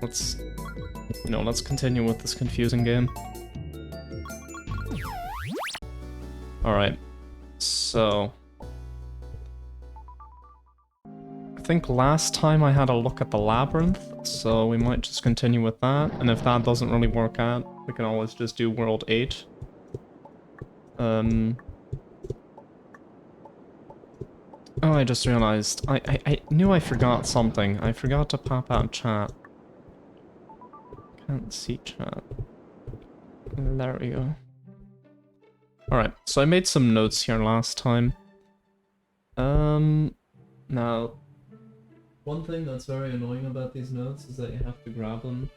let's, let's continue with this confusing game. Alright, so... I think last time I had a look at the Labyrinth, so we might just continue with that, and if that doesn't really work out, we can always just do World 8. Oh, I just realized, I knew I forgot something. I forgot to pop out chat. Can't see chat. There we go. Alright, so I made some notes here last time. Now, one thing that's very annoying about these notes is that you have to grab them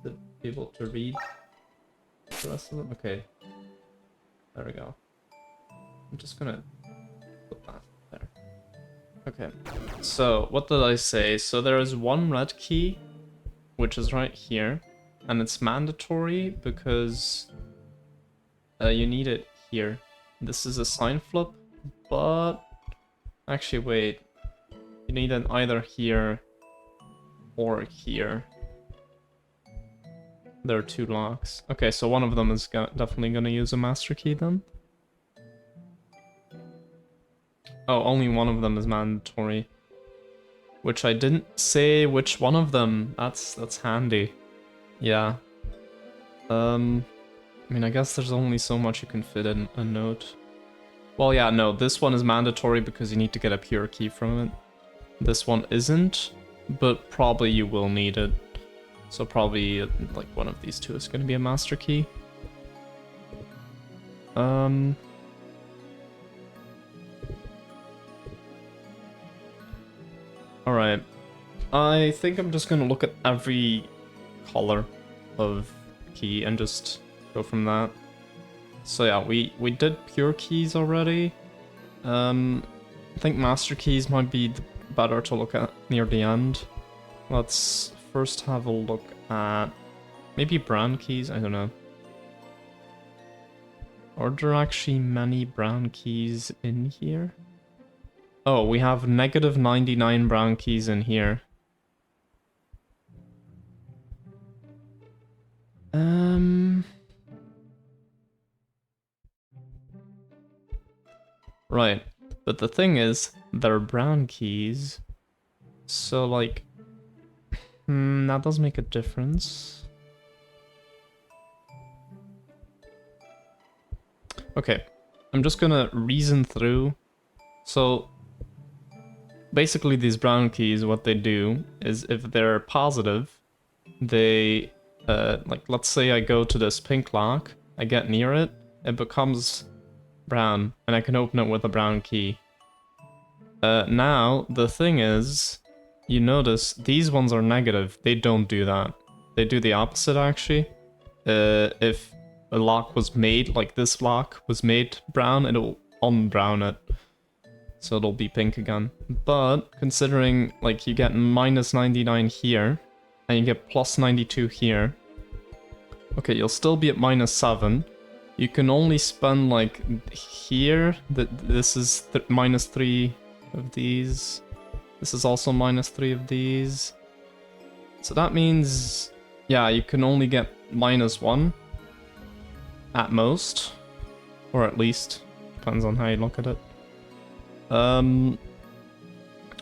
to be able to read the rest of them. Okay, there we go. I'm just gonna put that there. Okay, so what did I say? So there is one red key, which is right here, and it's mandatory because you need it here. This is a sign flip, but actually wait, you need it either here or here. There are two locks. Okay, so one of them is definitely gonna use a master key then. Oh, only one of them is mandatory. Which I didn't say which one of them. That's handy. Yeah. I mean, I guess there's only so much you can fit in a note. Well, yeah, no, this one is mandatory because you need to get a pure key from it. This one isn't, but probably you will need it. So probably, like, one of these two is going to be a master key. Alright. I think I'm just going to look at every color of key and just go from that. So yeah, we did pure keys already. I think master keys might be better to look at near the end. Let's first have a look at maybe brown keys, I don't know. Are there actually many brown keys in here? Oh, we have negative 99 brown keys in here. Right, but the thing is, they're brown keys, so like, that does make a difference. Okay, I'm just gonna reason through. So, basically these brown keys, what they do is if they're positive, they, like let's say I go to this pink lock, I get near it, it becomes brown, and I can open it with a brown key. Now, the thing is, you notice these ones are negative. They don't do that. They do the opposite, actually. If a lock was made, like this lock was made brown, it'll unbrown it. So it'll be pink again. But, considering, like, you get minus 99 here, and you get plus 92 here, okay, you'll still be at minus 7. You can only spend, like, here, this is minus 3 of these. This is also minus 3 of these. So that means, yeah, you can only get minus 1 at most. Or at least, depends on how you look at it.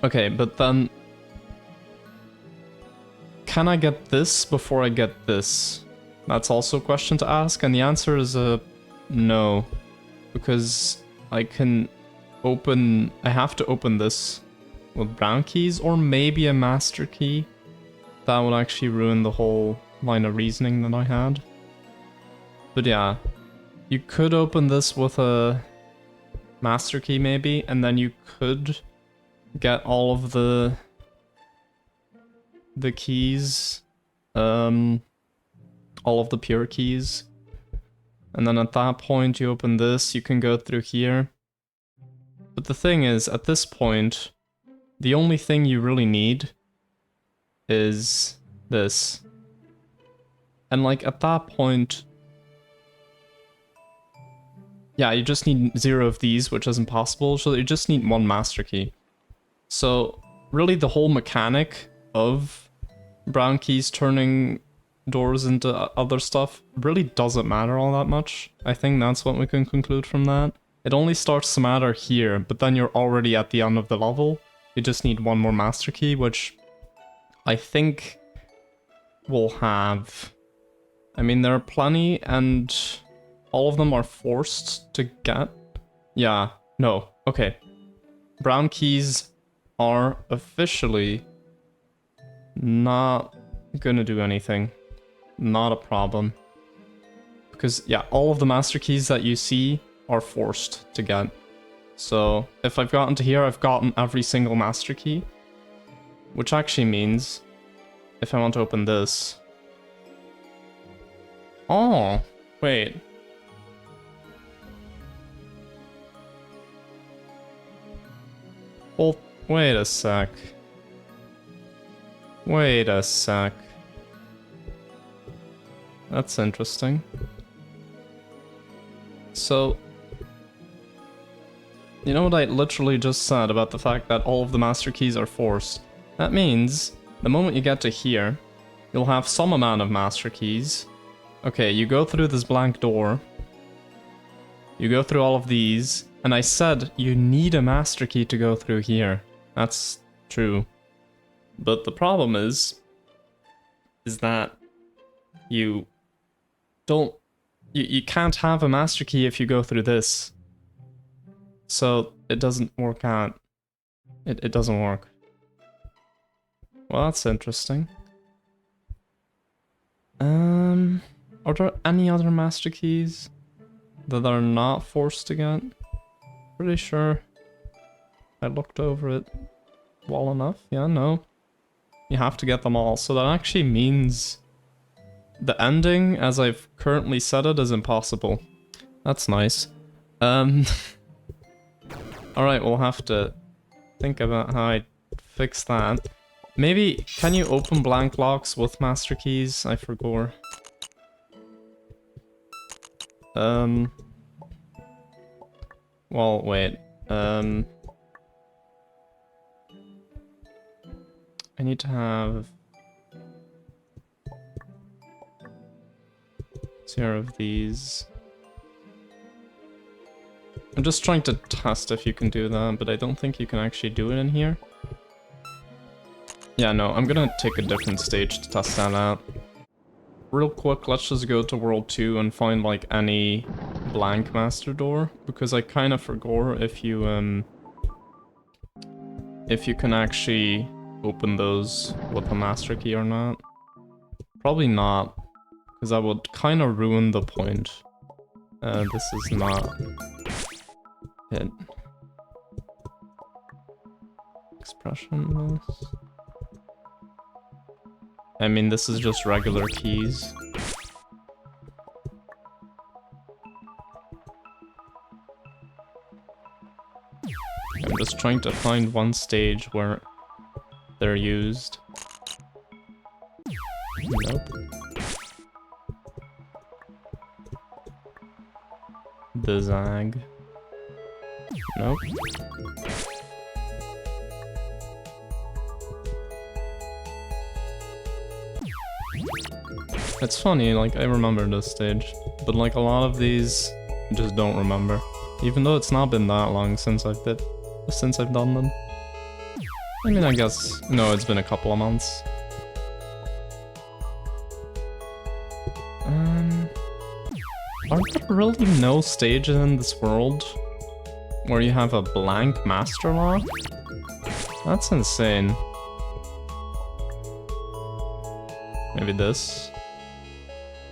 Okay, but then, can I get this before I get this? That's also a question to ask, and the answer is no. Because I can open... I have to open this with brown keys, or maybe a master key. That would actually ruin the whole line of reasoning that I had. But yeah, you could open this with a master key maybe, and then you could get all of the keys, all of the pure keys. And then at that point you open this, you can go through here. But the thing is, at this point, the only thing you really need is this. And like at that point, yeah, you just need 0 of these, which is impossible, so you just need 1 master key. So really the whole mechanic of brown keys turning doors into other stuff really doesn't matter all that much. I think that's what we can conclude from that. It only starts to matter here, but then you're already at the end of the level. You just need one more master key, which I think we'll have. I mean, there are plenty, and all of them are forced to get. Yeah, no, okay. Brown keys are officially not gonna do anything. Not a problem. Because, yeah, all of the master keys that you see are forced to get. So, if I've gotten to here, I've gotten every single master key. Which actually means, if I want to open this... Oh, wait. Well, wait a sec. Wait a sec. That's interesting. So, you know what I literally just said about the fact that all of the master keys are forced? That means, the moment you get to here, you'll have some amount of master keys. Okay, you go through this blank door. You go through all of these, and I said you need a master key to go through here. That's true. But the problem is that you don't... You can't have a master key if you go through this. So it doesn't work out. It doesn't work. Well, that's interesting. Are there any other master keys that are not forced to get? Pretty sure I looked over it well enough. Yeah, no. You have to get them all. So that actually means the ending, as I've currently said it, is impossible. That's nice. Alright, we'll have to think about how I fix that. Maybe, can you open blank locks with master keys? I forgot. Well, wait. I need to have 0 of these. I'm just trying to test if you can do that, but I don't think you can actually do it in here. Yeah, no, I'm gonna take a different stage to test that out. Real quick, let's just go to World 2 and find, like, any blank master door, because I kind of forgot if you can actually open those with a master key or not. Probably not, because that would kind of ruin the point. This is not it. Expressionless. I mean, this is just regular keys. I'm just trying to find one stage where they're used. Nope. The Zag. Nope. It's funny, like, I remember this stage, but like a lot of these, I just don't remember. Even though it's not been that long since I've done them. I mean, I guess, no, it's been a couple of months. Are there really no stages in this world where you have a blank master lock? That's insane. Maybe this?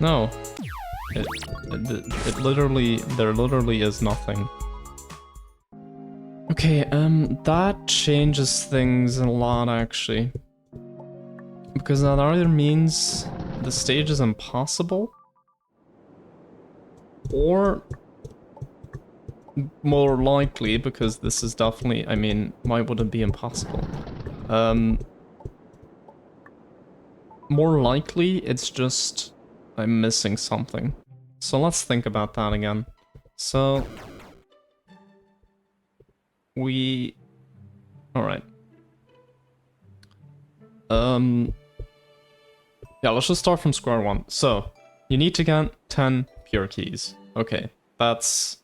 No. It literally, there literally is nothing. Okay, that changes things a lot actually. Because that either means the stage is impossible, or more likely, because this is definitely, I mean, why would it be impossible? More likely, it's just I'm missing something. So let's think about that again. So alright. Yeah, let's just start from square one. So, you need to get 10 pure keys. Okay, that's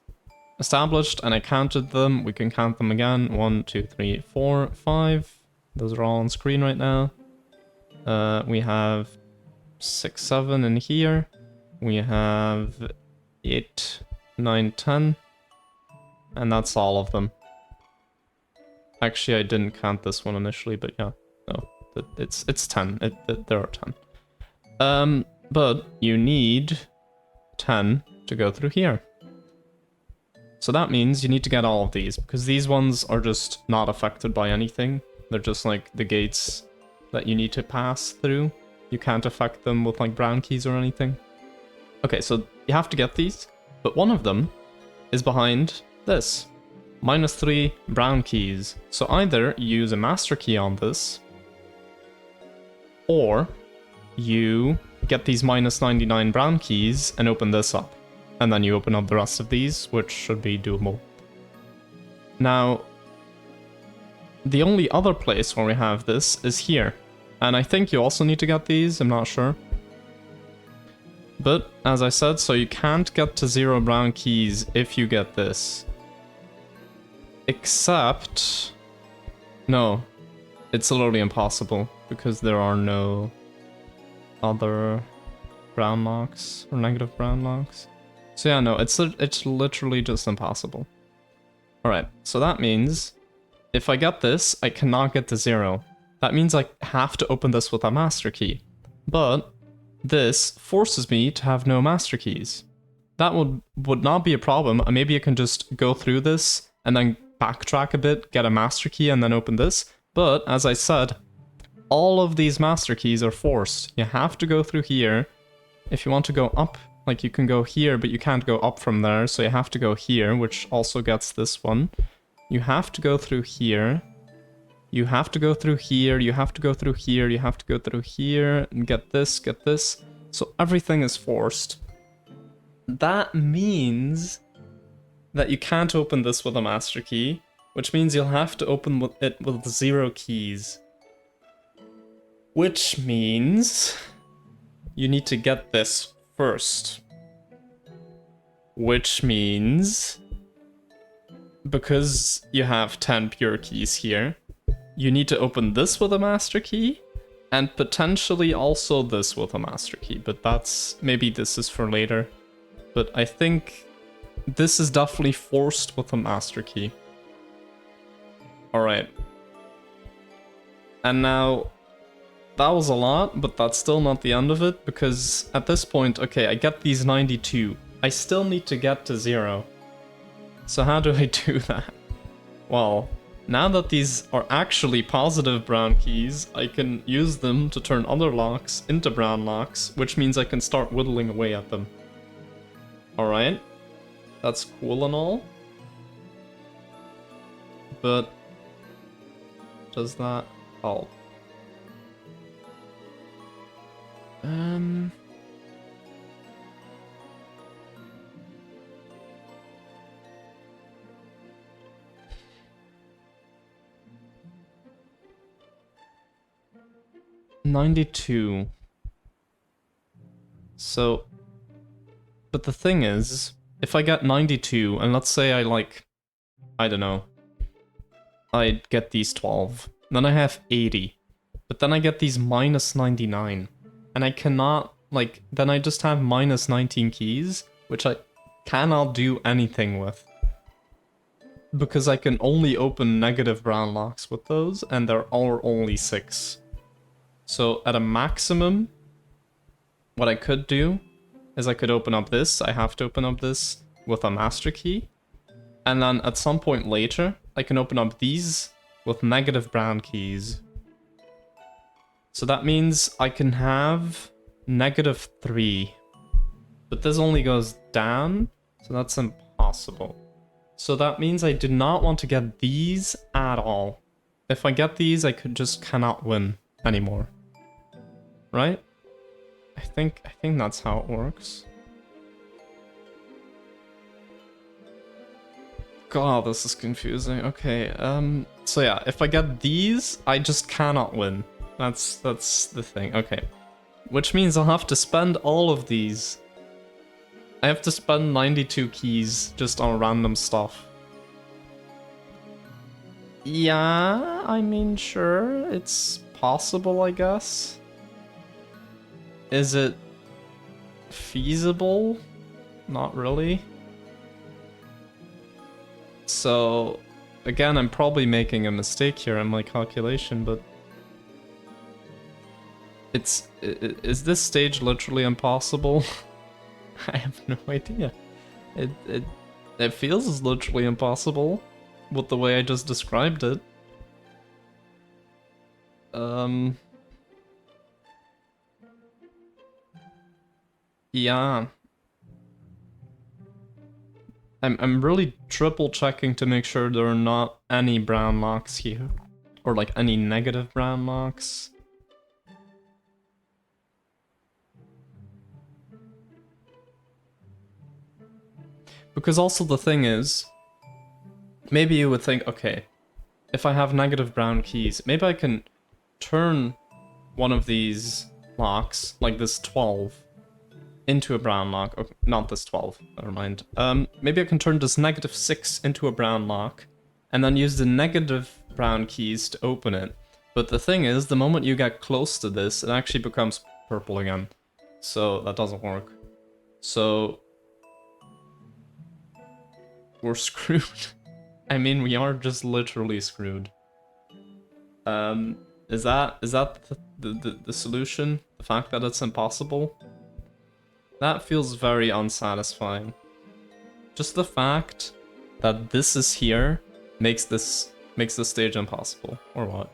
established, and I counted them. We can count them again. 1, 2, 3, 4, 5. Those are all on screen right now. We have 6, 7 in here. We have 8, 9, 10. And that's all of them. Actually, I didn't count this one initially, but yeah. No, it's 10. There are 10. But you need 10 to go through here. So that means you need to get all of these, because these ones are just not affected by anything. They're just like the gates that you need to pass through. You can't affect them with like brown keys or anything. Okay, so you have to get these, but one of them is behind this. -3 brown keys. So either you use a master key on this, or you get these -99 brown keys and open this up. And then you open up the rest of these, which should be doable. Now, the only other place where we have this is here. And I think you also need to get these, I'm not sure. But, as I said, so you can't get to 0 brown keys if you get this. Except... No. It's literally impossible, because there are no other brown locks, or negative brown locks. So yeah, no, it's literally just impossible. Alright, so that means if I get this, I cannot get to 0. That means I have to open this with a master key. But this forces me to have no master keys. That would not be a problem. Maybe I can just go through this and then backtrack a bit, get a master key, and then open this. But as I said, all of these master keys are forced. You have to go through here. If you want to go up, like you can go here, but you can't go up from there, so you have to go here, which also gets this one. You have to go through here. You have to go through here, you have to go through here, you have to go through here, and get this, get this. So everything is forced. That means that you can't open this with a master key, which means you'll have to open it with 0 keys. Which means you need to get this first. Which means, because you have 10 pure keys here, you need to open this with a master key, and potentially also this with a master key, but maybe this is for later. But I think this is definitely forced with a master key. Alright. And now, that was a lot, but that's still not the end of it, because at this point, okay, I get these 92. I still need to get to 0. So how do I do that? Well, now that these are actually positive brown keys, I can use them to turn other locks into brown locks, which means I can start whittling away at them. Alright, that's cool and all. But does that help? 92. So, but the thing is, if I get 92, and let's say I don't know, I get these 12, then I have 80, but then I get these -99, and I cannot, then I just have -19 keys, which I cannot do anything with. Because I can only open negative brown locks with those, and there are only 6. So at a maximum, what I could do is I could open up this. I have to open up this with a master key. And then at some point later, I can open up these with negative brown keys. So that means I can have -3. But this only goes down, so that's impossible. So that means I do not want to get these at all. If I get these, I just cannot win anymore. Right? I think that's how it works. God, this is confusing. Okay, so yeah, if I get these, I just cannot win. That's the thing. Okay. Which means I'll have to spend all of these. I have to spend 92 keys just on random stuff. Yeah, I mean, sure, it's possible, I guess. Is it feasible? Not really. So, again, I'm probably making a mistake here in my calculation, but is this stage literally impossible? I have no idea. It feels literally impossible with the way I just described it. Yeah. I'm really triple checking to make sure there are not any brown locks here. Or like any negative brown locks. Because also the thing is, maybe you would think, okay, if I have negative brown keys, maybe I can turn one of these locks, like this 12, into a brown lock. Okay, not this 12, never mind. Maybe I can turn this negative 6 into a brown lock, and then use the negative brown keys to open it. But the thing is, the moment you get close to this, it actually becomes purple again. So that doesn't work. So we're screwed. I mean, we are just literally screwed. Is that the solution? The fact that it's impossible? That feels very unsatisfying. Just the fact that this is here makes this stage impossible, or what?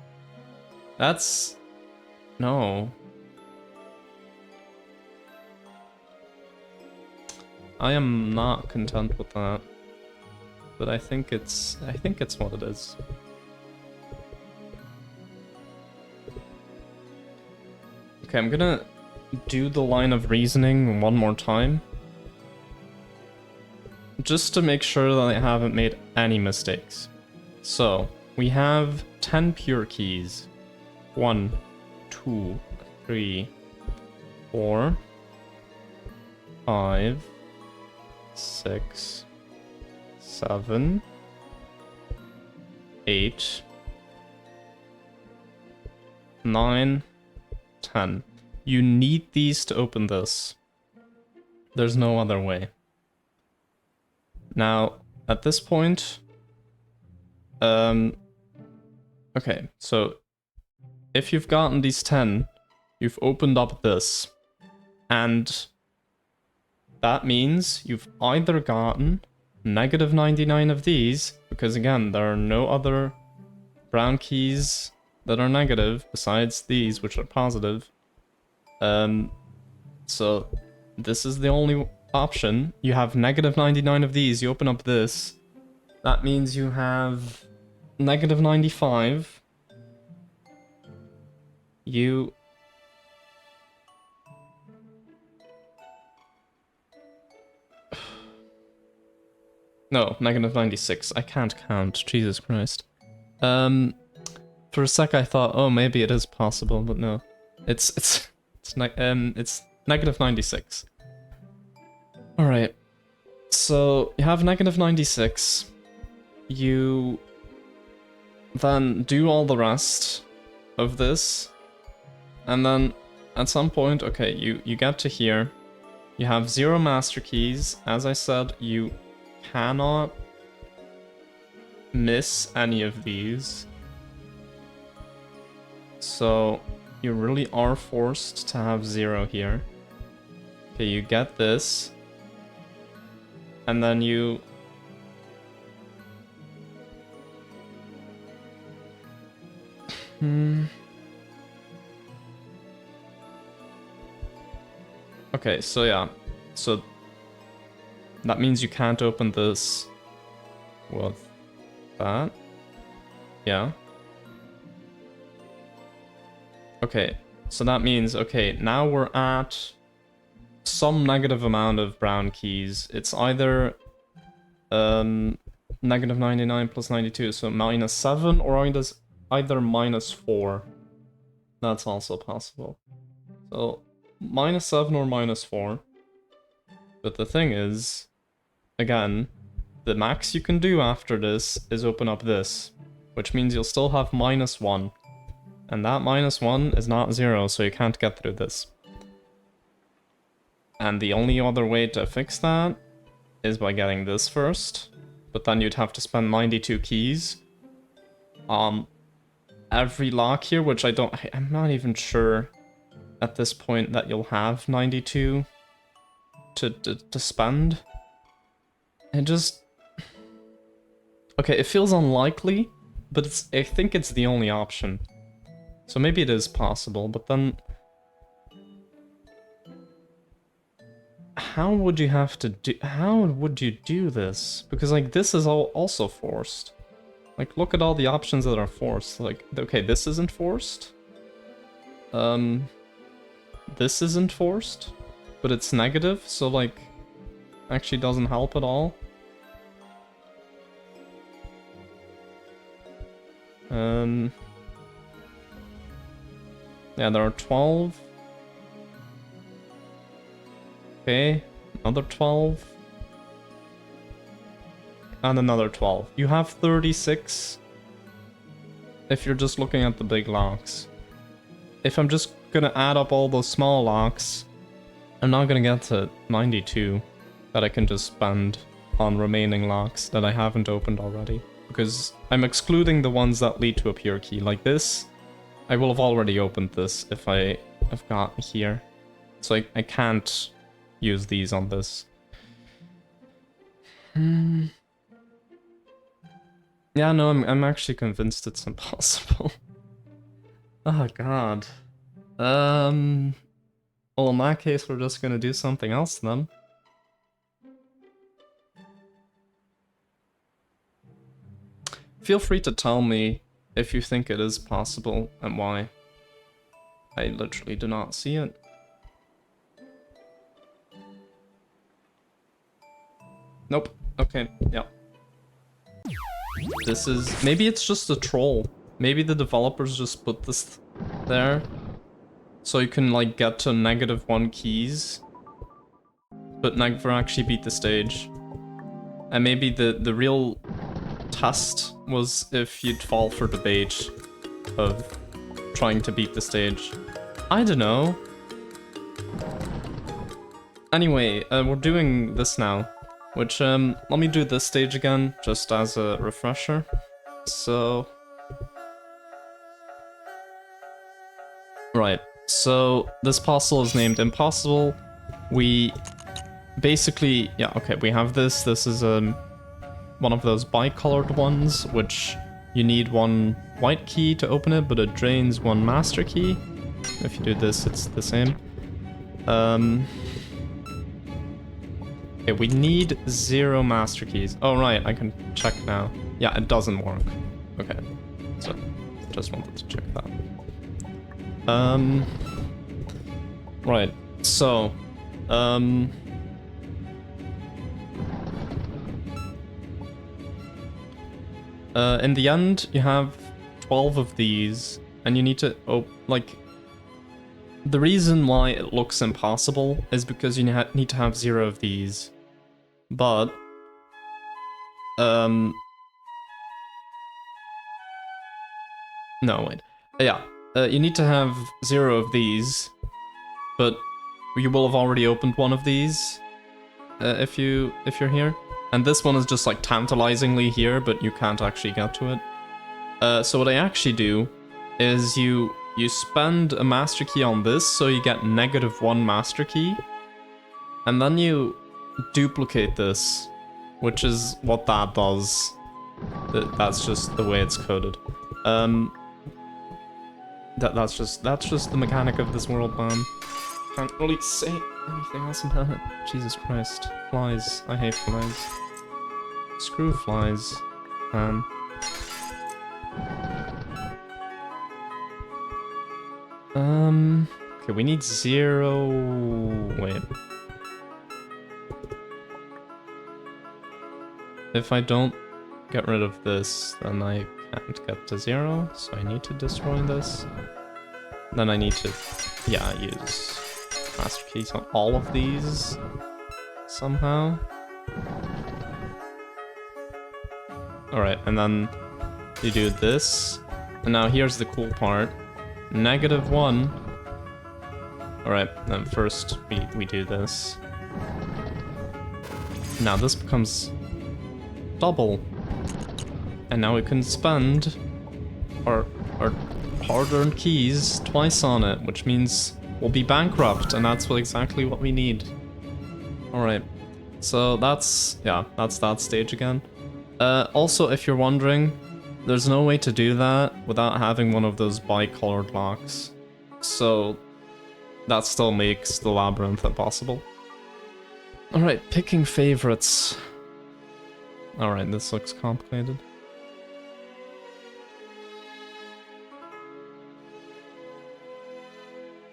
That's... no. I am not content with that. But I think it's what it is. Okay, I'm gonna do the line of reasoning one more time. Just to make sure that I haven't made any mistakes. So, we have 10 pure keys. 1, 2, 3, 4, 5, 6, 7, 8, 9, 10. You need these to open this. There's no other way. Now, at this point... okay, so... if you've gotten these 10, you've opened up this. And... that means you've either gotten negative 99 of these, because again, there are no other brown keys that are negative besides these, which are positive. So this is the only option. You have negative 99 of these, you open up this. That means you have negative 95. You... no, negative 96. I can't count. Jesus Christ. For a sec I thought, oh, maybe it is possible, but no. It's negative 96. Alright. So, you have negative 96. You then do all the rest of this. And then, at some point, okay, you get to here. You have 0 master keys. As I said, you cannot miss any of these. So you really are forced to have 0 here. Okay, you get this. And then you... okay, so yeah. So that means you can't open this with that. Yeah. Okay, so that means, okay, now we're at some negative amount of brown keys. It's either negative 99 plus 92, so minus 7, or either minus 4. That's also possible. So -7 or -4. But the thing is, again, the max you can do after this is open up this, which means you'll still have -1. And that -1 is not 0, so you can't get through this. And the only other way to fix that is by getting this first, but then you'd have to spend 92 keys on every lock here, which I'm not even sure at this point that you'll have 92 to spend. It just... Okay, it feels unlikely, but I think it's the only option. So maybe it is possible, but then... How would you do this? Because, like, this is also forced. Like, look at all the options that are forced. Like, okay, this isn't forced. This isn't forced, but it's negative, so, like, actually doesn't help at all. Yeah, there are 12. Okay, another 12. And another 12. You have 36 if you're just looking at the big locks. If I'm just gonna add up all those small locks, I'm not gonna get to 92 that I can just spend on remaining locks that I haven't opened already. Because I'm excluding the ones that lead to a pure key. Like this, I will have already opened this if I have gotten here. So I can't use these on this. Yeah, no, I'm actually convinced it's impossible. Oh god. Well, in that case, we're just gonna do something else then. Feel free to tell me if you think it is possible and why. I literally do not see it. Nope. Okay, yeah. This is... Maybe it's just a troll. Maybe the developers just put this there so you can, like, get to -1 keys, but never actually beat the stage. And maybe the real test was if you'd fall for the bait of trying to beat the stage. I don't know. Anyway, we're doing this now, which, let me do this stage again, just as a refresher. So... Right, so this puzzle is named Impossible. We basically... Yeah, okay, we have this. This is, one of those bicolored ones, which you need 1 white key to open it, but it drains 1 master key. If you do this, it's the same. Okay, we need 0 master keys. Oh, right, I can check now. Yeah, it doesn't work. Okay, so just wanted to check that. Right, so, in the end, you have 12 of these, and you need to, like, the reason why it looks impossible is because you need to have 0 of these, but, no, wait, yeah, you need to have 0 of these, but you will have already opened one of these, if you're here. And this one is just like tantalizingly here, but you can't actually get to it. So what I actually do is you spend a master key on this, so you get -1 master key. And then you duplicate this, which is what that does. That's just the way it's coded. That's just the mechanic of this world, man. Can't really say anything else about it. Jesus Christ. Flies. I hate flies. Screw flies, man. Okay, we need 0... Wait. If I don't get rid of this, then I can't get to 0, so I need to destroy this. Then I need to, yeah, use master keys on all of these somehow. Alright, and then you do this. And now here's the cool part. -1. Alright, then first we do this. Now this becomes double. And now we can spend our hard-earned keys twice on it, which means we'll be bankrupt, and that's exactly what we need. Alright, so that's that stage again. Also, if you're wondering, there's no way to do that without having one of those bi-colored locks. So that still makes the labyrinth impossible. Alright, picking favorites. Alright, this looks complicated.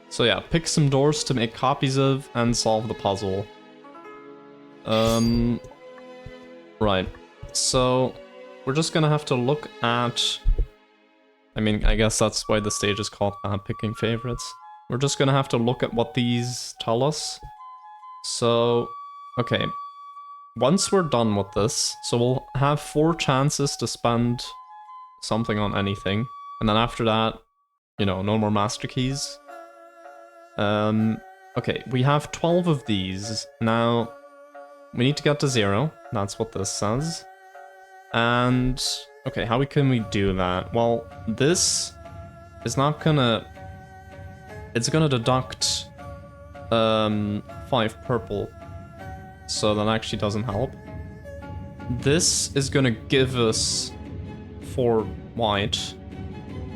So yeah, pick some doors to make copies of and solve the puzzle. Right. So we're just gonna have to look at... I mean, I guess that's why the stage is called picking favorites. We're just gonna have to look at what these tell us. So, okay. Once we're done with this, so we'll have 4 chances to spend something on anything. And then after that, you know, no more master keys. Okay, we have 12 of these. Now, we need to get to 0. That's what this says. And, okay, how can we do that? Well, this is not gonna... It's gonna deduct 5 purple. So that actually doesn't help. This is gonna give us 4 white.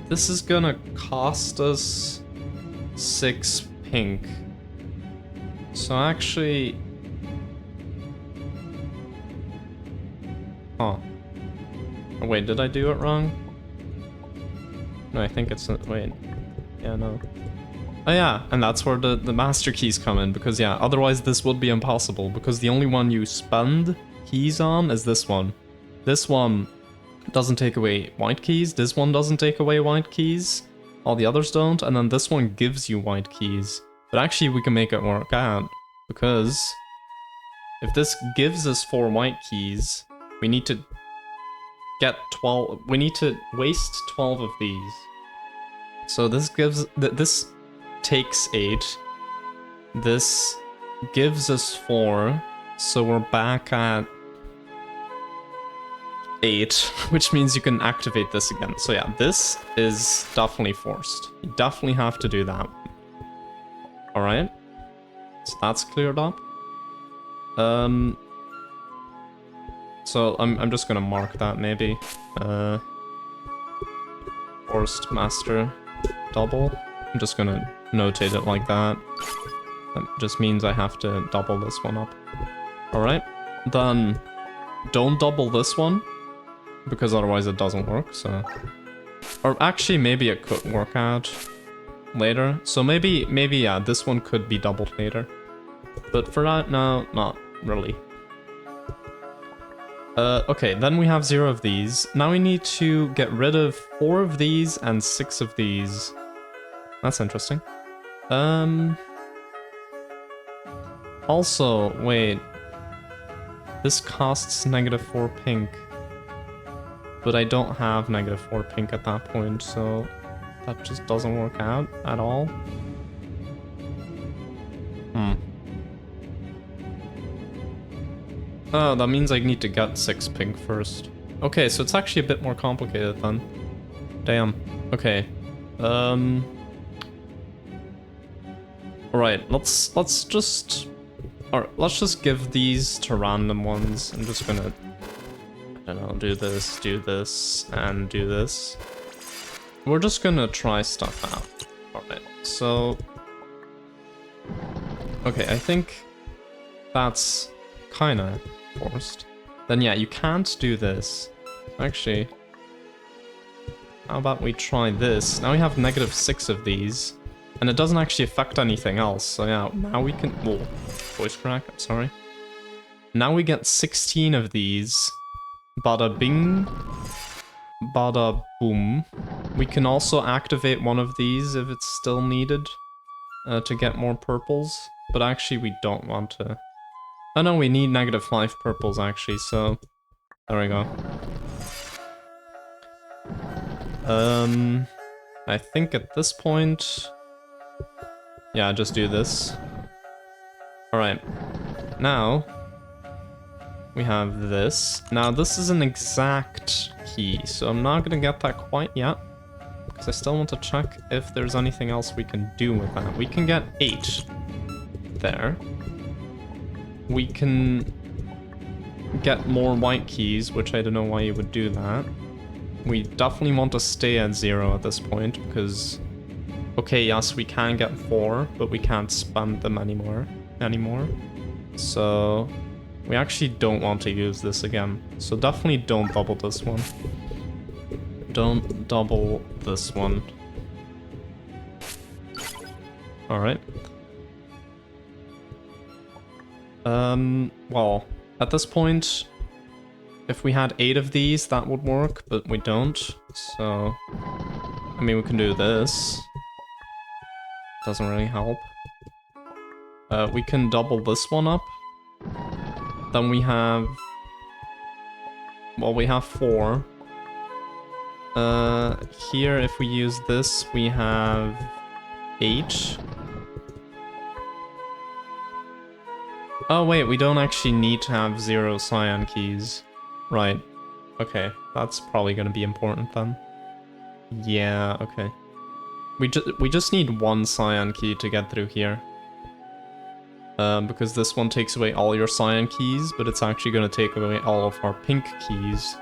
This is gonna cost us 6 pink. So actually... Huh. Oh, wait, did I do it wrong? No, I think it's... Wait. Yeah, no. Oh yeah, and that's where the master keys come in, because yeah, otherwise this would be impossible, because the only one you spend keys on is this one. This one doesn't take away white keys, this one doesn't take away white keys, all the others don't, and then this one gives you white keys. But actually we can make it work out, because if this gives us 4 white keys, we need to get 12, we need to waste 12 of these. So this gives, this takes 8, this gives us 4, so we're back at 8, which means you can activate this again. So yeah, this is definitely forced. You definitely have to do that. Alright, so that's cleared up. So I'm just gonna mark that maybe. Forced master double. I'm just gonna notate it like that. That just means I have to double this one up. Alright, then don't double this one, because otherwise it doesn't work, so... Or actually, maybe it could work out later. So maybe yeah, this one could be doubled later. But for that, no, not really. Okay, then we have 0 of these. Now we need to get rid of 4 of these and 6 of these. That's interesting. Also, wait. This costs -4 pink. But I don't have -4 pink at that point, so that just doesn't work out at all. Oh, that means I need to get 6 pink first. Okay, so it's actually a bit more complicated then. Damn. Okay. Alright, let's just give these to random ones. I'm just gonna, I don't know, do this, and do this. We're just gonna try stuff out. Alright, so... Okay, I think that's kinda forced. Then yeah, you can't do this. Actually, how about we try this? Now we have -6 of these, and it doesn't actually affect anything else. So yeah, now we can... Whoa, voice crack, I'm sorry. Now we get 16 of these. Bada bing, bada boom. We can also activate one of these if it's still needed. to get more purples, but actually we don't want to. Oh no, we need -5 purples actually, so there we go. I think at this point, yeah, just do this. Alright, now we have this. Now this is an exact key, so I'm not gonna get that quite yet, because I still want to check if there's anything else we can do with that. We can get 8 there. We can get more white keys, which I don't know why you would do that. We definitely want to stay at 0 at this point, because... Okay, yes, we can get 4, but we can't spend them anymore. So... We actually don't want to use this again. So definitely don't double this one. Don't double this one. Alright. Well, at this point, if we had 8 of these, that would work, but we don't. So, I mean, we can do this. Doesn't really help. We can double this one up. Then we have... Well, we have 4. Here, if we use this, we have 8. Oh wait, we don't actually need to have 0 cyan keys. Right. Okay, that's probably gonna be important then. Yeah, okay. We just need 1 cyan key to get through here. Because this one takes away all your cyan keys, but it's actually gonna take away all of our pink keys.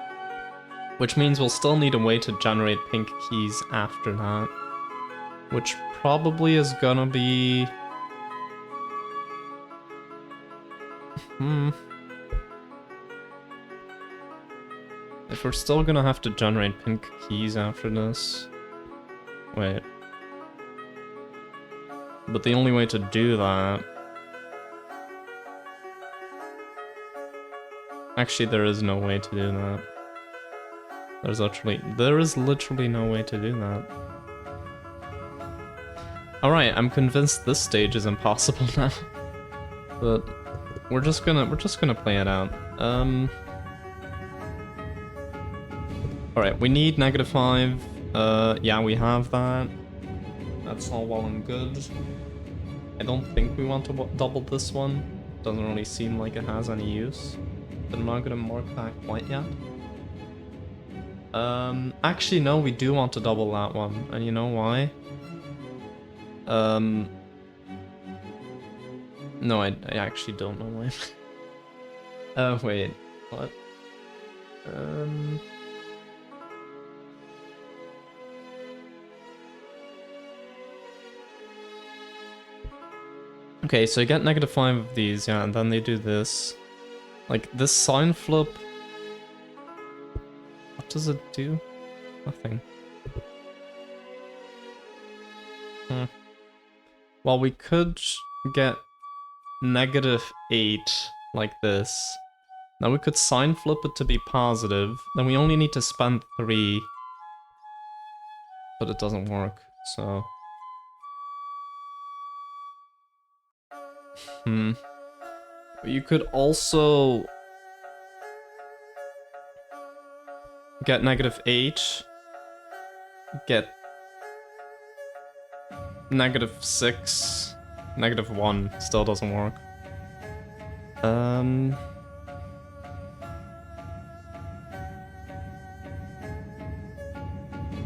Which means we'll still need a way to generate pink keys after that. Which probably is gonna be... If we're still gonna have to generate pink keys after this... Wait. But the only way to do that... Actually, there is no way to do that. There is literally no way to do that. Alright, I'm convinced this stage is impossible now. But we're just gonna play it out. Alright, we need -5. Yeah, we have that. That's all well and good. I don't think we want to double this one. Doesn't really seem like it has any use. But I'm not gonna mark that quite yet. Actually no, we do want to double that one, and you know why? No, I actually don't know why. Oh, wait, what? Okay, so you get -5 of these, yeah, and then they do this. Like, this sign flip... What does it do? Nothing. Well, we could get -8 like this. Now we could sign flip it to be positive. Then we only need to spend 3. But it doesn't work, so... You could also... get -8. Get... -6. -1. Still doesn't work.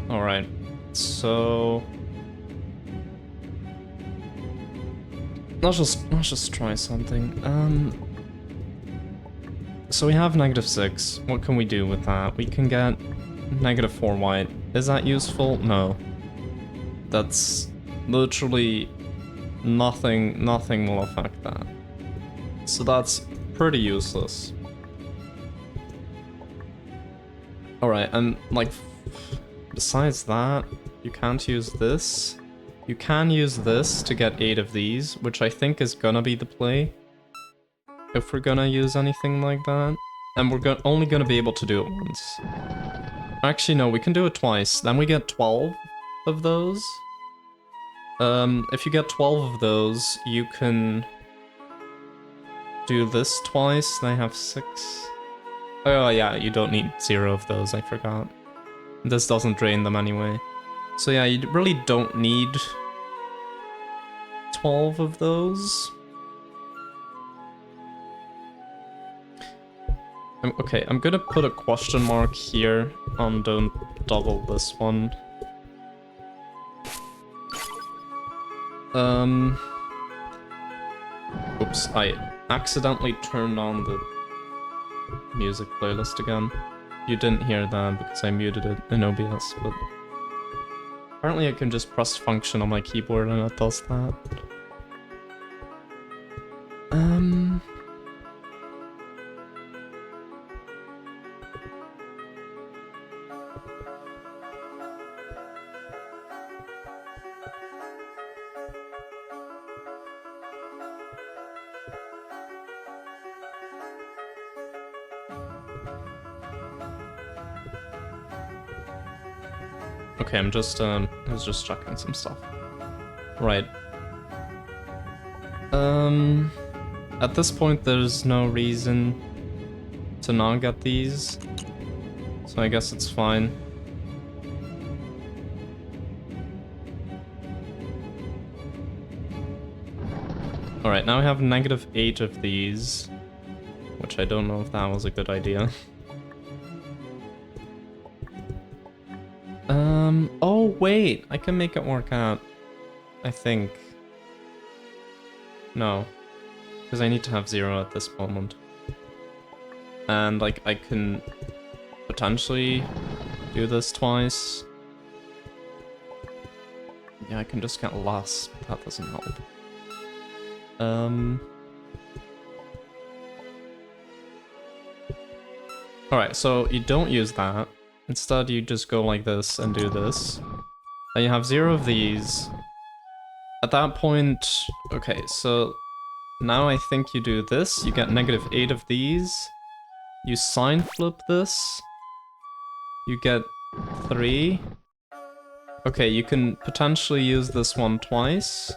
Alright. So... Let's just try something. So we have -6. What can we do with that? We can get -4 white. Is that useful? No. That's literally nothing will affect that. So that's pretty useless. Alright, and like, besides that, you can't use this. You can use this to get 8 of these, which I think is gonna be the play. If we're gonna use anything like that. And we're only gonna be able to do it once. Actually, no, we can do it twice. Then we get 12 of those. If you get 12 of those, you can do this twice, and I have 6. Oh yeah, you don't need 0 of those, I forgot. This doesn't drain them anyway. So yeah, you really don't need 12 of those. Okay, I'm gonna put a question mark here on don't double this one. Oops, I accidentally turned on the music playlist again. You didn't hear that because I muted it in OBS, but apparently I can just press function on my keyboard and it does that. Okay, I was just checking some stuff. Right. At this point there's no reason to not get these, so I guess it's fine. Alright, now I have -8 of these, which I don't know if that was a good idea. Oh wait, I can make it work out, I think. No, because I need to have 0 at this moment. And like, I can potentially do this twice. Yeah, I can just get less, but that doesn't help. Alright, so you don't use that. Instead, you just go like this and do this. Then you have 0 of these. At that point, okay, so now I think you do this. You get -8 of these. You sign flip this. You get 3. Okay, you can potentially use this one twice.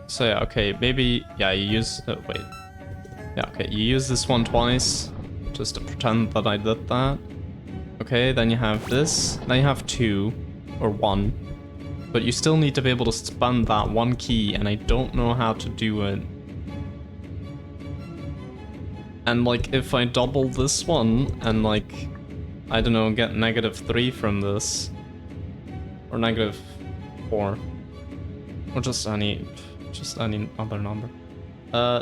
So yeah, okay, maybe, yeah, you use, wait. Yeah, okay, you use this one twice, just to pretend that I did that. Okay, then you have this, then you have 2, or 1. But you still need to be able to spend that one key, and I don't know how to do it. And like, if I double this one, and like, I don't know, get -3 from this, or -4, or just any other number,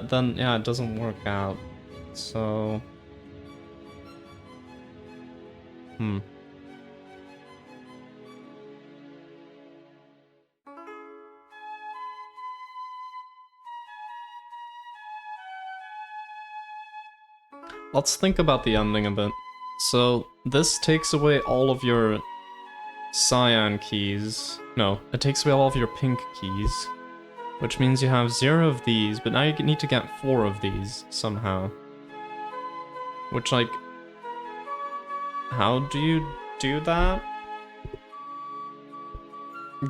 then yeah, it doesn't work out. So, let's think about the ending a bit. So, this takes away all of your cyan keys. No, it takes away all of your pink keys. Which means you have 0 of these, but now you need to get 4 of these somehow. Which, like, how do you do that?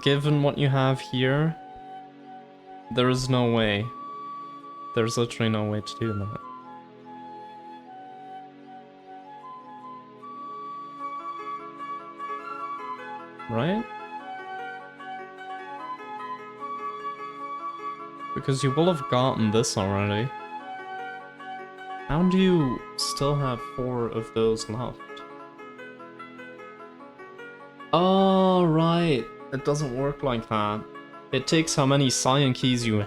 Given what you have here, there is no way. There's literally no way to do that. Right? Because you will have gotten this already. How do you still have 4 of those left? Oh, right. It doesn't work like that. It takes how many cyan keys you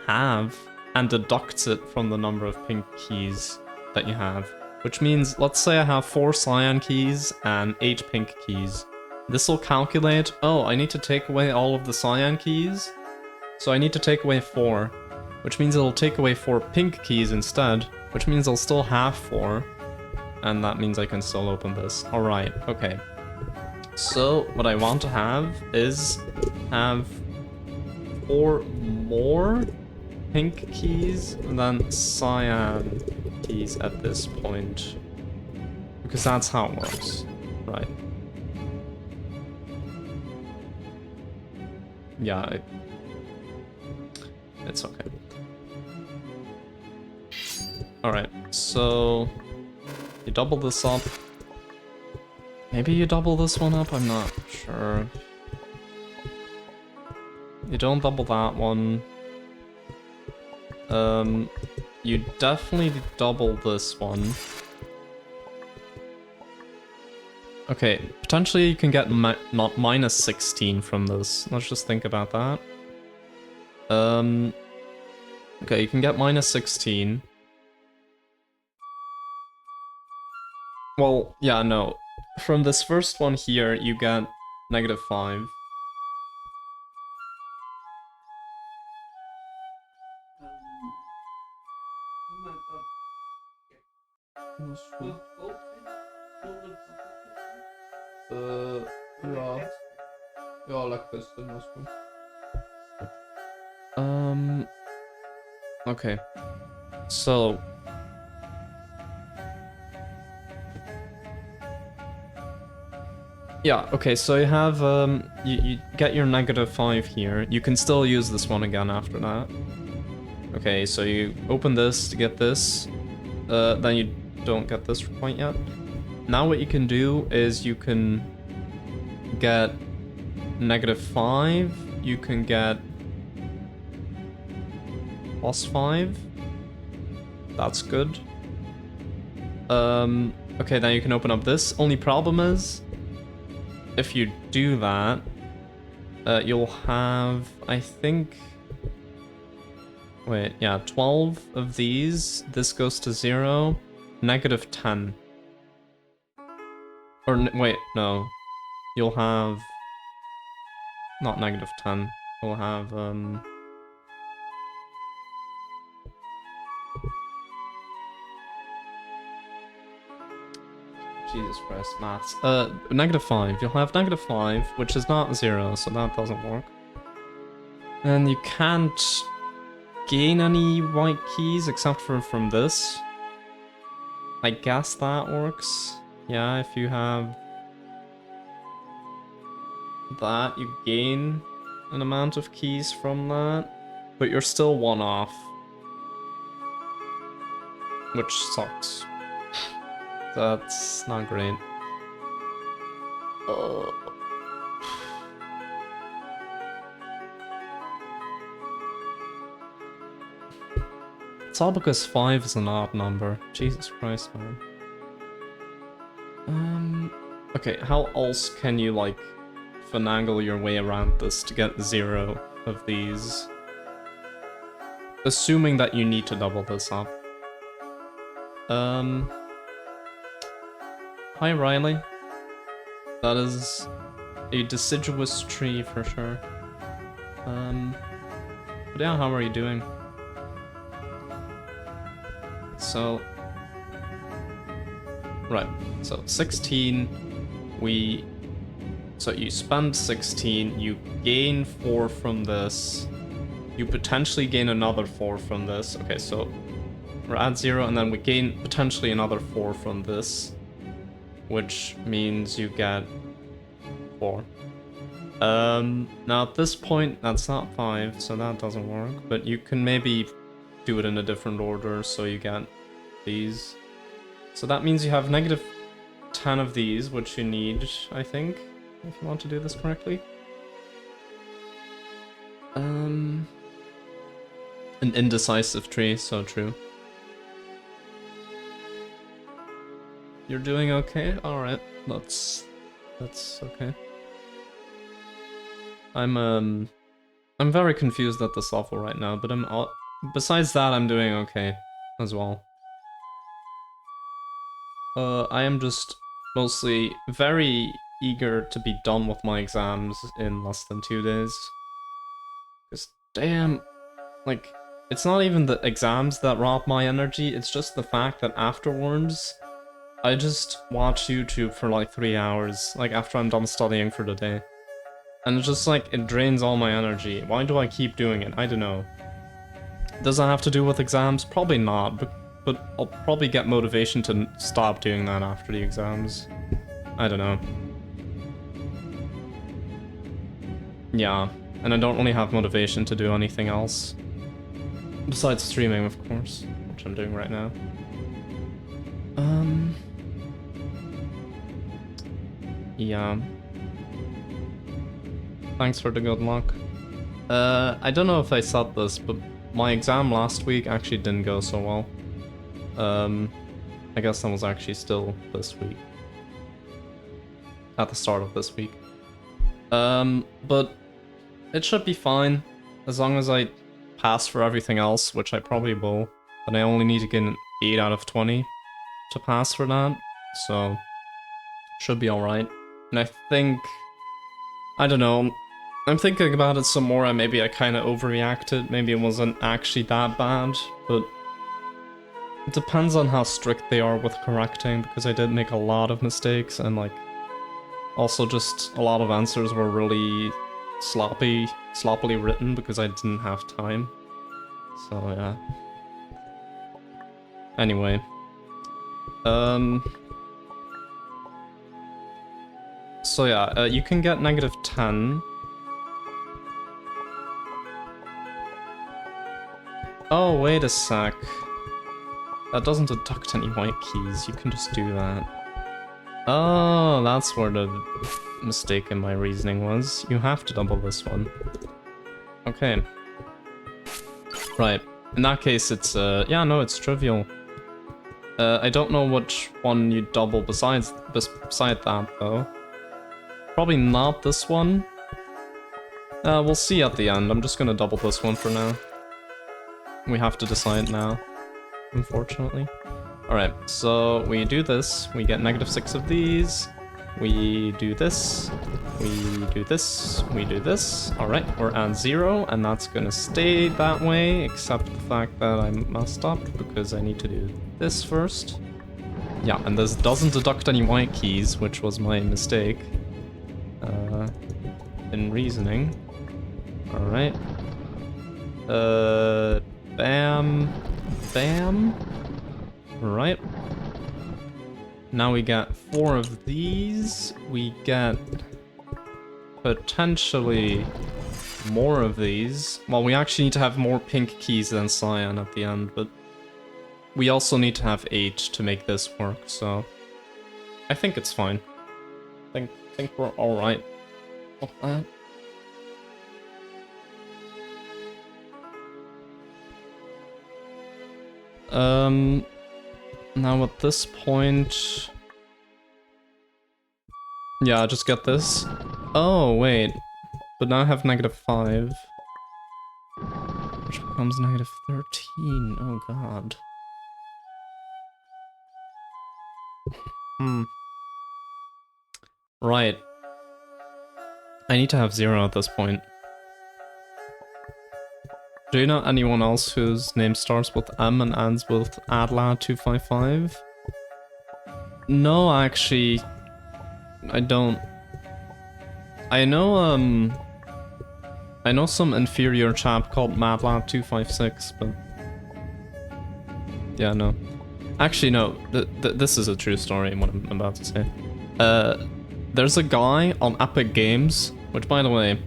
have and deducts it from the number of pink keys that you have. Which means, let's say I have 4 cyan keys and 8 pink keys. This will calculate, oh, I need to take away all of the cyan keys. So I need to take away 4, which means it'll take away 4 pink keys instead, which means I'll still have 4, and that means I can still open this. Alright, okay. So what I want to have is have 4 more pink keys than cyan keys at this point. Because that's how it works, right? Yeah, it's okay. Alright, so you double this up. Maybe you double this one up, I'm not sure. You don't double that one. You definitely double this one. Okay, potentially you can get not minus 16 from this. Let's just think about that. Okay, you can get minus 16. Well, yeah, no. From this first one here, you get -5. Ja. Ja, Lackpiste, machst du. Okay. So... Yeah, okay, so you have, you get your -5 here. You can still use this one again after that. Okay, so you open this to get this. Then you don't get this point yet. Now what you can do is you can get -5. You can get +5. That's good. Okay, then you can open up this. Only problem is, if you do that, you'll have, I think... Wait, yeah, 12 of these. This goes to 0. -10. Or, wait, no. You'll have... Not -10. You'll have, Jesus Christ, maths. -5. You'll have -5, which is not 0, so that doesn't work. And you can't gain any white keys except for from this. I guess that works. Yeah, if you have that, you gain an amount of keys from that, but you're still 1 off, which sucks. That's not great. It's all because 5 is an odd number. Jesus Christ, man. Okay, how else can you, like, finagle your way around this to get 0 of these? Assuming that you need to double this up. Hi, Riley. That is a deciduous tree for sure. But yeah, how are you doing? So... Right, so 16, so you spend 16, you gain 4 from this, you potentially gain another 4 from this. Okay, so we're at 0, and then we gain potentially another 4 from this, which means you get 4. Now at this point, that's not 5, so that doesn't work, but you can maybe do it in a different order, so you get these. So that means you have -10 of these, which you need, I think, if you want to do this correctly. An indecisive tree, so true. You're doing okay? Alright, that's okay. I'm very confused at this level right now, but besides that, I'm doing okay as well. I am just mostly very eager to be done with my exams in less than 2 days. Because, damn, like, it's not even the exams that rob my energy, it's just the fact that afterwards, I just watch YouTube for like 3 hours, like after I'm done studying for the day. And it's just like, it drains all my energy. Why do I keep doing it? I don't know. Does that have to do with exams? Probably not, but I'll probably get motivation to stop doing that after the exams. I don't know. Yeah, and I don't really have motivation to do anything else. Besides streaming, of course, which I'm doing right now. Yeah. Thanks for the good luck. I don't know if I said this, but my exam last week actually didn't go so well. I guess that was actually still this week. At the start of this week. But it should be fine, as long as I pass for everything else, which I probably will. But I only need to get an 8 out of 20 to pass for that, so should be alright. And I think, I don't know, I'm thinking about it some more and maybe I kind of overreacted. Maybe it wasn't actually that bad, but it depends on how strict they are with correcting, because I did make a lot of mistakes and like also just a lot of answers were really sloppily written because I didn't have time. So yeah. Anyway. So yeah, you can get -10. Oh, wait a sec. That doesn't deduct any white keys, you can just do that. Oh, that's where the mistake in my reasoning was. You have to double this one. Okay. Right. In that case, it's, yeah, no, it's trivial. I don't know which one you double beside that, though. Probably not this one. We'll see at the end. I'm just gonna double this one for now. We have to decide now, unfortunately. Alright, so we do this, we get -6 of these, we do this, we do this, we do this. Alright, we're at 0, and that's gonna stay that way, except the fact that I messed up, because I need to do this first. Yeah, and this doesn't deduct any white keys, which was my mistake. In reasoning. Alright. Bam. Bam. Right. Now we got 4 of these. We get potentially more of these. Well, we actually need to have more pink keys than cyan at the end, but we also need to have 8 to make this work, so I think it's fine. I think we're alright with that. Now at this point... Yeah, just get this. Oh, wait. But now I have -5. Which becomes -13. Oh god. Right. I need to have 0 at this point. Do you know anyone else whose name starts with M and ends with Adla255? No, actually, I don't. I know some inferior chap called Madlab256, but yeah, no. Actually, no. This is a true story. What I'm about to say. There's a guy on Epic Games, which, by the way,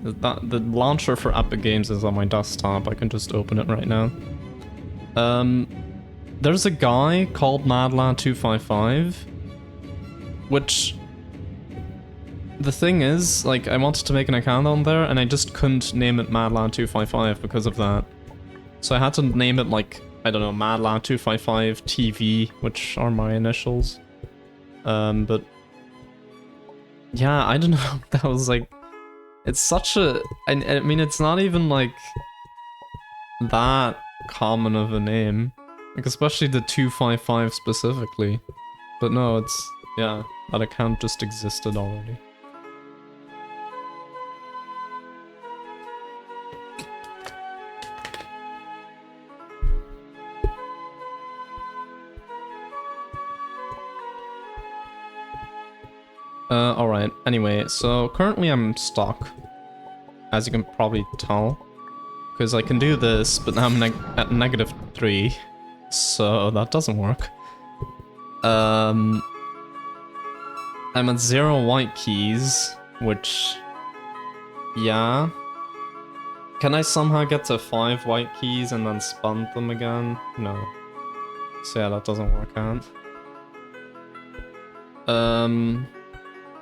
the launcher for Epic Games is on my desktop. I can just open it right now. There's a guy called Madlab255, which... The thing is, like, I wanted to make an account on there, and I just couldn't name it Madlab255 because of that. So I had to name it, like, I don't know, Madlab255 TV, which are my initials. But... Yeah, I don't know, that was, like... It's such a... I mean, it's not even, like, that common of a name. Like, especially the 255 specifically. But no, it's... Yeah, that account just existed already. Alright, anyway, so currently I'm stuck, as you can probably tell, because I can do this, but now I'm at -3, so that doesn't work. I'm at 0 white keys, which, yeah. Can I somehow get to 5 white keys and then spun them again? No. So yeah, that doesn't work out.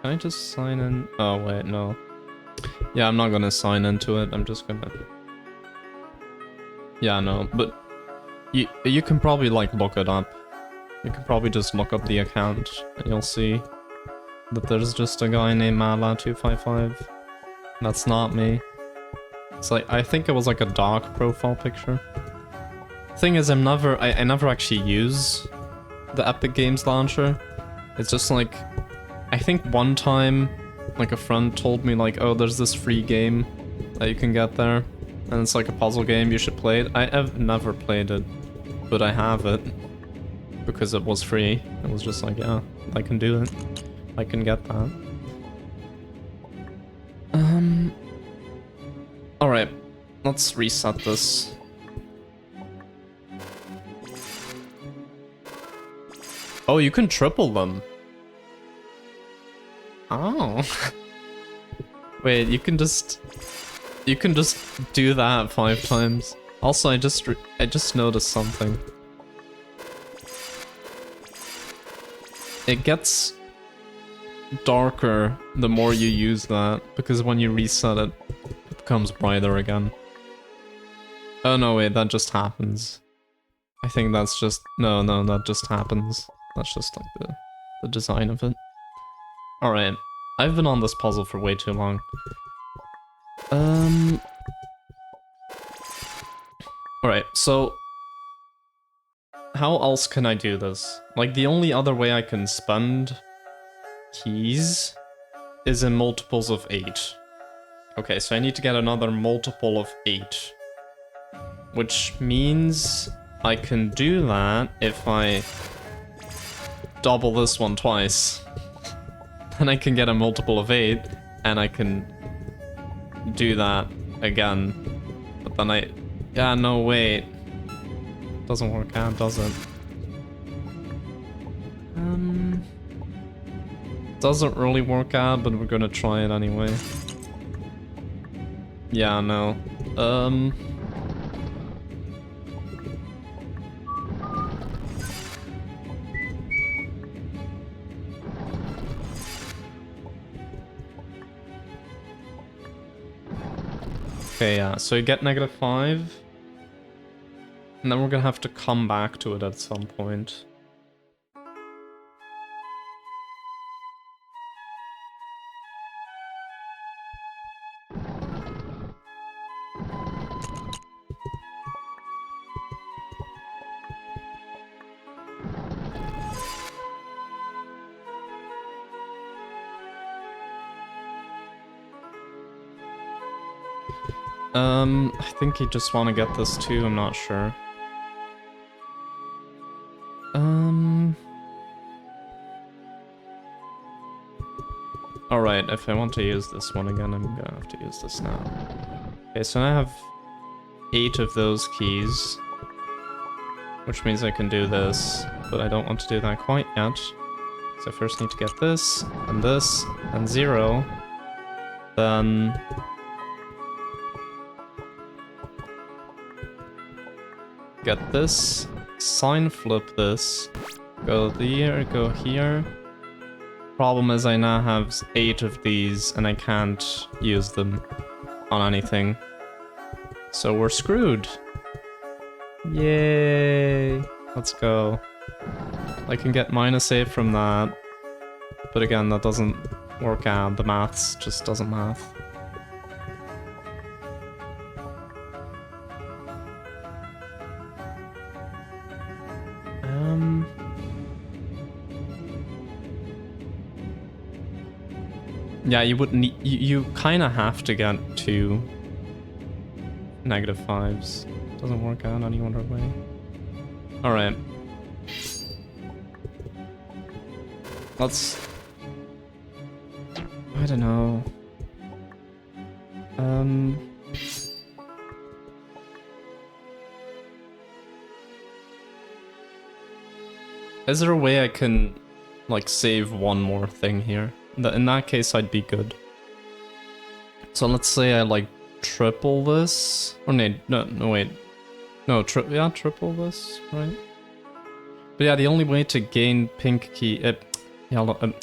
Can I just sign in? Oh wait, no. Yeah, I'm not gonna sign into it, I'm just gonna... Yeah, no, but you can probably like look it up. You can probably just look up the account and you'll see that there's just a guy named Mala255. That's not me. It's like, I think it was like a dark profile picture. Thing is, I never actually use the Epic Games launcher. It's just like, I think one time, like a friend told me like, oh, there's this free game that you can get there, and it's like a puzzle game, you should play it. I have never played it, but I have it, because it was free. It was just like, yeah, I can do it. I can get that. Alright, let's reset this. Oh, you can triple them. Oh. Wait, you can just do that 5 times. Also, I just noticed something. It gets darker the more you use that, because when you reset it, it becomes brighter again. Oh no, wait, that just happens. I think that's just... No, that just happens. That's just like the design of it. Alright, I've been on this puzzle for way too long. Alright, so... how else can I do this? Like, the only other way I can spend keys is in multiples of 8. Okay, so I need to get another multiple of 8. Which means I can do that if I double this one twice. Then I can get a multiple of 8, and I can do that again. But then I... yeah, no, wait. Doesn't work out, does it? Doesn't really work out, but we're gonna try it anyway. Yeah, no. Okay, yeah, so you get -5. And then we're gonna have to come back to it at some point. I think you just want to get this too, I'm not sure. Alright, if I want to use this one again, I'm gonna have to use this now. Okay, so I have 8 of those keys, which means I can do this, but I don't want to do that quite yet. So I first need to get this, and 0, then... get this, sign flip this, go there, go here. Problem is I now have 8 of these and I can't use them on anything. So we're screwed. Yay! Let's go. I can get -8 from that. But again, that doesn't work out. The maths just doesn't math. Yeah, you would need... You kind of have to get 2 -5s. Doesn't work out any other way. Alright. I don't know. Is there a way I can, like, save one more thing here? In that case, I'd be good. So let's say I, like, triple this? Or no, wait. No, triple this, right? But yeah, the only way to gain pink key,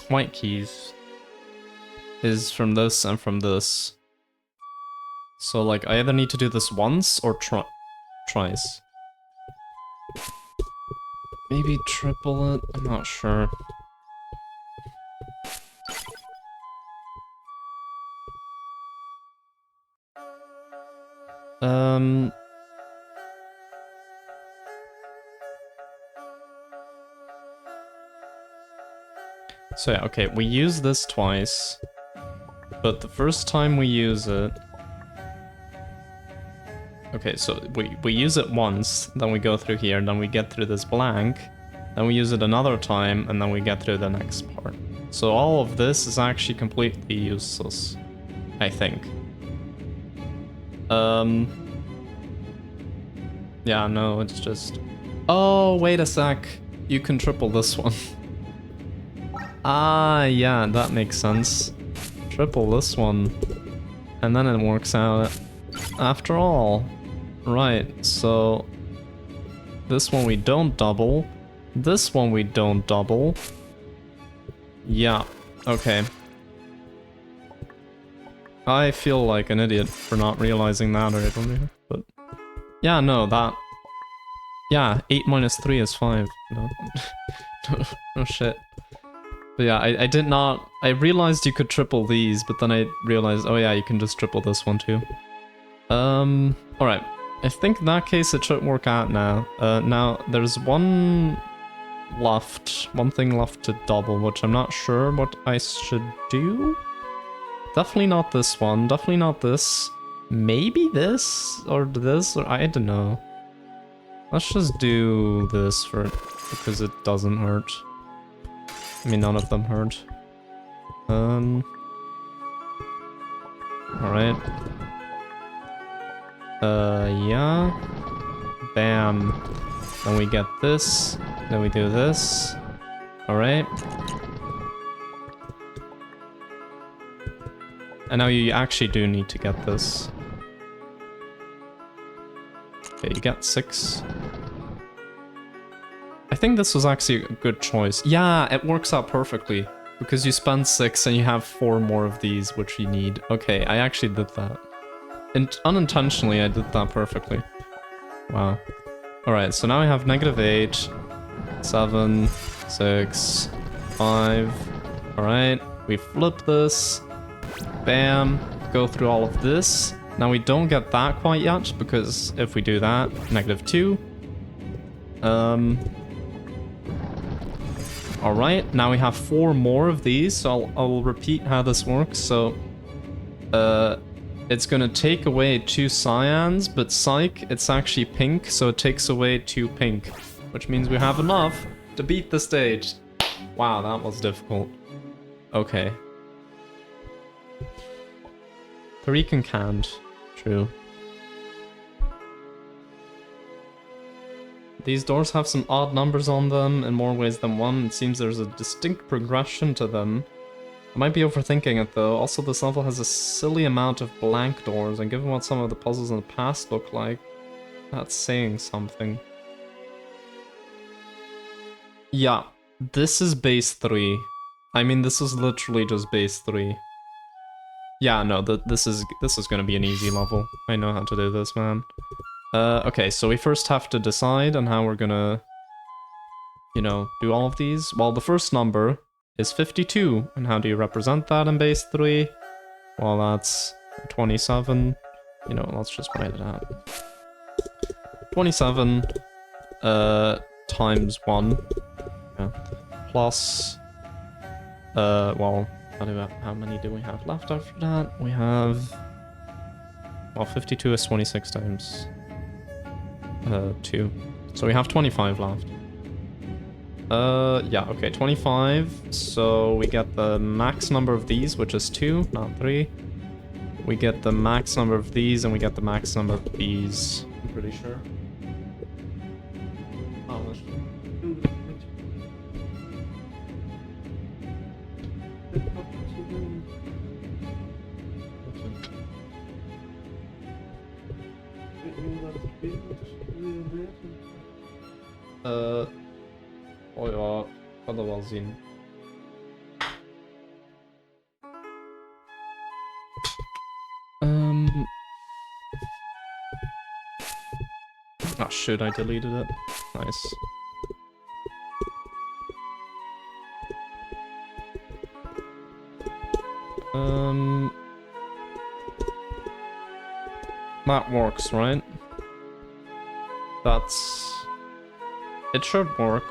white keys is from this and from this. So, like, I either need to do this once or twice. Maybe triple it? I'm not sure. So yeah, okay, we use this twice, but the first time we use it... Okay, so we use it once, then we go through here, then we get through this blank, then we use it another time, and then we get through the next part. So all of this is actually completely useless, I think. Yeah, no, it's just... Oh, wait a sec. You can triple this one. Ah, yeah, that makes sense. Triple this one. And then it works out after all. Right, so... This one we don't double. This one we don't double. Yeah, okay. I feel like an idiot for not realizing that earlier, but... Yeah, no, that... Yeah, 8 minus 3 is 5. No, no shit. But yeah, I did not... I realized you could triple these, but then I realized, oh yeah, you can just triple this one too. Alright. I think in that case it should work out now. Now, there's one thing left to double, which I'm not sure what I should do. Definitely not this one, definitely not this. Maybe this, or I don't know. Let's just do this because it doesn't hurt. I mean, none of them hurt. Alright. Yeah. Bam. Then we get this. Then we do this. Alright. And now you actually do need to get this. Okay, you get 6. I think this was actually a good choice. Yeah, it works out perfectly. Because you spend 6 and you have 4 more of these, which you need. Okay, I actually did that. Unintentionally, I did that perfectly. Wow. Alright, so now we have -8, 7, 6, 5. Alright, we flip this. Bam. Go through all of this. Now we don't get that quite yet, because if we do that, -2. Alright, now we have 4 more of these, so I'll repeat how this works. So, it's gonna take away 2 cyans, but psych, it's actually pink, so it takes away 2 pink, which means we have enough to beat the stage. Wow, that was difficult. Okay. 3 can count. True. These doors have some odd numbers on them in more ways than one. It seems there's a distinct progression to them. I might be overthinking it though. Also, this level has a silly amount of blank doors, and given what some of the puzzles in the past look like, that's saying something. Yeah, this is base 3. I mean, this is literally just base 3. Yeah, no, this is gonna be an easy level. I know how to do this, man. Okay, so we first have to decide on how we're gonna, you know, do all of these. Well, the first number is 52, and how do you represent that in base 3? Well, that's 27. You know, let's just write it out. 27, times 1, yeah, plus, well, how many do we have left after that? We have, well, 52 is 26 times 2. So we have 25 left. Yeah, okay, 25. So we get the max number of these, which is 2, not 3. We get the max number of these, and we get the max number of these. I'm pretty sure. Oh, that's oh ja, kann aber sehen. Oh shit, I deleted it. Nice. That works, right? It should work.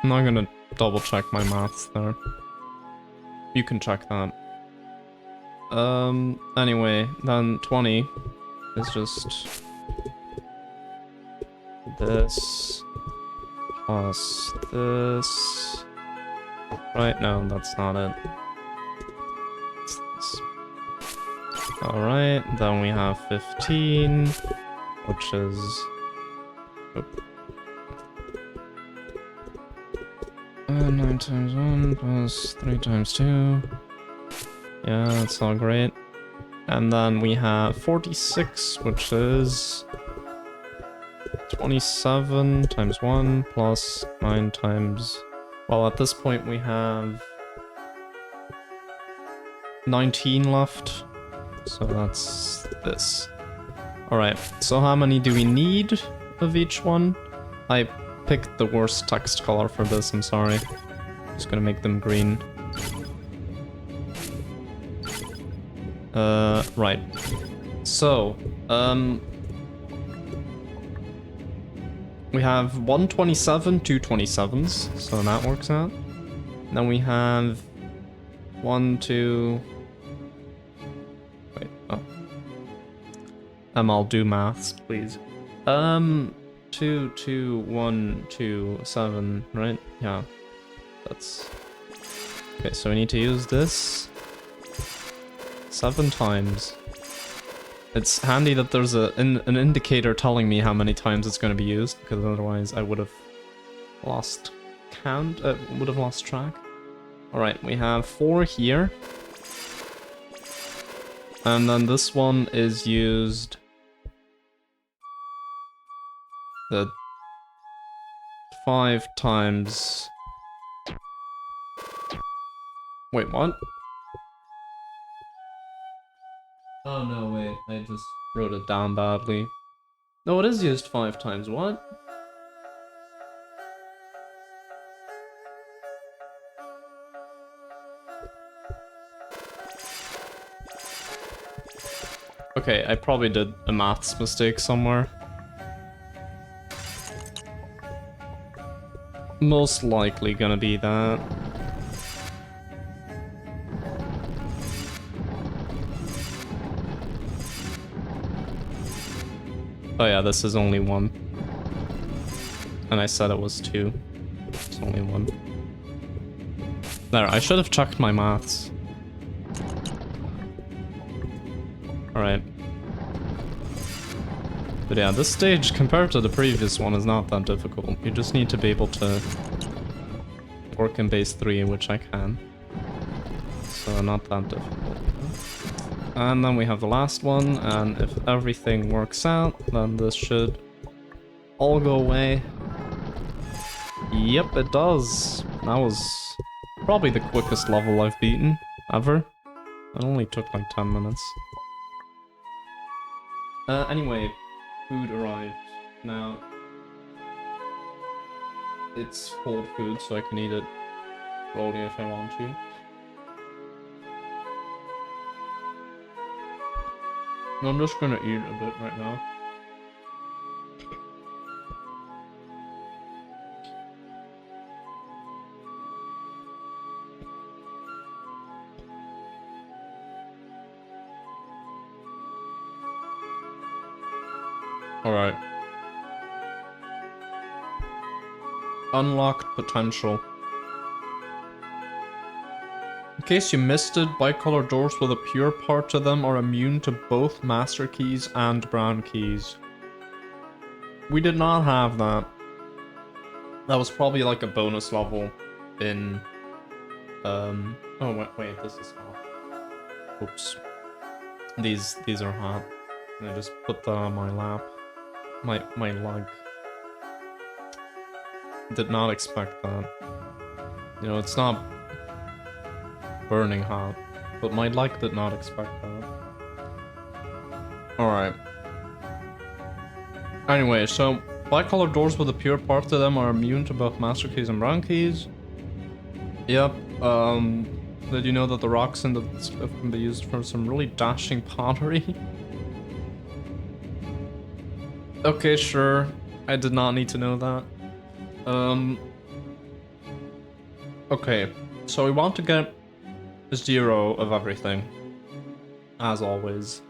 I'm not gonna double check my maths there. You can check that. Anyway, then 20 is just this plus this. Right, no, that's not it. It's this. Alright, then we have 15, which is... Oop. 9 times 1 plus 3 times 2. Yeah, that's all great. And then we have 46, which is 27 times 1 plus 9 times... Well, at this point we have 19 left. So that's this. Alright, so how many do we need of each one? I picked the worst text color for this, I'm sorry. Just gonna make them green. Right. So, we have 127, 227s, so that works out. Then we have 1, 2... Wait, oh. I'll do maths, please. 2, 2, 1, 2, 7, right? Yeah. That's... Okay, so we need to use this 7 times. It's handy that there's an indicator telling me how many times it's going to be used, because otherwise I would have lost count, would have lost track. Alright, we have 4 here. And then this one is used the 5 times... Wait, what? Oh no, wait, I just wrote it down badly. No, it is used 5 times, what? Okay, I probably did a maths mistake somewhere. Most likely gonna be that. Oh yeah, this is only 1. And I said it was 2. It's only 1. There, I should have checked my maths. Alright. But yeah, this stage, compared to the previous one, is not that difficult. You just need to be able to work in base 3, which I can. So not that difficult. And then we have the last one, and if everything works out, then this should all go away. Yep, it does. That was probably the quickest level I've beaten, ever. It only took like 10 minutes. Anyway, food arrived. Now, it's cold food, so I can eat it slowly if I want to. I'm just gonna eat a bit right now. Alright. Unlocked potential. In case you missed it, bicolor doors with a pure part to them are immune to both master keys and brown keys. We did not have that. That was probably like a bonus level in... Oh, wait, this is hot. Oops. These are hot. I just put that on my lap. My leg. Did not expect that. You know, it's not burning hot, but my leg did not expect that. Alright. Anyway, so bicolor doors with a pure part to them are immune to both master keys and brown keys. Yep, did you know that the rocks in the cliff can be used for some really dashing pottery? Okay, sure. I did not need to know that. Okay, so we want to get 0 of everything, as always.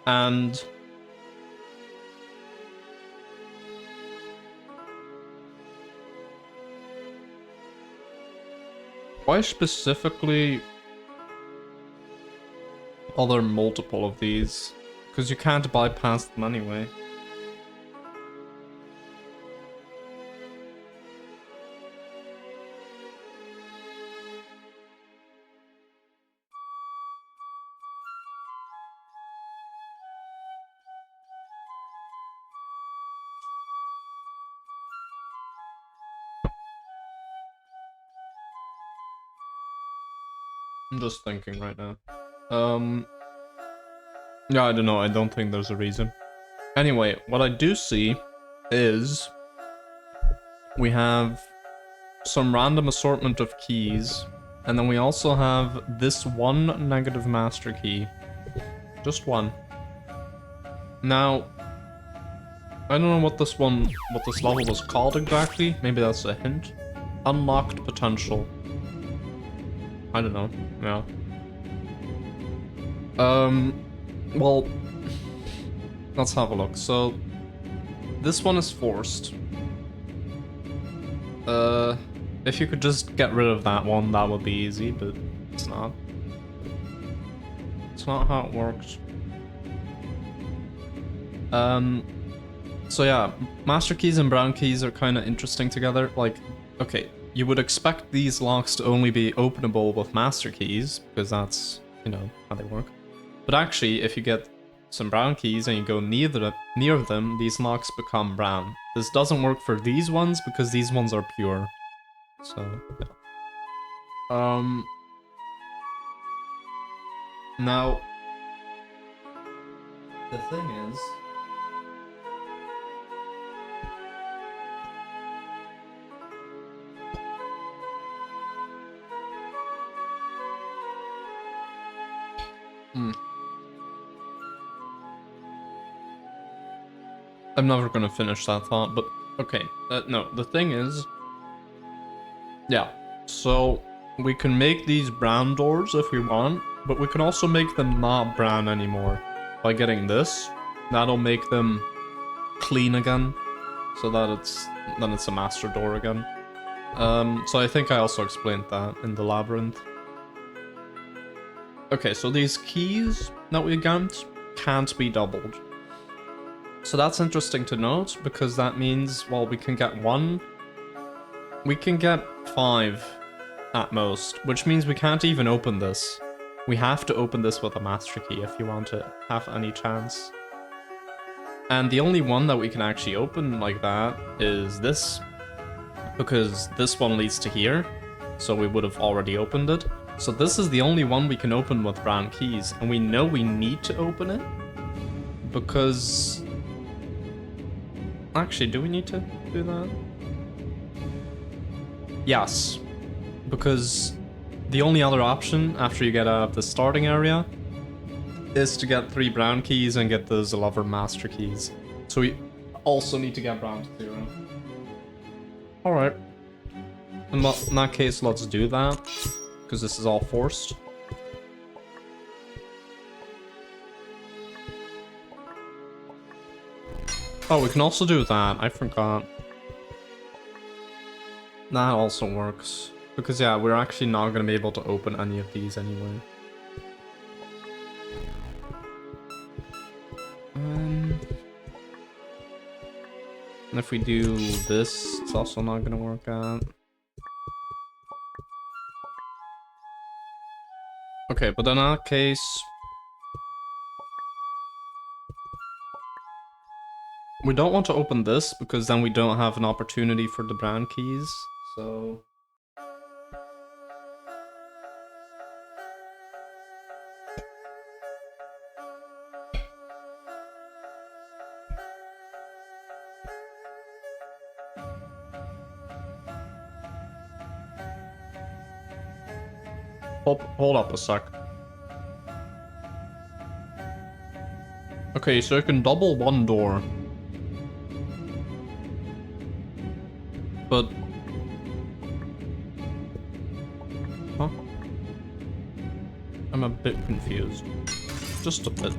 And why specifically are there multiple of these? Because you can't bypass them anyway. I'm just thinking right now. Yeah, I don't know. I don't think there's a reason. Anyway, what I do see is we have some random assortment of keys, and then we also have this one negative master key. Just one. Now, I don't know what this level was called exactly. Maybe that's a hint. Unlocked potential. I don't know. Yeah. Well, let's have a look. So, this one is forced. If you could just get rid of that one, that would be easy, but it's not. It's not how it works. So yeah, master keys and brown keys are kind of interesting together. Like, okay, you would expect these locks to only be openable with master keys, because that's, you know, how they work. But actually, if you get some brown keys and you go near them, these locks become brown. This doesn't work for these ones because these ones are pure. So, yeah. Now, the thing is, I'm never gonna finish that thought, but okay. No, the thing is, yeah, so we can make these brown doors if we want, but we can also make them not brown anymore by getting this. That'll make them clean again, so that it's a master door again. So I think I also explained that in the Labyrinth. Okay, so these keys that we get can't be doubled. So that's interesting to note, because that means, well, we can get 1. We can get 5 at most, which means we can't even open this. We have to open this with a master key if you want to have any chance. And the only one that we can actually open like that is this, because this one leads to here, so we would have already opened it. So this is the only one we can open with brown keys, and we know we need to open it, because... Actually, do we need to do that? Yes, because the only other option after you get out of the starting area is to get 3 brown keys and get those 11 master keys. So we also need to get brown to 0. Alright. In that case, let's do that, because this is all forced. Oh, we can also do that. I forgot. That also works. Because yeah, we're actually not going to be able to open any of these anyway. And if we do this, it's also not going to work out. Okay, but in that case, we don't want to open this because then we don't have an opportunity for the brown keys. So hold up a sec. Okay, so you can double one door. But... Huh? I'm a bit confused. Just a bit.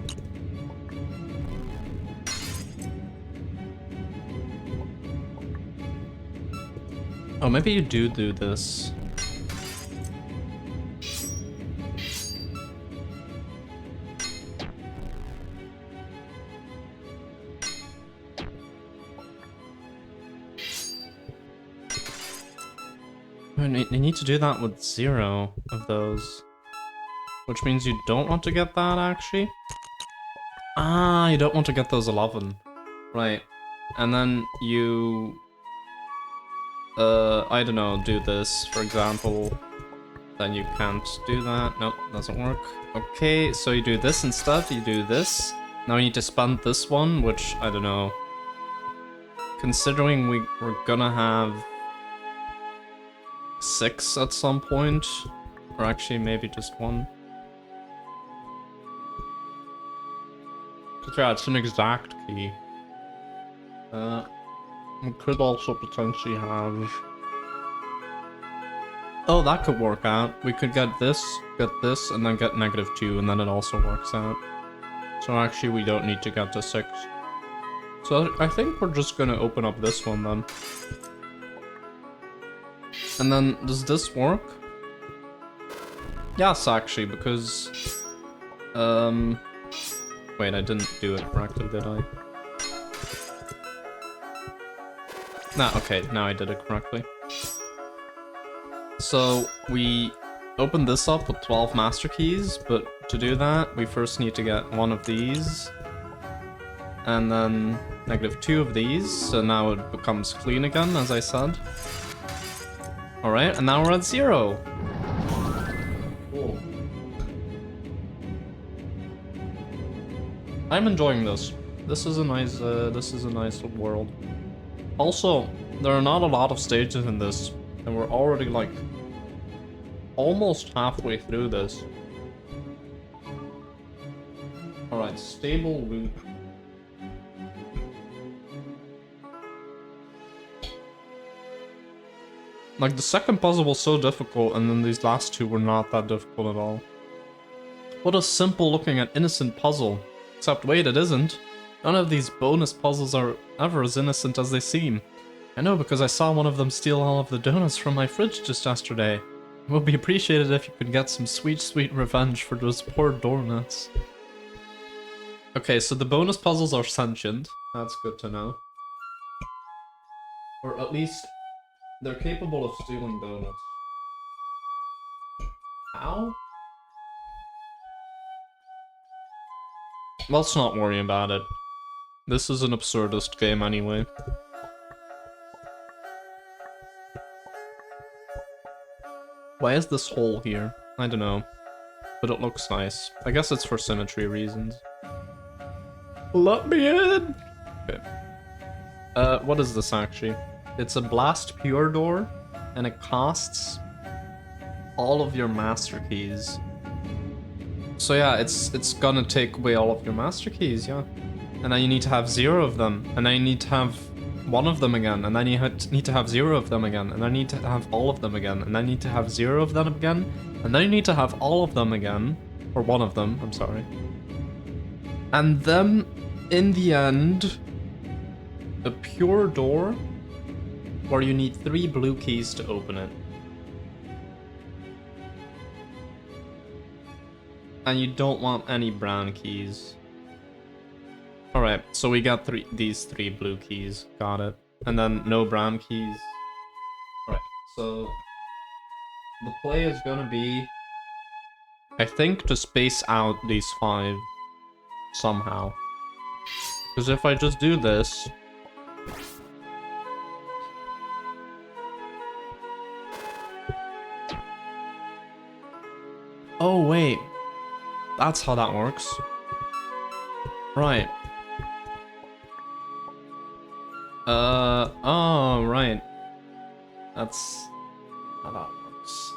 Oh, maybe you do this. You need to do that with 0 of those. Which means you don't want to get that, actually? Ah, you don't want to get those 11. Right. And then you... I don't know, do this, for example. Then you can't do that. Nope, doesn't work. Okay, so you do this instead, you do this. Now you need to spend this one, which, I don't know. Considering we're gonna have 6 at some point, or actually maybe just 1. Cause yeah, it's an exact key. We could also potentially have... Oh, that could work out. We could get this, and then get -2, and then it also works out. So actually we don't need to get to 6. So I think we're just gonna open up this one then. And then, does this work? Yes, actually, because... Wait, I didn't do it correctly, did I? Nah, okay, now I did it correctly. So, we open this up with 12 master keys, but to do that, we first need to get 1 of these. And then -2 of these, so now it becomes clean again, as I said. Alright, and now we're at 0. Cool. I'm enjoying this. This is a nice little world. Also, there are not a lot of stages in this, and we're already like almost halfway through this. Alright, stable loop. Like, the second puzzle was so difficult, and then these last 2 were not that difficult at all. What a simple looking and innocent puzzle. Except wait, it isn't. None of these bonus puzzles are ever as innocent as they seem. I know because I saw one of them steal all of the donuts from my fridge just yesterday. It would be appreciated if you could get some sweet, sweet revenge for those poor donuts. Okay, so the bonus puzzles are sentient. That's good to know. Or at least... they're capable of stealing donuts. How? Let's not worry about it. This is an absurdist game anyway. Why is this hole here? I don't know. But it looks nice. I guess it's for symmetry reasons. Let me in! Okay. What is this actually? It's a blast pure door, and it costs all of your master keys. So yeah, it's gonna take away all of your master keys, yeah. And then you need to have 0 of them, and then you need to have 1 of them again, and then you need to have 0 of them again, and then you need to have all of them again, and then you need to have 0 of them again, and then you need to have all of them again, or 1 of them, I'm sorry. And then, in the end, a pure door where you need 3 blue keys to open it. And you don't want any brown keys. Alright, so we got these 3 blue keys. Got it. And then no brown keys. Alright, so the play is gonna be, I think, to space out these 5 somehow. Because if I just do this... Oh, wait. That's how that works. Right. Oh, right. That's how that works.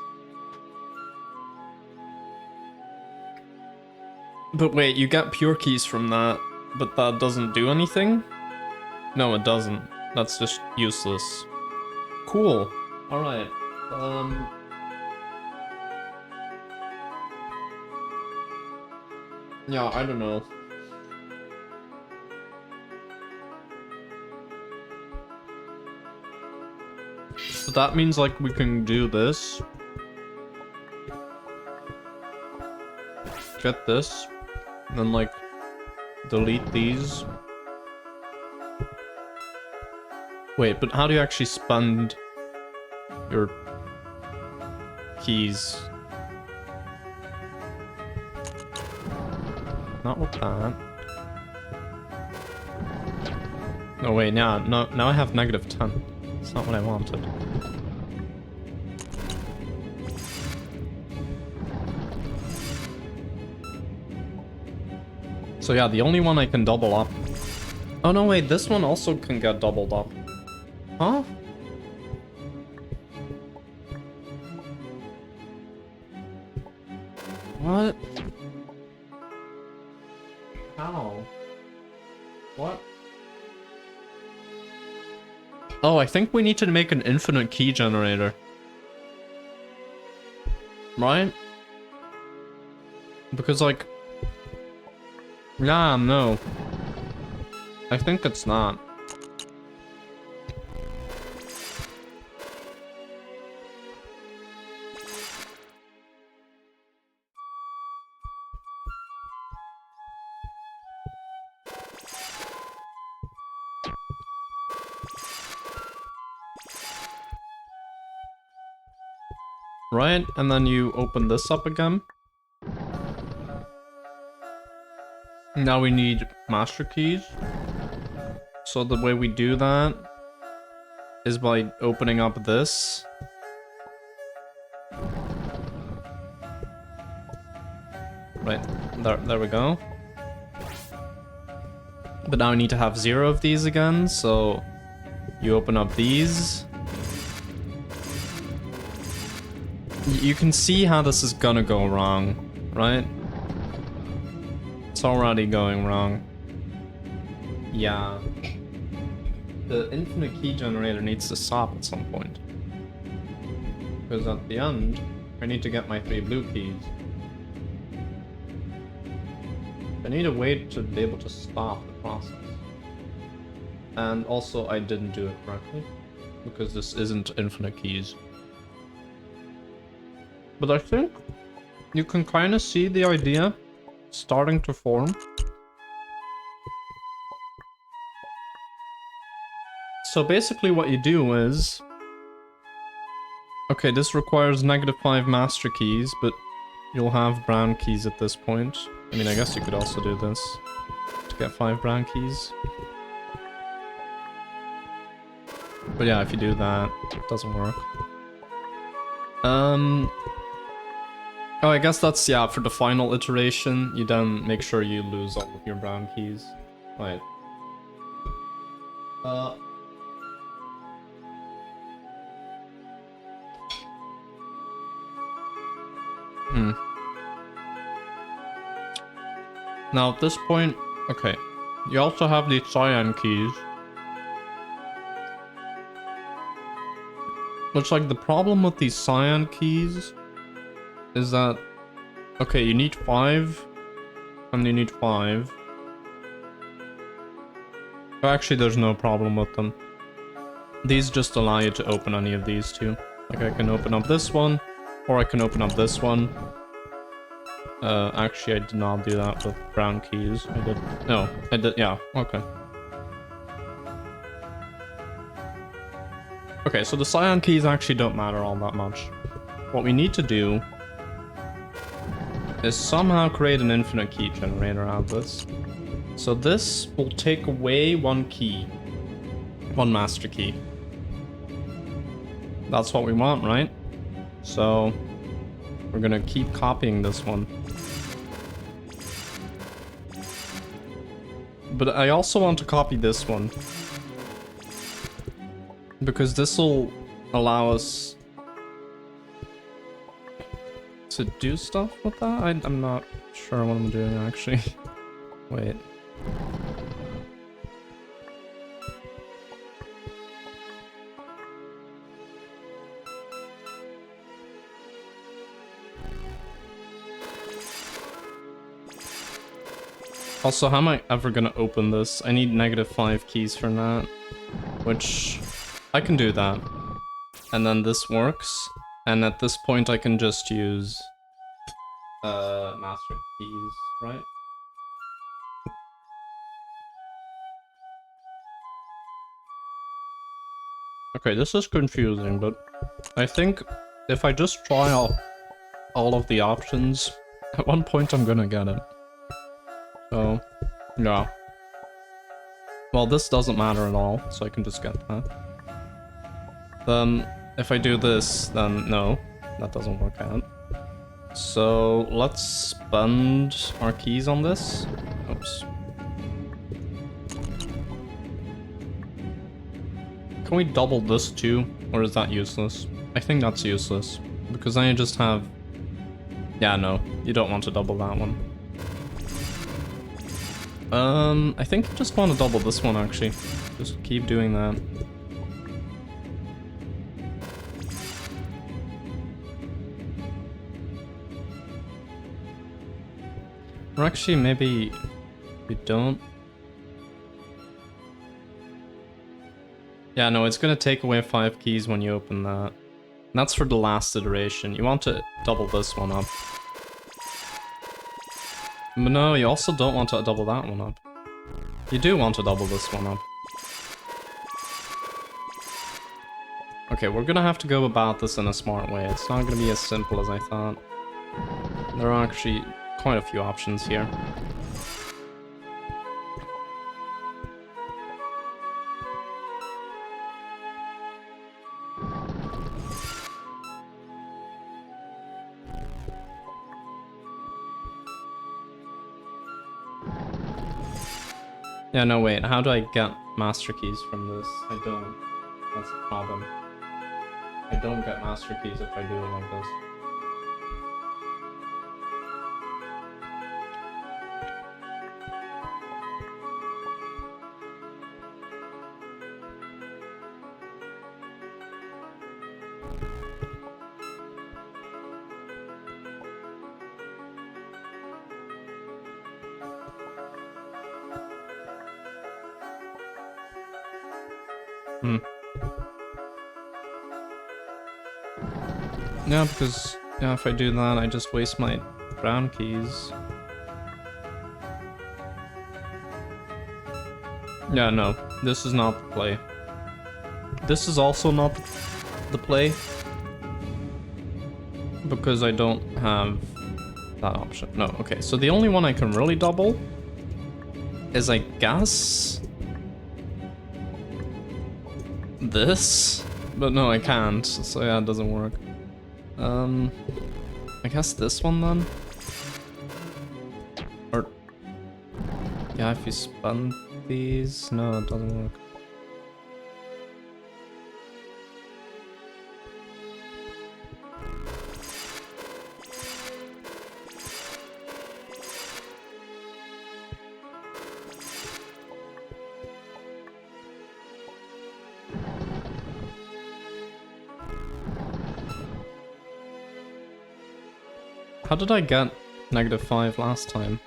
But wait, you get pure keys from that, but that doesn't do anything? No, it doesn't. That's just useless. Cool. Alright. Yeah, I don't know. So that means, like, we can do this. Get this. And then, like, delete these. Wait, but how do you actually spend your keys? Not with that. No, wait, now I have -10. That's not what I wanted. So yeah, the only one I can double up. Oh no, wait, this one also can get doubled up. Huh? What? How? What? Oh, I think we need to make an infinite key generator. Right? Because, like... Yeah, no. I think it's not. Right? And then you open this up again. Now we need master keys. So the way we do that is by opening up this. Right, there we go. But now we need to have 0 of these again, so you open up these. You can see how this is gonna go wrong, right? It's already going wrong. Yeah. The infinite key generator needs to stop at some point. Because at the end, I need to get my 3 blue keys. I need a way to be able to stop the process. And also, I didn't do it correctly. Because this isn't infinite keys. But I think you can kind of see the idea starting to form. So basically what you do is... Okay, this requires -5 master keys, but you'll have brown keys at this point. I mean, I guess you could also do this to get 5 brown keys. But yeah, if you do that, it doesn't work. Oh, I guess that's, yeah, for the final iteration, you then make sure you lose all of your brown keys. Wait. Now at this point, okay, you also have these cyan keys. Which, like, the problem with these cyan keys is that, okay, you need 5, and you need 5. Actually, there's no problem with them. These just allow you to open any of these two. Like I can open up this one, or I can open up this one. Actually I did not do that with brown keys. I did. No, I did, yeah, okay. Okay, so the cyan keys actually don't matter all that much. What we need to do is somehow create an infinite key generator out of this. So this will take away one key. One master key. That's what we want, right? So we're gonna keep copying this one. But I also want to copy this one. Because this will allow us to do stuff with that? I'm not sure what I'm doing actually. Wait. Also, how am I ever gonna open this? I need -5 keys for that. Which, I can do that. And then this works. And at this point I can just use master keys, right? Okay, this is confusing, but I think if I just try all of the options, at one point I'm gonna get it. So, yeah. Well, this doesn't matter at all, so I can just get that. Then, if I do this, then no, that doesn't work out. So, let's spend our keys on this. Oops. Can we double this too, or is that useless? I think that's useless, because then you just have... Yeah, no, you don't want to double that one. I think you just want to double this one, actually. Just keep doing that. Or actually, maybe you don't. Yeah, no, it's gonna take away 5 keys when you open that. And that's for the last iteration. You want to double this one up. But no, you also don't want to double that one up. You do want to double this one up. Okay, we're gonna have to go about this in a smart way. It's not gonna be as simple as I thought. There are actually quite a few options here. Yeah, no, wait, how do I get master keys from this? I don't. That's the problem. I don't get master keys if I do it like this. Yeah, because yeah, if I do that, I just waste my brown keys. Yeah, no, this is not the play. This is also not the play. Because I don't have that option. No, okay, so the only one I can really double is, I guess, this? But no, I can't, so yeah, it doesn't work. I guess this one then? Or... yeah, if you spun these... no, it doesn't work. How did I get -5 last time?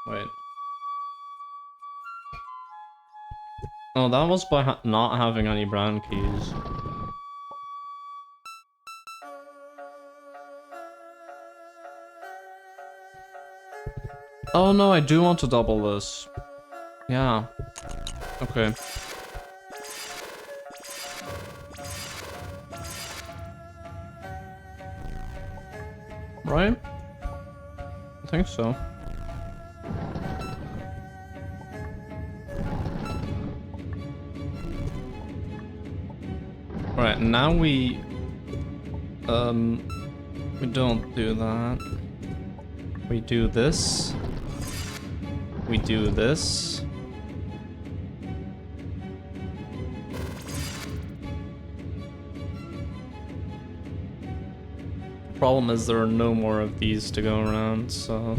Wait. Oh, that was by not having any brown keys. Oh no, I do want to double this. Yeah. Okay. Right? I think so. Right, now we don't do that. We do this. We do this. Problem is there are no more of these to go around, so...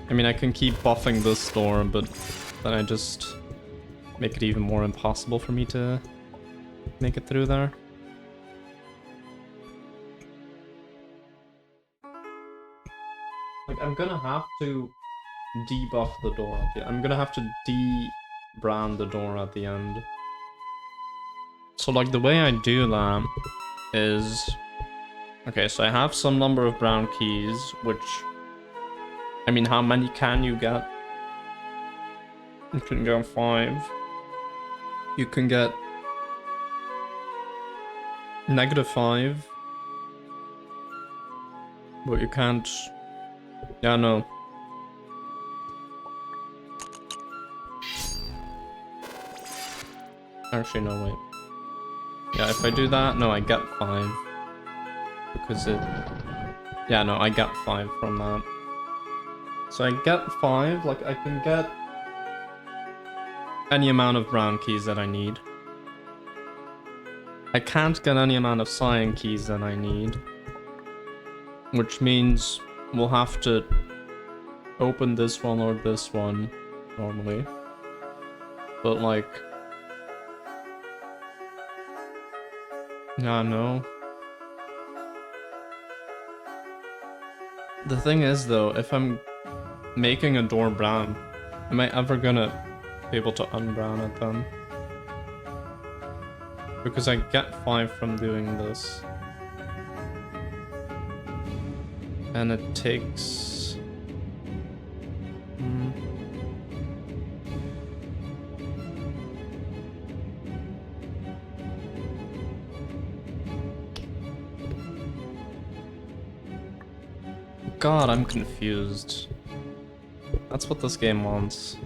I mean, I can keep buffing this door, but then I just make it even more impossible for me to make it through there. Like, I'm gonna have to debuff the door at the end. I'm gonna have to de-brand the door at the end. So, like, the way I do that is... Okay, so I have some number of brown keys, which... I mean, how many can you get? You can get 5. You can get... -5. But you can't... Yeah, no. Actually, no, wait. Yeah, if I do that, no, I get 5. Because it... Yeah, no, I get 5 from that. So I get 5, like, I can get any amount of brown keys that I need. I can't get any amount of cyan keys that I need. Which means we'll have to open this one or this one, normally. But, like... Yeah, no. The thing is, though, if I'm making a door brown, am I ever gonna be able to unbrown it then? Because I get 5 from doing this. And it takes... God, I'm confused. That's what this game wants.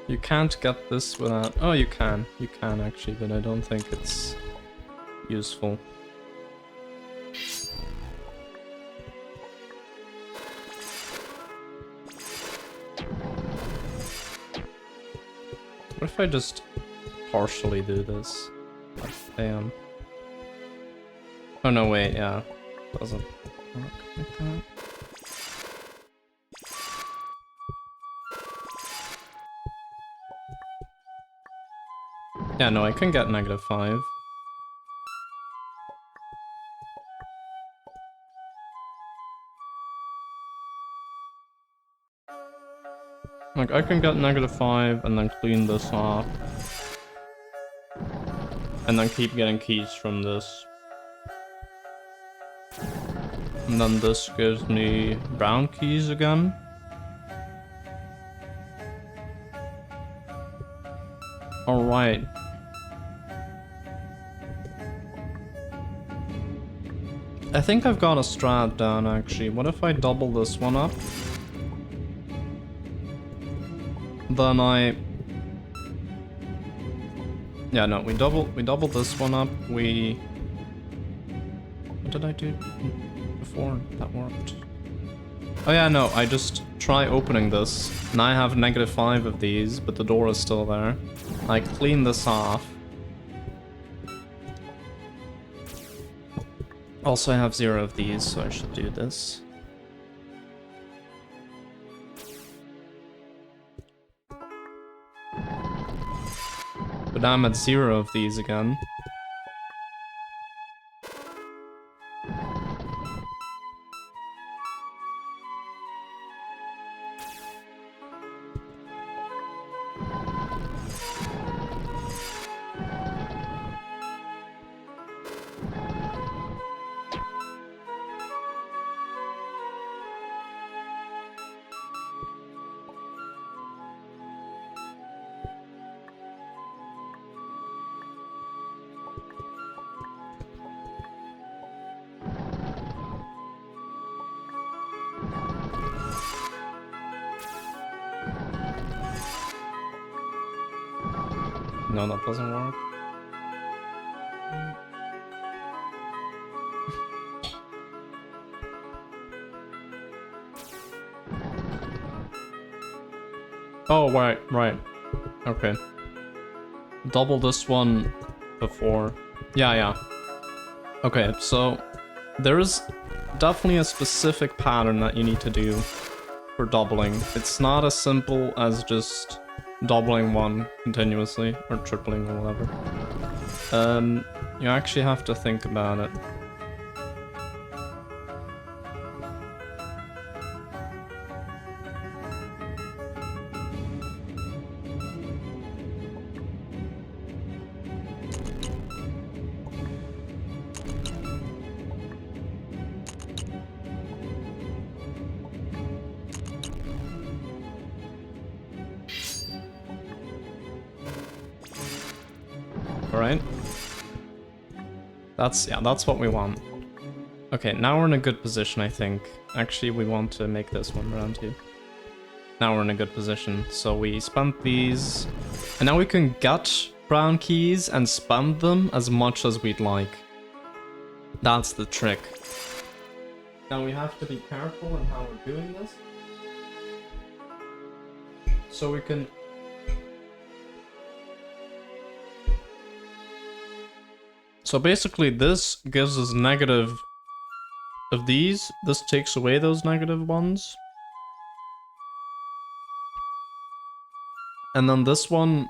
You can't get this without... Oh, you can. You can, actually, but I don't think it's useful. What if I just partially do this? Damn. Oh no, wait, yeah. Doesn't work like that. Yeah, no, I can get -5. Like, I can get -5 and then clean this off. And then keep getting keys from this. And then this gives me brown keys again. Alright. I think I've got a strat down, actually. What if I double this one up? Then I... Yeah, no, we double this one up. What did I do before that worked? Oh yeah, no, I just try opening this. And I have -5 of these, but the door is still there. I clean this off. Also, I have 0 of these, so I should do this. But now I'm at 0 of these again. No, that doesn't work. Oh, right. Okay. Double this one before. Yeah. Okay, so there's definitely a specific pattern that you need to do for doubling. It's not as simple as just doubling one continuously or tripling or whatever. You actually have to think about it. Alright. That's what we want. Okay, now we're in a good position, I think. Actually, we want to make this one round too. Now we're in a good position. So we spent these, and now we can get brown keys and spam them as much as we'd like. That's the trick. Now we have to be careful in how we're doing this. So we can... So basically this gives us negative of these. This takes away those negative ones. And then this one...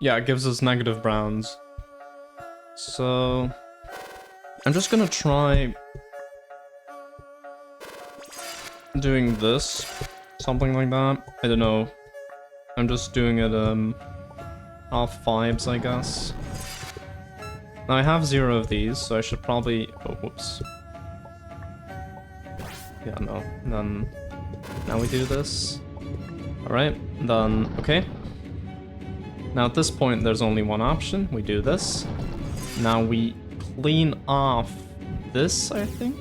yeah, it gives us negative browns. So... I'm just gonna try... doing this. Something like that. I don't know. I'm just doing it, half vibes, I guess. Now I have 0 of these, so I should probably... Oh, whoops. Yeah, no. Then... Now we do this. Alright, then... Okay. Now at this point, there's only one option. We do this. Now we clean off this, I think?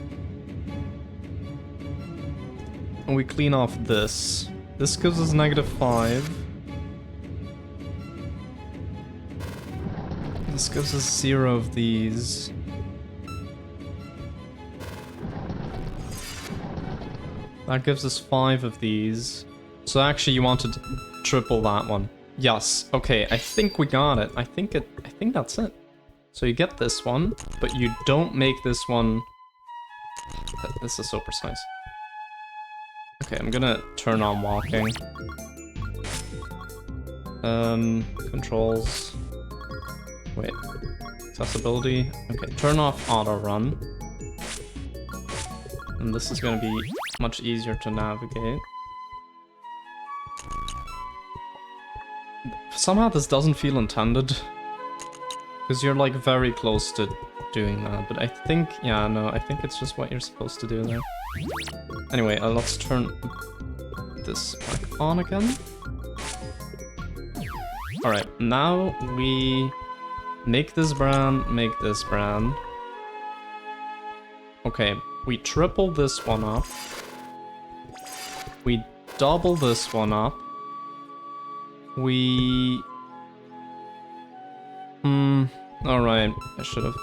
And we clean off this. This gives us -5. This gives us 0 of these. That gives us 5 of these. So actually you wanted to triple that one. Yes, okay, I think we got it. I think that's it. So you get this one, but you don't make this one... This is so precise. Okay, I'm gonna turn on walking. Controls. Wait. Accessibility. Okay, turn off auto run. And this is gonna be much easier to navigate. Somehow this doesn't feel intended. Because you're like very close to doing that, but I think, yeah, no, I think it's just what you're supposed to do there. Anyway, let's turn this back on again. Alright, now we make this brown, make this brown. Okay, we triple this one up. We double this one up. We... Alright, I should have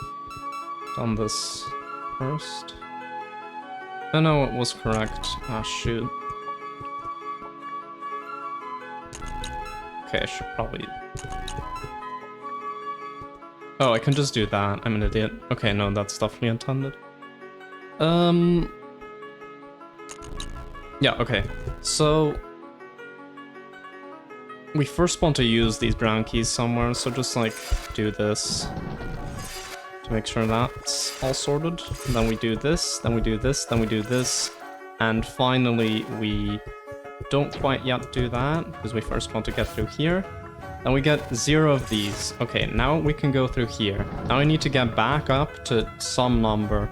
done this first. I know it was correct. Ah, shoot. Okay, I should probably... Oh, I can just do that. I'm an idiot. Okay, no, that's definitely intended. Yeah, okay. So... we first want to use these brown keys somewhere, so just, like, do this. To make sure that's all sorted. And then we do this, then we do this, then we do this. And finally, we don't quite yet do that, because we first want to get through here. Then we get 0 of these. Okay, now we can go through here. Now we need to get back up to some number.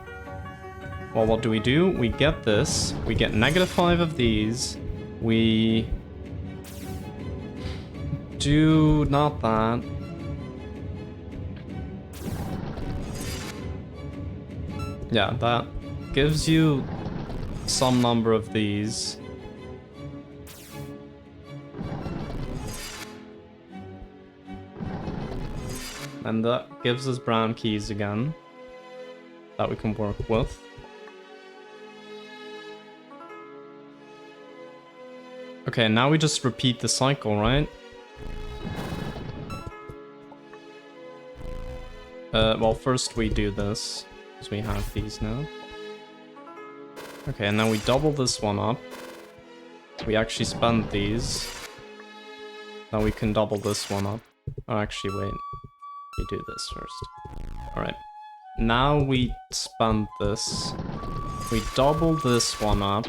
Well, what do? We get this. We get -5 of these. We... do not that. Yeah, that gives you some number of these. And that gives us brown keys again that we can work with. Okay, now we just repeat the cycle, right? Well, first we do this, because we have these now. Okay, and now we double this one up. We actually spend these. Now we can double this one up. Oh, actually, wait. We do this first. Alright. Now we spend this. We double this one up.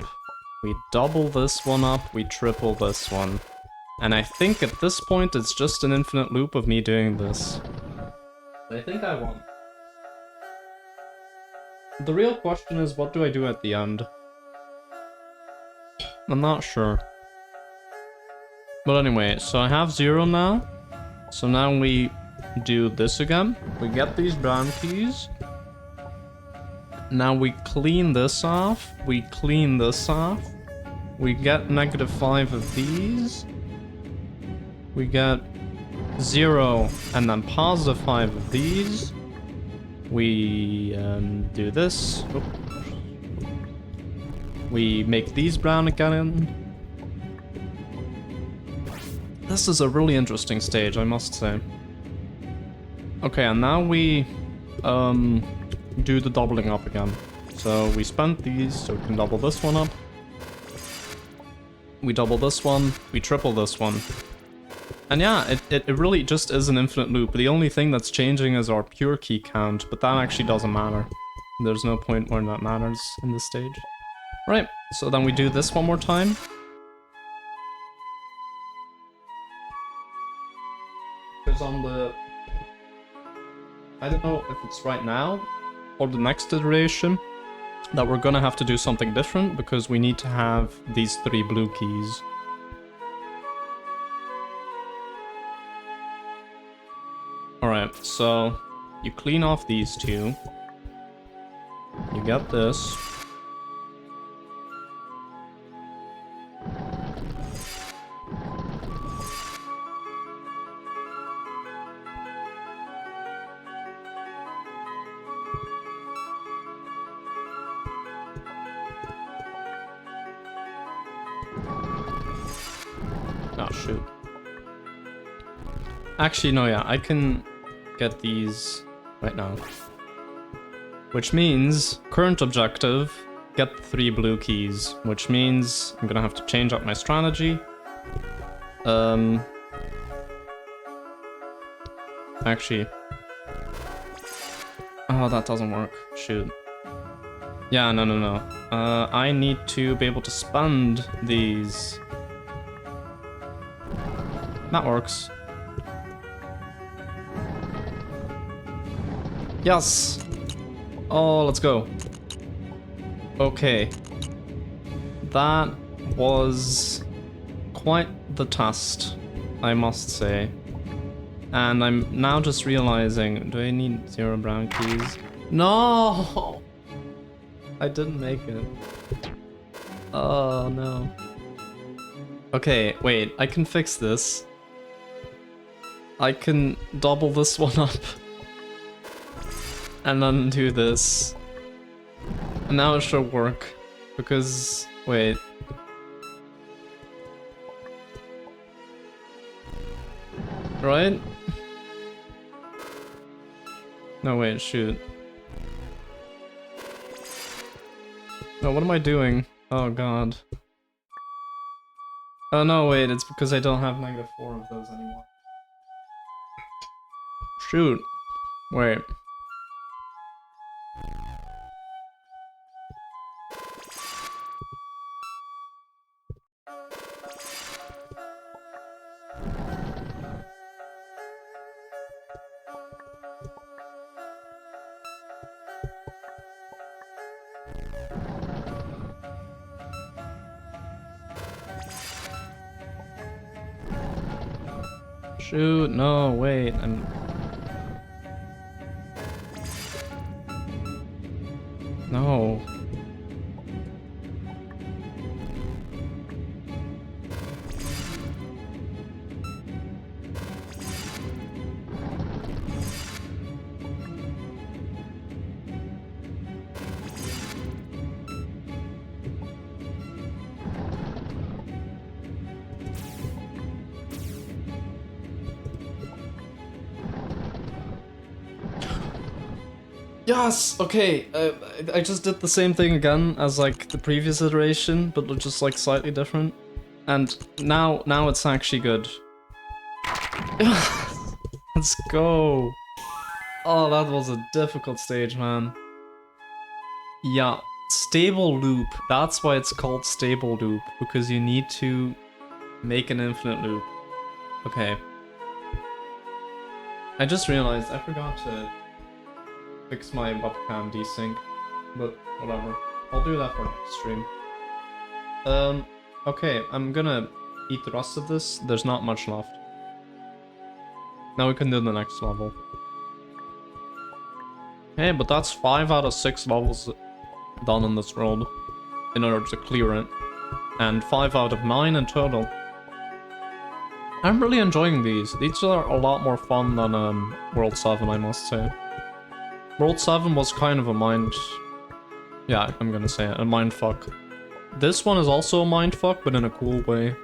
We double this one up. We triple this one. And I think at this point it's just an infinite loop of me doing this. I think I won. The real question is, what do I do at the end? I'm not sure. But anyway, so I have 0 now. So now we do this again. We get these brown keys. Now we clean this off. We clean this off. We get -5 of these. We get 0 and then +5 of these. We do this. Oop. We make these brown again. This is a really interesting stage, I must say. Okay, and now we do the doubling up again. So we spent these, so we can double this one up. We double this one, we triple this one. And yeah, it really just is an infinite loop. The only thing that's changing is our pure key count, but that actually doesn't matter. There's no point where that matters in this stage. Right, so then we do this one more time. Because on the... I don't know if it's right now or the next iteration that we're gonna have to do something different because we need to have these 3 blue keys. Alright, so you clean off these 2. You get this. Oh, shoot. Actually, no, yeah, I can get these right now. Which means, current objective, get 3 blue keys. Which means I'm gonna have to change up my strategy. Actually... Oh, that doesn't work. Shoot. Yeah, no. I need to be able to spend these. That works. Yes! Oh, let's go. Okay. That was quite the test, I must say. And I'm now just realizing, do I need 0 brown keys? No! I didn't make it. Oh, no. Okay, wait, I can fix this. I can double this one up. And then do this. And now it should work. Because... wait. Right? No, wait, shoot. No, what am I doing? Oh god. Oh no, wait, it's because I don't have -4 of those anymore. Shoot. Wait. Shoot, no, wait, No. Yes! Okay, I just did the same thing again as like the previous iteration, but just like slightly different. And now it's actually good. Let's go! Oh, that was a difficult stage, man. Yeah, stable loop. That's why it's called stable loop, because you need to make an infinite loop. Okay. I just realized I forgot to fix my webcam desync, but whatever. I'll do that for next stream. Okay, I'm gonna eat the rest of this. There's not much left. Now we can do the next level. Hey, but that's 5 out of 6 levels done in this world in order to clear it. And 5 out of 9 in total. I'm really enjoying these. These are a lot more fun than World 7, I must say. World 7 was kind of a mind... Yeah, I'm gonna say it, a mindfuck. This one is also a mindfuck, but in a cool way.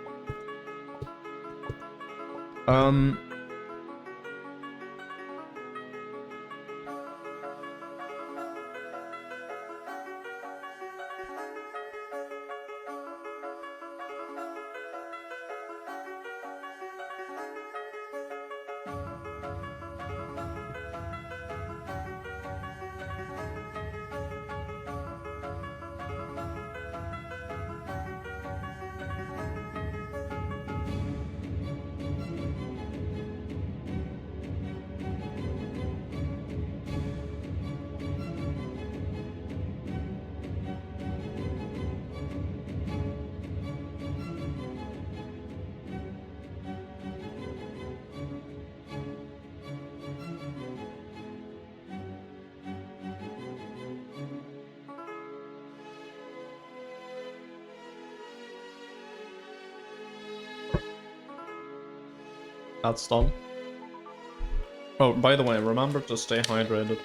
That's done. Oh, by the way, remember to stay hydrated.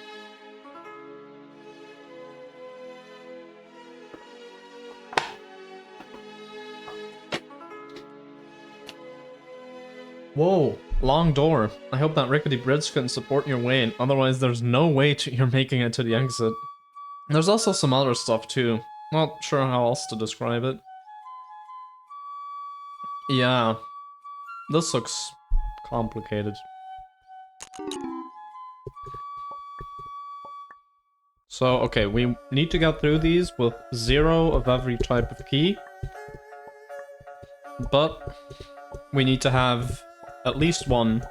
Whoa, long door. I hope that rickety bridge can support your weight, otherwise there's no way you're making it to the exit. There's also some other stuff too. Not sure how else to describe it. Yeah, this looks complicated. So, okay, we need to get through these with 0 of every type of key. But we need to have at least 1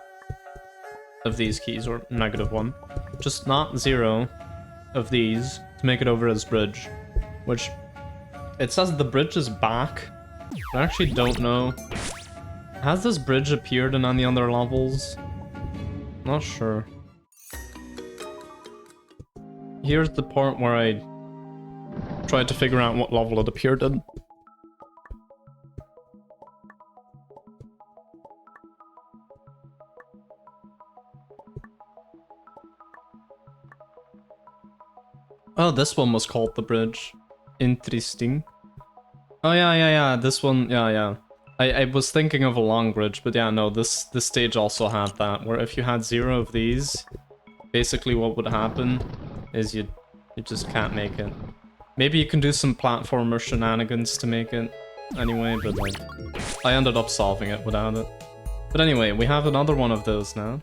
of these keys, or -1. Just not 0 of these to make it over this bridge. Which, it says the bridge is back. I actually don't know. Has this bridge appeared in any other levels? Not sure. Here's the part where I tried to figure out what level it appeared in. Oh, this one was called the bridge. Interesting. Oh yeah, this one, yeah. I was thinking of a long bridge, but yeah, no, this stage also had that, where if you had 0 of these, basically what would happen is you just can't make it. Maybe you can do some platformer shenanigans to make it anyway, but like, I ended up solving it without it. But anyway, we have another one of those now.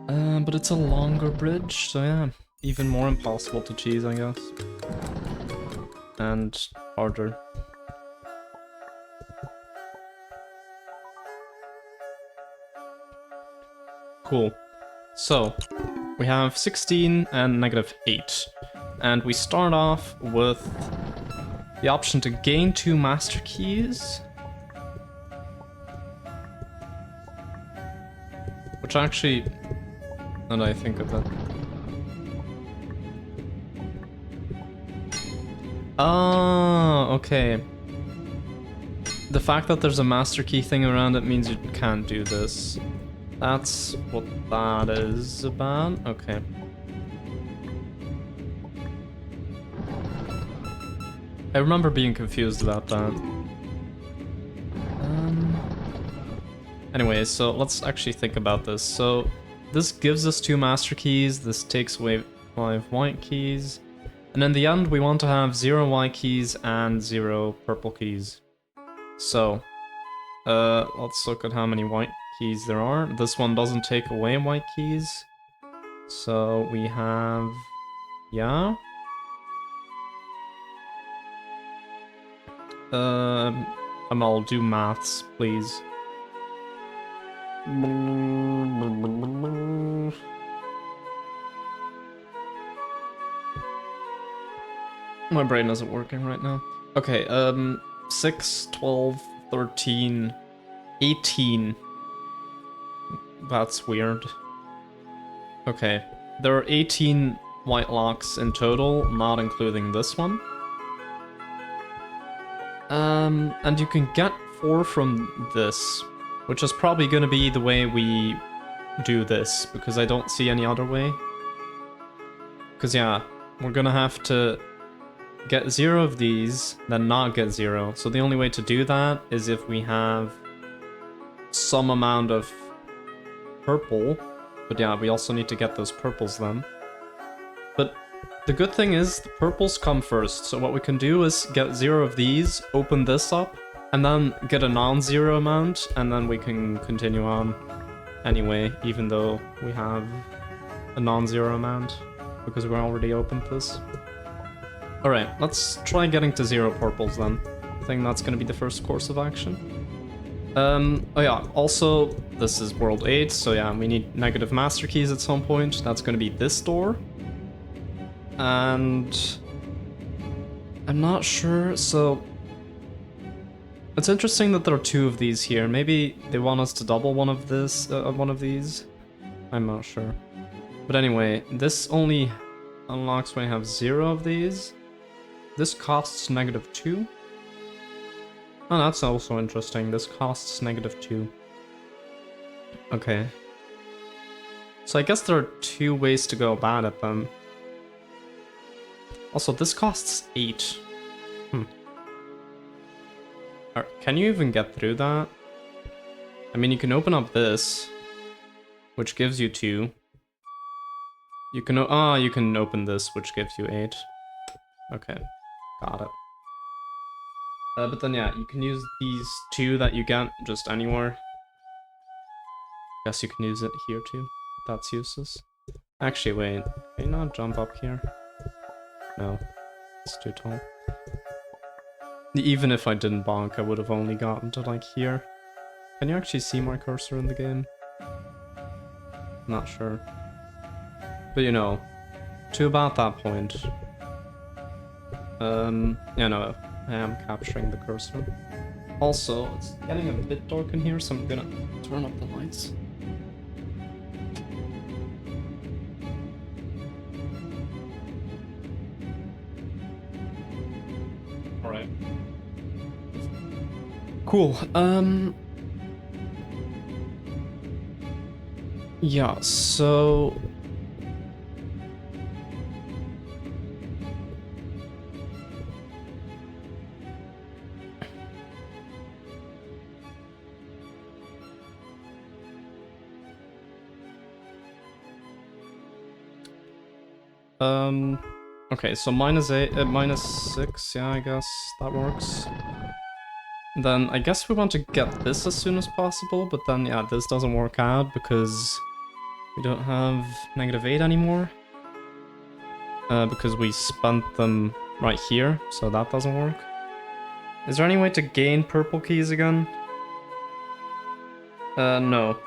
But it's a longer bridge, so yeah, even more impossible to cheese, I guess. And harder. Cool. So, we have 16 and -8. And we start off with the option to gain 2 master keys. Which actually, now that I think of it. Oh, okay. The fact that there's a master key thing around it means you can't do this. That's what that is about. Okay. I remember being confused about that. Anyway, so let's actually think about this. So, this gives us 2 master keys, this takes away 5 white keys, and in the end we want to have 0 white keys and 0 purple keys. So, let's look at how many white keys there are. This one doesn't take away white keys, so we have, yeah. I'll do maths, please. My brain isn't working right now. Okay, 6, 12, 13, 18. That's weird. Okay, there are 18 white locks in total, not including this one. And you can get 4 from this, which is probably gonna be the way we do this, because I don't see any other way. Because yeah, we're gonna have to get 0 of these, then not get 0. So the only way to do that is if we have some amount of purple. But yeah, we also need to get those purples then. But the good thing is the purples come first. So what we can do is get 0 of these, open this up, and then get a non-zero amount, and then we can continue on anyway, even though we have a non-zero amount, because we already opened this. Alright, let's try getting to 0 purples then. I think that's gonna be the first course of action. Oh yeah, also, this is World 8, so yeah, we need negative master keys at some point. That's gonna be this door. And I'm not sure, so it's interesting that there are 2 of these here. Maybe they want us to double one of these. I'm not sure. But anyway, this only unlocks when I have 0 of these. This costs -2. Oh, that's also interesting. This costs -2. Okay. So I guess there are 2 ways to go about it then. Also, this costs 8. Can you even get through that? I mean, you can open up this, which gives you 2. You can you can open this, which gives you 8. Okay, got it. But then yeah, you can use these 2 that you get just anywhere. Guess you can use it here too. That's useless. Actually, wait. Can you not jump up here? No, it's too tall. Even if I didn't bonk, I would have only gotten to like here. Can you actually see my cursor in the game? Not sure. But you know, to about that point. Yeah, no, I am capturing the cursor. Also, it's getting a bit dark in here, so I'm gonna turn up the lights. Alright. Cool, yeah, so okay, so -6, yeah, I guess that works. Then I guess we want to get this as soon as possible, but then yeah, this doesn't work out because we don't have -8 anymore. Because we spent them right here, so that doesn't work. Is there any way to gain purple keys again? No.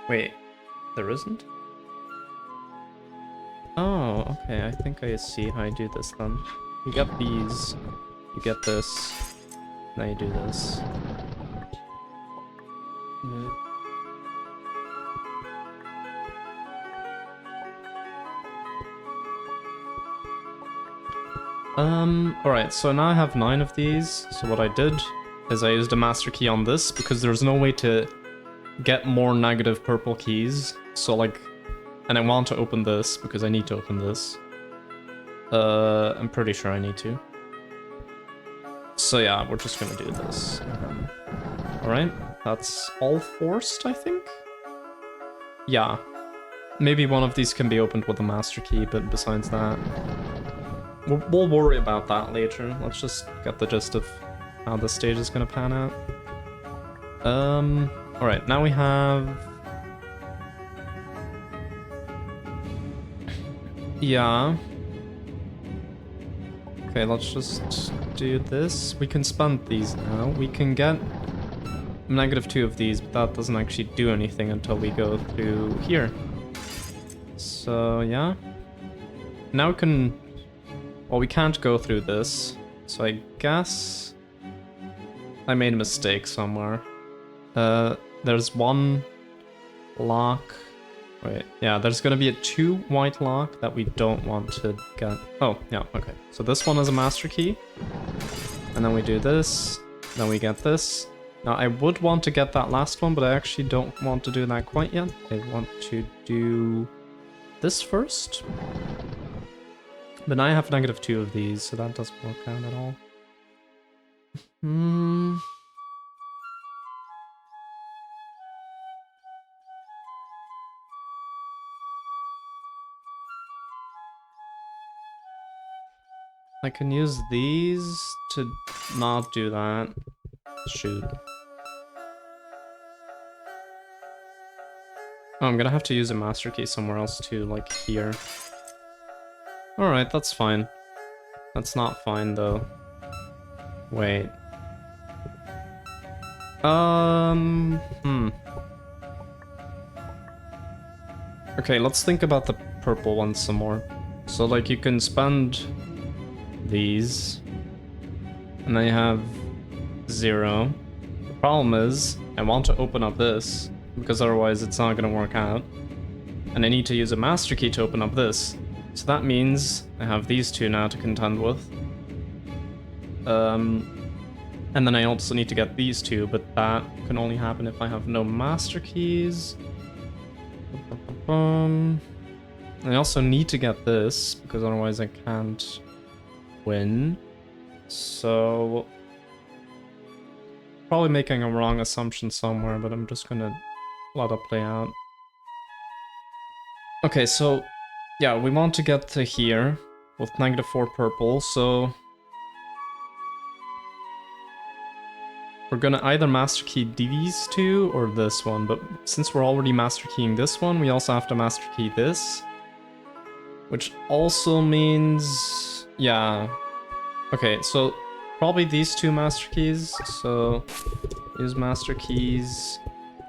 Wait, there isn't? Oh, okay, I think I see how I do this then. You get these, you get this, now you do this. Alright, so now I have 9 of these, so what I did is I used a master key on this, because there's no way to get more negative purple keys, so like, and I want to open this, because I need to open this. I'm pretty sure I need to. So yeah, we're just gonna do this. Alright, that's all forced, I think? Yeah. Maybe one of these can be opened with a master key, but besides that... We'll worry about that later. Let's just get the gist of how this stage is gonna pan out. Alright, now we have... Yeah. Okay, let's just do this. We can spend these now. We can get -2 of these, but that doesn't actually do anything until we go through here. So, yeah. Now we can... Well, we can't go through this, so I guess... I made a mistake somewhere. There's one lock... Wait, yeah, there's gonna be a 2 white lock that we don't want to get... Oh, yeah, okay. So this one is a master key. And then we do this, then we get this. Now, I would want to get that last one, but I actually don't want to do that quite yet. I want to do this first. But now I have -2 of these, so that doesn't work out at all. I can use these to not do that. Shoot. Oh, I'm gonna have to use a master key somewhere else too, like here. Alright, that's fine. That's not fine though. Wait. Okay, let's think about the purple one some more. So like you can spend these, and then you have 0. The problem is, I want to open up this, because otherwise it's not gonna work out. And I need to use a master key to open up this. So that means I have these 2 now to contend with. And then I also need to get these 2, but that can only happen if I have no master keys. I also need to get this, because otherwise I can't win. So... Probably making a wrong assumption somewhere, but I'm just gonna let it play out. Okay, so... Yeah, we want to get to here with -4 purple, so... We're gonna either master key these 2 or this one, but since we're already master keying this one, we also have to master key this. Which also means... Yeah. Okay, so probably these 2 master keys. So use master keys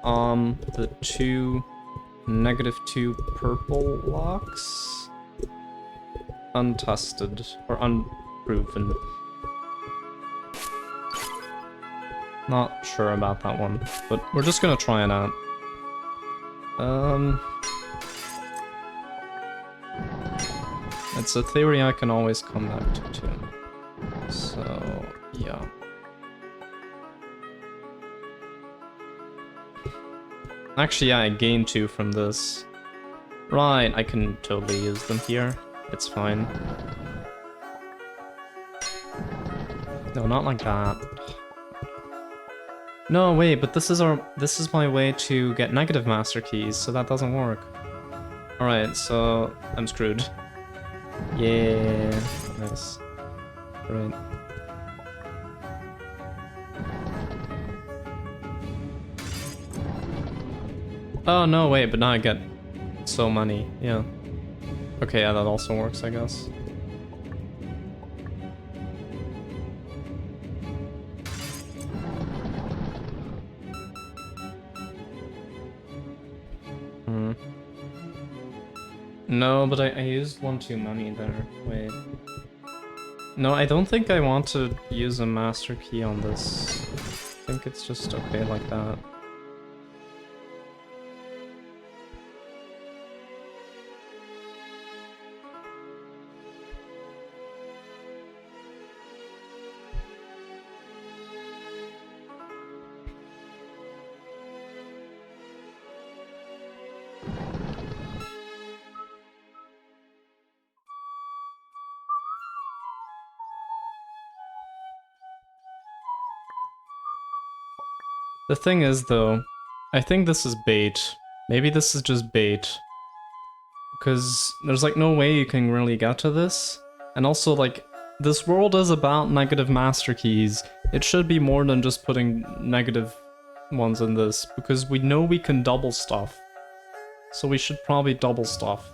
on the 2 -2 purple locks. Untested, or unproven. Not sure about that one, but we're just gonna try it out. It's a theory I can always come back to too. So, yeah. Actually, yeah, I gained 2 from this. Right, I can totally use them here. It's fine. No, not like that. No, wait, but this is my way to get negative master keys, so that doesn't work. Alright, so I'm screwed. Yeah, nice. Right. Oh no, wait, but now I get so many, yeah. Okay, yeah, that also works, I guess. No, but I used 1 too many there. Wait. No, I don't think I want to use a master key on this. I think it's just okay like that. The thing is, though, I think this is bait. Maybe this is just bait. Because there's like no way you can really get to this. And also like, this world is about negative master keys. It should be more than just putting negative ones in this, because we know we can double stuff. So we should probably double stuff.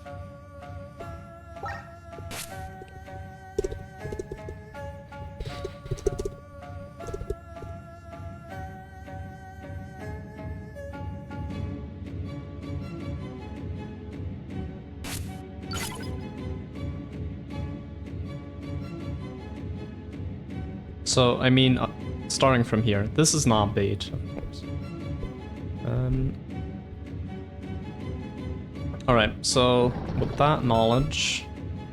So, I mean, starting from here, this is not bait, of course. Alright, so with that knowledge,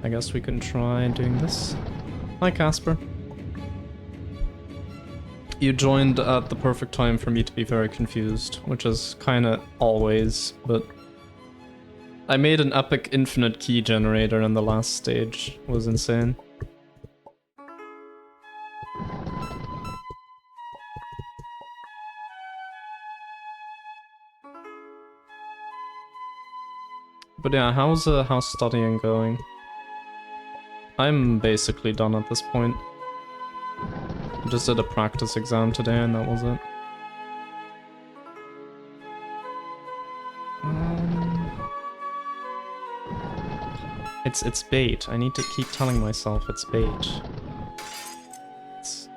I guess we can try doing this. Hi, Casper. You joined at the perfect time for me to be very confused, which is kinda always, but I made an epic infinite key generator in the last stage. It was insane. But yeah, how's studying going? I'm basically done at this point. Just did a practice exam today and that was it. It's bait. I need to keep telling myself it's bait.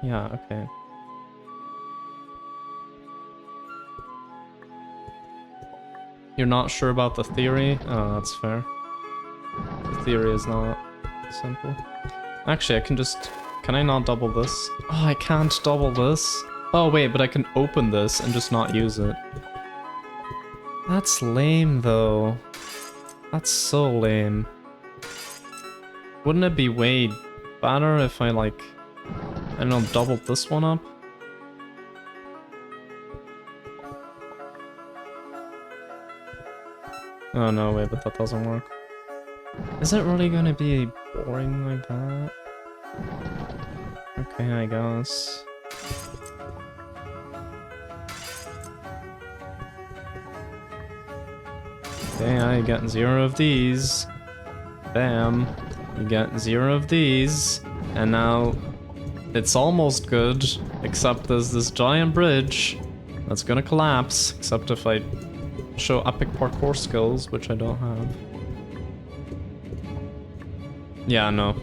Yeah, okay. You're not sure about the theory? Oh, that's fair. The theory is not simple. Actually, I can just... Can I not double this? Oh, I can't double this. Oh, wait, but I can open this and just not use it. That's lame, though. That's so lame. Wouldn't it be way better if I, like... I don't know, doubled this one up? Oh no, wait, but that doesn't work. Is it really gonna be boring like that? Okay, I guess. Okay, I get 0 of these. Bam. You get 0 of these. And now it's almost good, except there's this giant bridge that's gonna collapse, except if I show epic parkour skills, which I don't have. Yeah, no.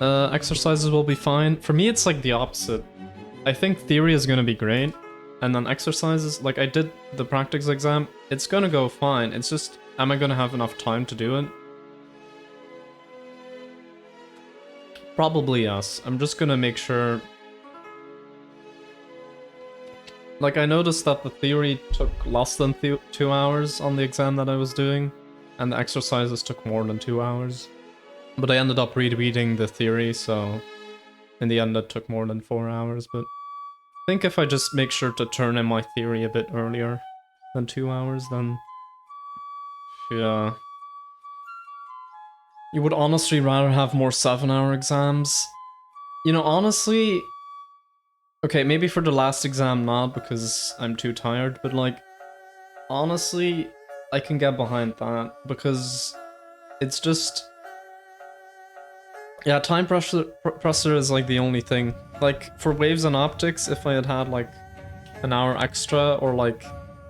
Exercises will be fine. For me, it's like the opposite. I think theory is gonna be great, and then exercises, like I did the practice exam, it's gonna go fine. It's just, am I gonna have enough time to do it? Probably yes. I'm just gonna make sure. Like, I noticed that the theory took less than 2 hours on the exam that I was doing, and the exercises took more than 2 hours. But I ended up rereading the theory, so in the end it took more than 4 hours, but I think if I just make sure to turn in my theory a bit earlier than 2 hours, then yeah. You would honestly rather have more 7-hour exams? You know, honestly... Okay, maybe for the last exam not, because I'm too tired, but like, honestly, I can get behind that, because it's just... Yeah, time pressure is like the only thing. Like, for waves and optics, if I had had like an hour extra, or like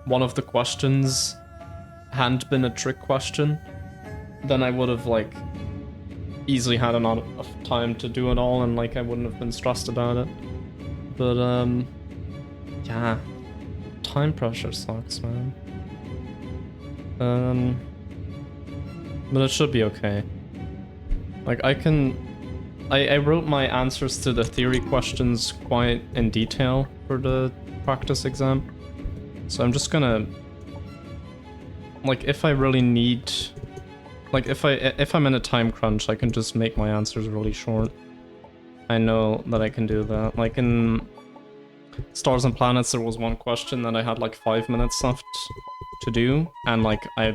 one of the questions hadn't been a trick question, then I would have like easily had enough time to do it all, and like I wouldn't have been stressed about it. But yeah, time pressure sucks, man. But it should be okay. Like, I wrote my answers to the theory questions quite in detail for the practice exam. So I'm just gonna... Like, if I really need... Like, if I'm in a time crunch, I can just make my answers really short. I know that I can do that. Like, in Stars and Planets, there was one question that I had like 5 minutes left to do, and like, I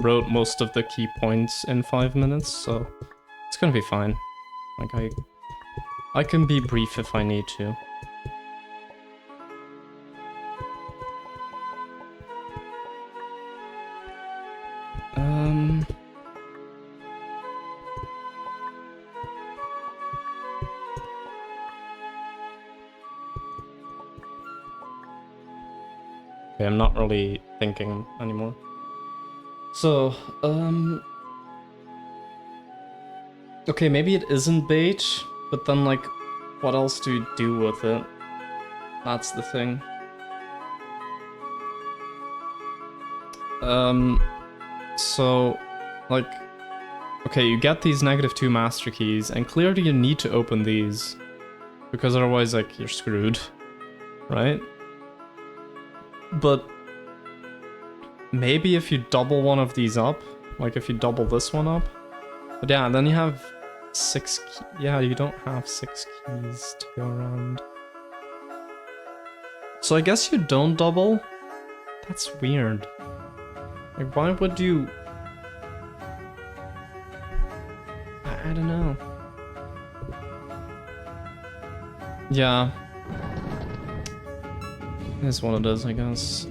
wrote most of the key points in 5 minutes, so... It's gonna be fine. Like, I can be brief if I need to. Okay, I'm not really thinking anymore. So, okay, maybe it isn't bait, but then, like, what else do you do with it? That's the thing. So, like, okay, you get these -2 master keys, and clearly you need to open these, because otherwise, like, you're screwed, right? But maybe if you double one of these up, like if you double this one up, but yeah, then you have 6 yeah, you don't have 6 keys to go around. So I guess you don't double? That's weird. Like, why would you... I don't know. Yeah. It is what it is, I guess.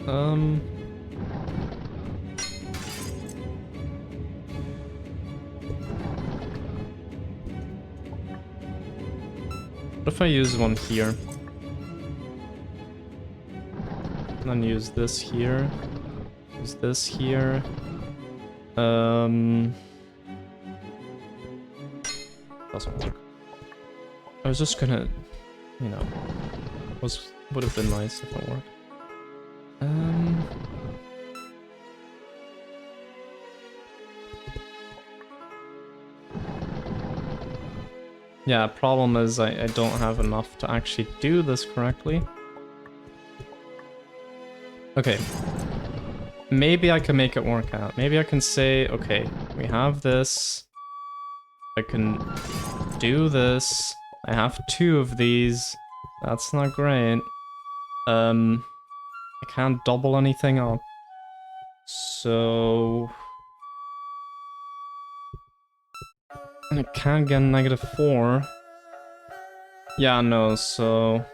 What if I use one here? And then use this here. Use this here. Doesn't work. I was just gonna, you know, would have been nice if it worked. Yeah, problem is I don't have enough to actually do this correctly. Okay. Maybe I can make it work out. Maybe I can say, okay, we have this. I can do this. I have 2 of these. That's not great. I can't double anything up. So... and I can't get -4. Yeah, no, so...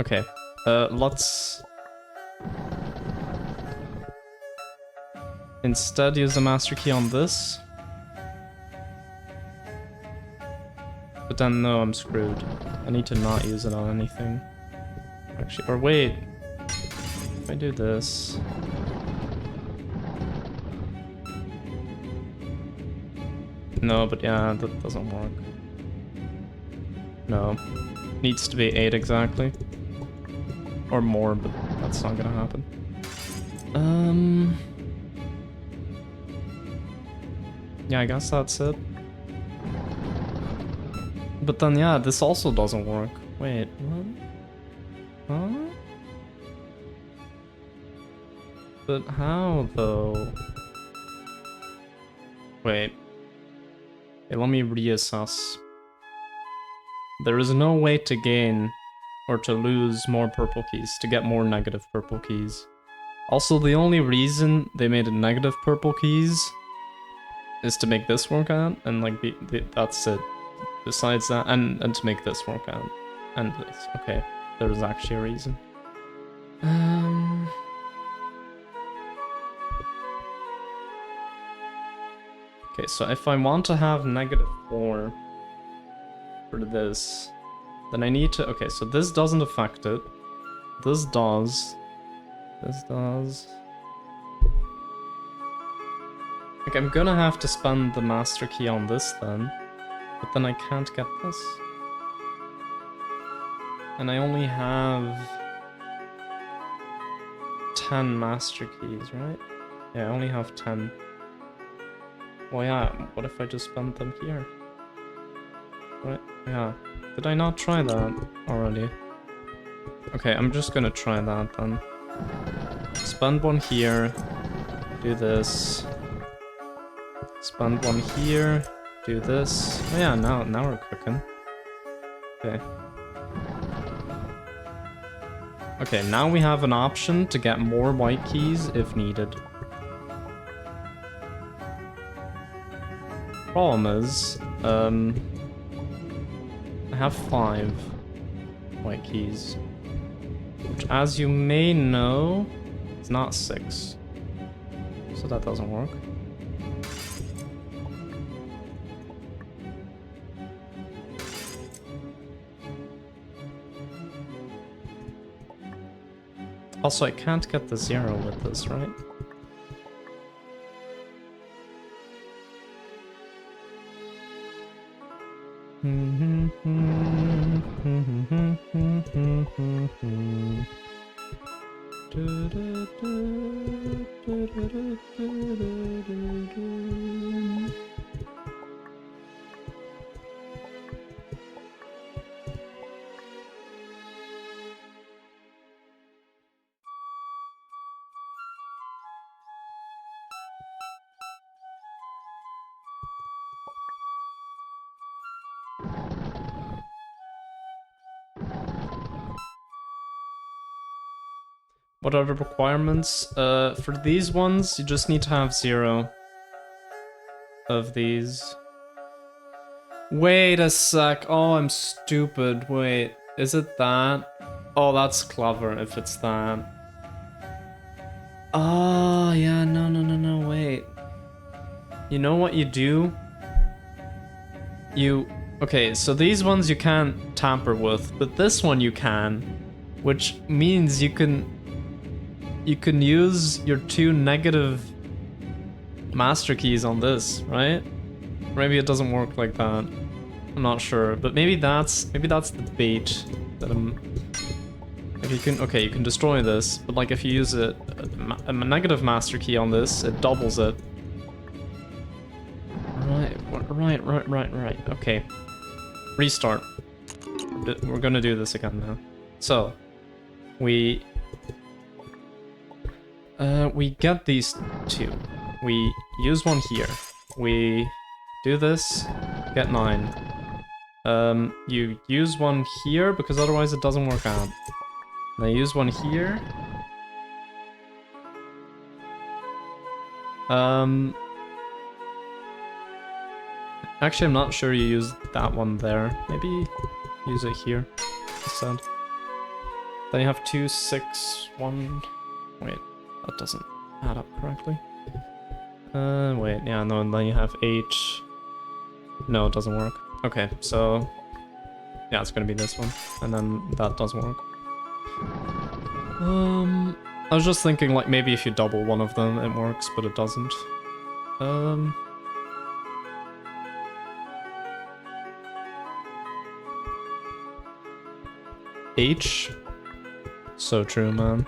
okay, let's... instead use the master key on this. But then, no, I'm screwed. I need to not use it on anything. Actually, or wait. If I do this... no, but yeah, that doesn't work. No. Needs to be 8 exactly. Or more, but that's not gonna happen. Yeah, I guess that's it. But then, yeah, this also doesn't work. Wait, what? Huh? But how, though? Wait. Okay, let me reassess. There is no way to gain or to lose more purple keys, to get more negative purple keys. Also, the only reason they made a negative purple keys is to make this work out, and like, that's it. Besides that, and to make this work out. And this. Okay, there's actually a reason. Okay, so if I want to have -4 for this, then I need to... okay, so this doesn't affect it. This does. This does. Like, I'm gonna have to spend the master key on this then. But then I can't get this. And I only have 10 master keys, right? Yeah, I only have 10. Well, yeah, what if I just spend them here? Right? Yeah. Did I not try that already? Okay, I'm just gonna try that then. Spend one here. Do this. Spend one here. Do this. Oh yeah, now we're cooking. Okay. Okay, now we have an option to get more white keys if needed. Problem is, I have 5 white keys, which, as you may know, is not 6. so that doesn't work. Also, I can't get the 0 with this, right? What are the requirements? For these ones, you just need to have 0 of these. Wait a sec. Oh, I'm stupid. Wait, is it that? Oh, that's clever if it's that. Oh, yeah, no, wait. You know what you do? Okay, so these ones you can't tamper with, but this one you can, which means you can use your 2 negative master keys on this, right? Maybe it doesn't work like that. I'm not sure, but maybe that's the bait that if you can, okay, you can destroy this, but like if you use a negative master key on this, it doubles it. Right. Okay. Restart. We're gonna do this again now. So, we get these 2. We use one here. We do this, get 9. You use one here because otherwise it doesn't work out. And I use one here. Actually, I'm not sure you use that one there. Maybe use it here instead. Then you have 2, 6, 1. Wait, that doesn't add up correctly. Wait, yeah, no, and then you have 8. No, it doesn't work. Okay, so yeah, it's gonna be this one, and then that doesn't work. I was just thinking like maybe if you double one of them, it works, but it doesn't. H. So true, man.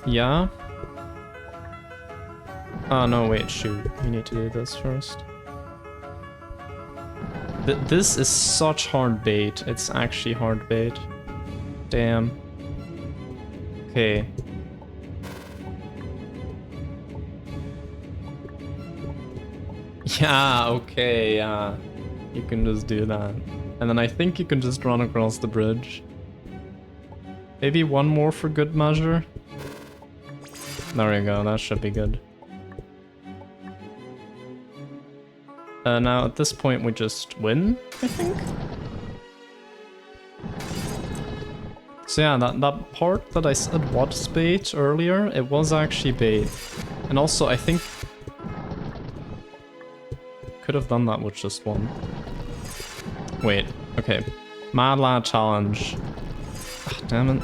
Yeah? Oh, no, wait, shoot. You need to do this first. This is such hard bait. It's actually hard bait. Damn. Okay. Yeah, okay, yeah. You can just do that. And then I think you can just run across the bridge. Maybe one more for good measure. There you go, that should be good. Now at this point we just win, I think? So yeah, that part that I said was bait earlier, it was actually bait. And also I think... could have done that with just one. Wait, okay. Mad Lad Challenge. Ugh, damn it.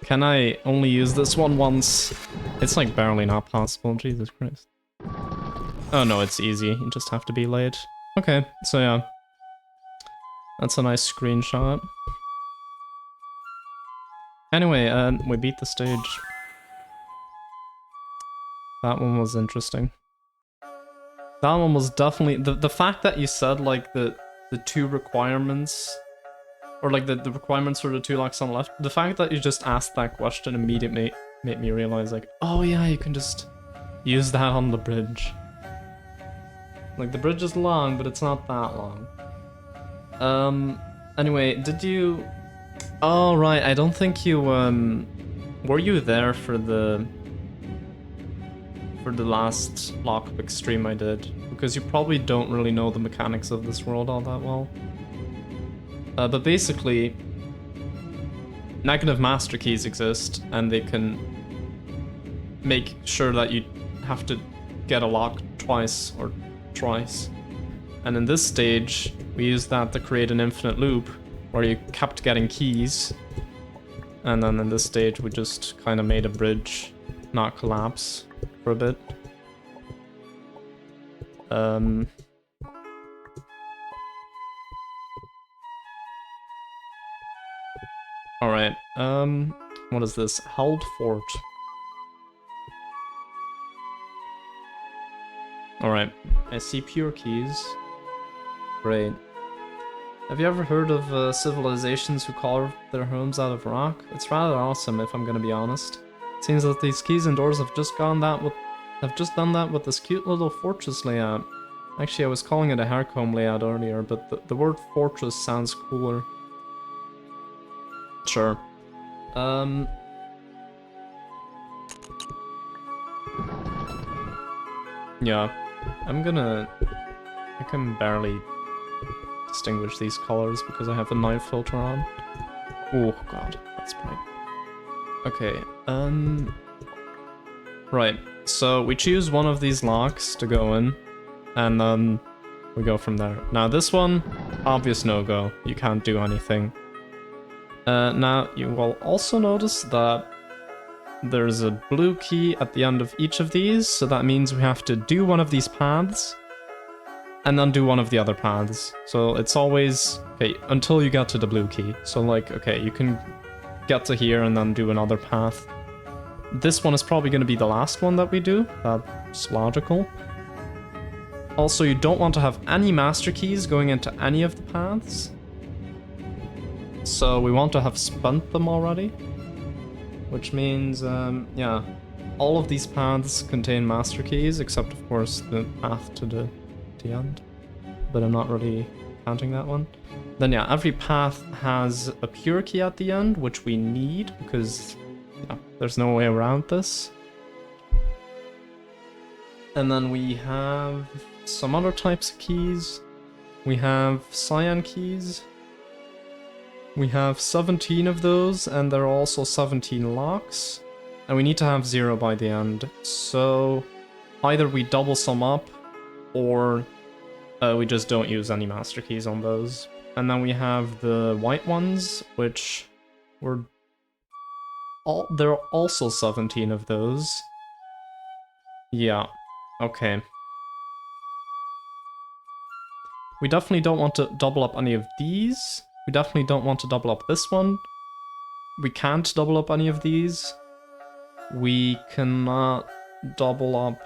Can I only use this one once? It's like barely not possible, Jesus Christ. Oh no, it's easy, you just have to be late. Okay, so yeah. That's a nice screenshot. Anyway, we beat the stage. That one was interesting. That one was definitely... The fact that you said, like, the 2 requirements... Or, like, the requirements for the 2 locks on the left. The fact that you just asked that question immediately made me realize, like, oh yeah, you can just use that on the bridge. Like, the bridge is long, but it's not that long. Anyway, did you Oh, right, I don't think you, were you there for the last Lockpick stream I did? Because you probably don't really know the mechanics of this world all that well. But basically, negative master keys exist, and they can make sure that you have to get a lock twice or thrice. And in this stage, we used that to create an infinite loop where you kept getting keys. And then in this stage, we just kind of made a bridge not collapse for a bit. Alright, what is this? Held Fort. Alright, I see pure keys. Great. Have you ever heard of civilizations who carve their homes out of rock? It's rather awesome, if I'm gonna be honest. It seems that these keys and doors have just done that with this cute little fortress layout. Actually, I was calling it a Haircomb layout earlier, but the word fortress sounds cooler. Sure. Yeah, I can barely distinguish these colors because I have a night filter on. Oh god, that's bright. Okay, right, so we choose one of these locks to go in, and then we go from there. Now this one, obvious no-go, you can't do anything. Now you will also notice that there's a blue key at the end of each of these, so that means we have to do one of these paths, and then do one of the other paths. So it's always, okay, until you get to the blue key. So like, okay, you can get to here and then do another path. This one is probably going to be the last one that we do. That's logical. Also, you don't want to have any master keys going into any of the paths. So we want to have spent them already. Which means, yeah, all of these paths contain master keys, except of course the path to the end. But I'm not really counting that one. Then yeah, every path has a pure key at the end, which we need, because yeah, there's no way around this. And then we have some other types of keys. We have cyan keys. We have 17 of those, and there are also 17 locks. And we need to have 0 by the end. So either we double sum up, or we just don't use any master keys on those. And then we have the white ones, which there are also 17 of those. Yeah, okay. We definitely don't want to double up any of these. We definitely don't want to double up this one. We can't double up any of these. We cannot double up...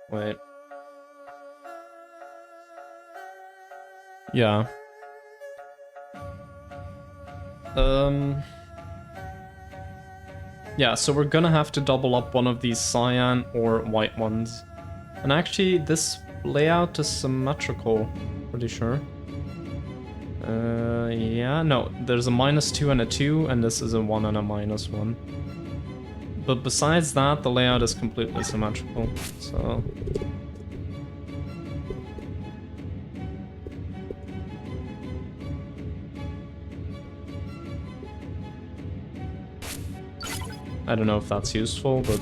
Wait. Yeah. Yeah, so we're gonna have to double up one of these cyan or white ones. And actually, this layout is symmetrical, pretty sure. Yeah, no, there's a -2 and a 2, and this is a 1 and a -1. But besides that, the layout is completely symmetrical, so... I don't know if that's useful, but...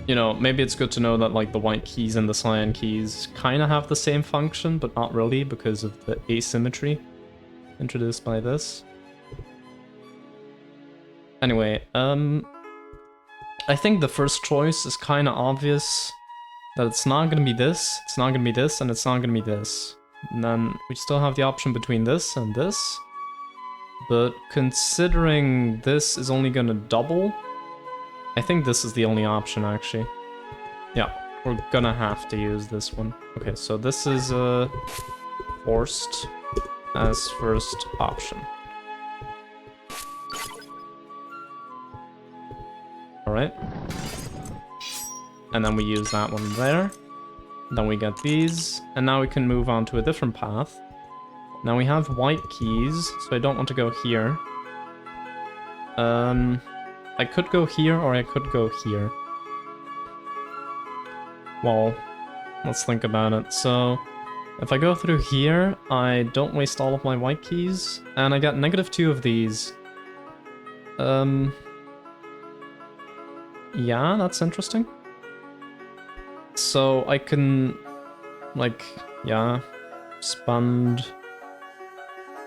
You know, maybe it's good to know that, like, the white keys and the cyan keys kind of have the same function, but not really, because of the asymmetry introduced by this. Anyway, I think the first choice is kind of obvious, that it's not going to be this, it's not going to be this, and it's not going to be this. And then we still have the option between this and this. But considering this is only going to double, I think this is the only option, actually. Yeah, we're gonna have to use this one. Okay, so this is forced as first option. Alright. And then we use that one there. Then we get these, and now we can move on to a different path. Now we have white keys, so I don't want to go here. I could go here or I could go here. Well, let's think about it. So, if I go through here, I don't waste all of my white keys, and I get -2 of these. Yeah, that's interesting. So I can, like, yeah, spend...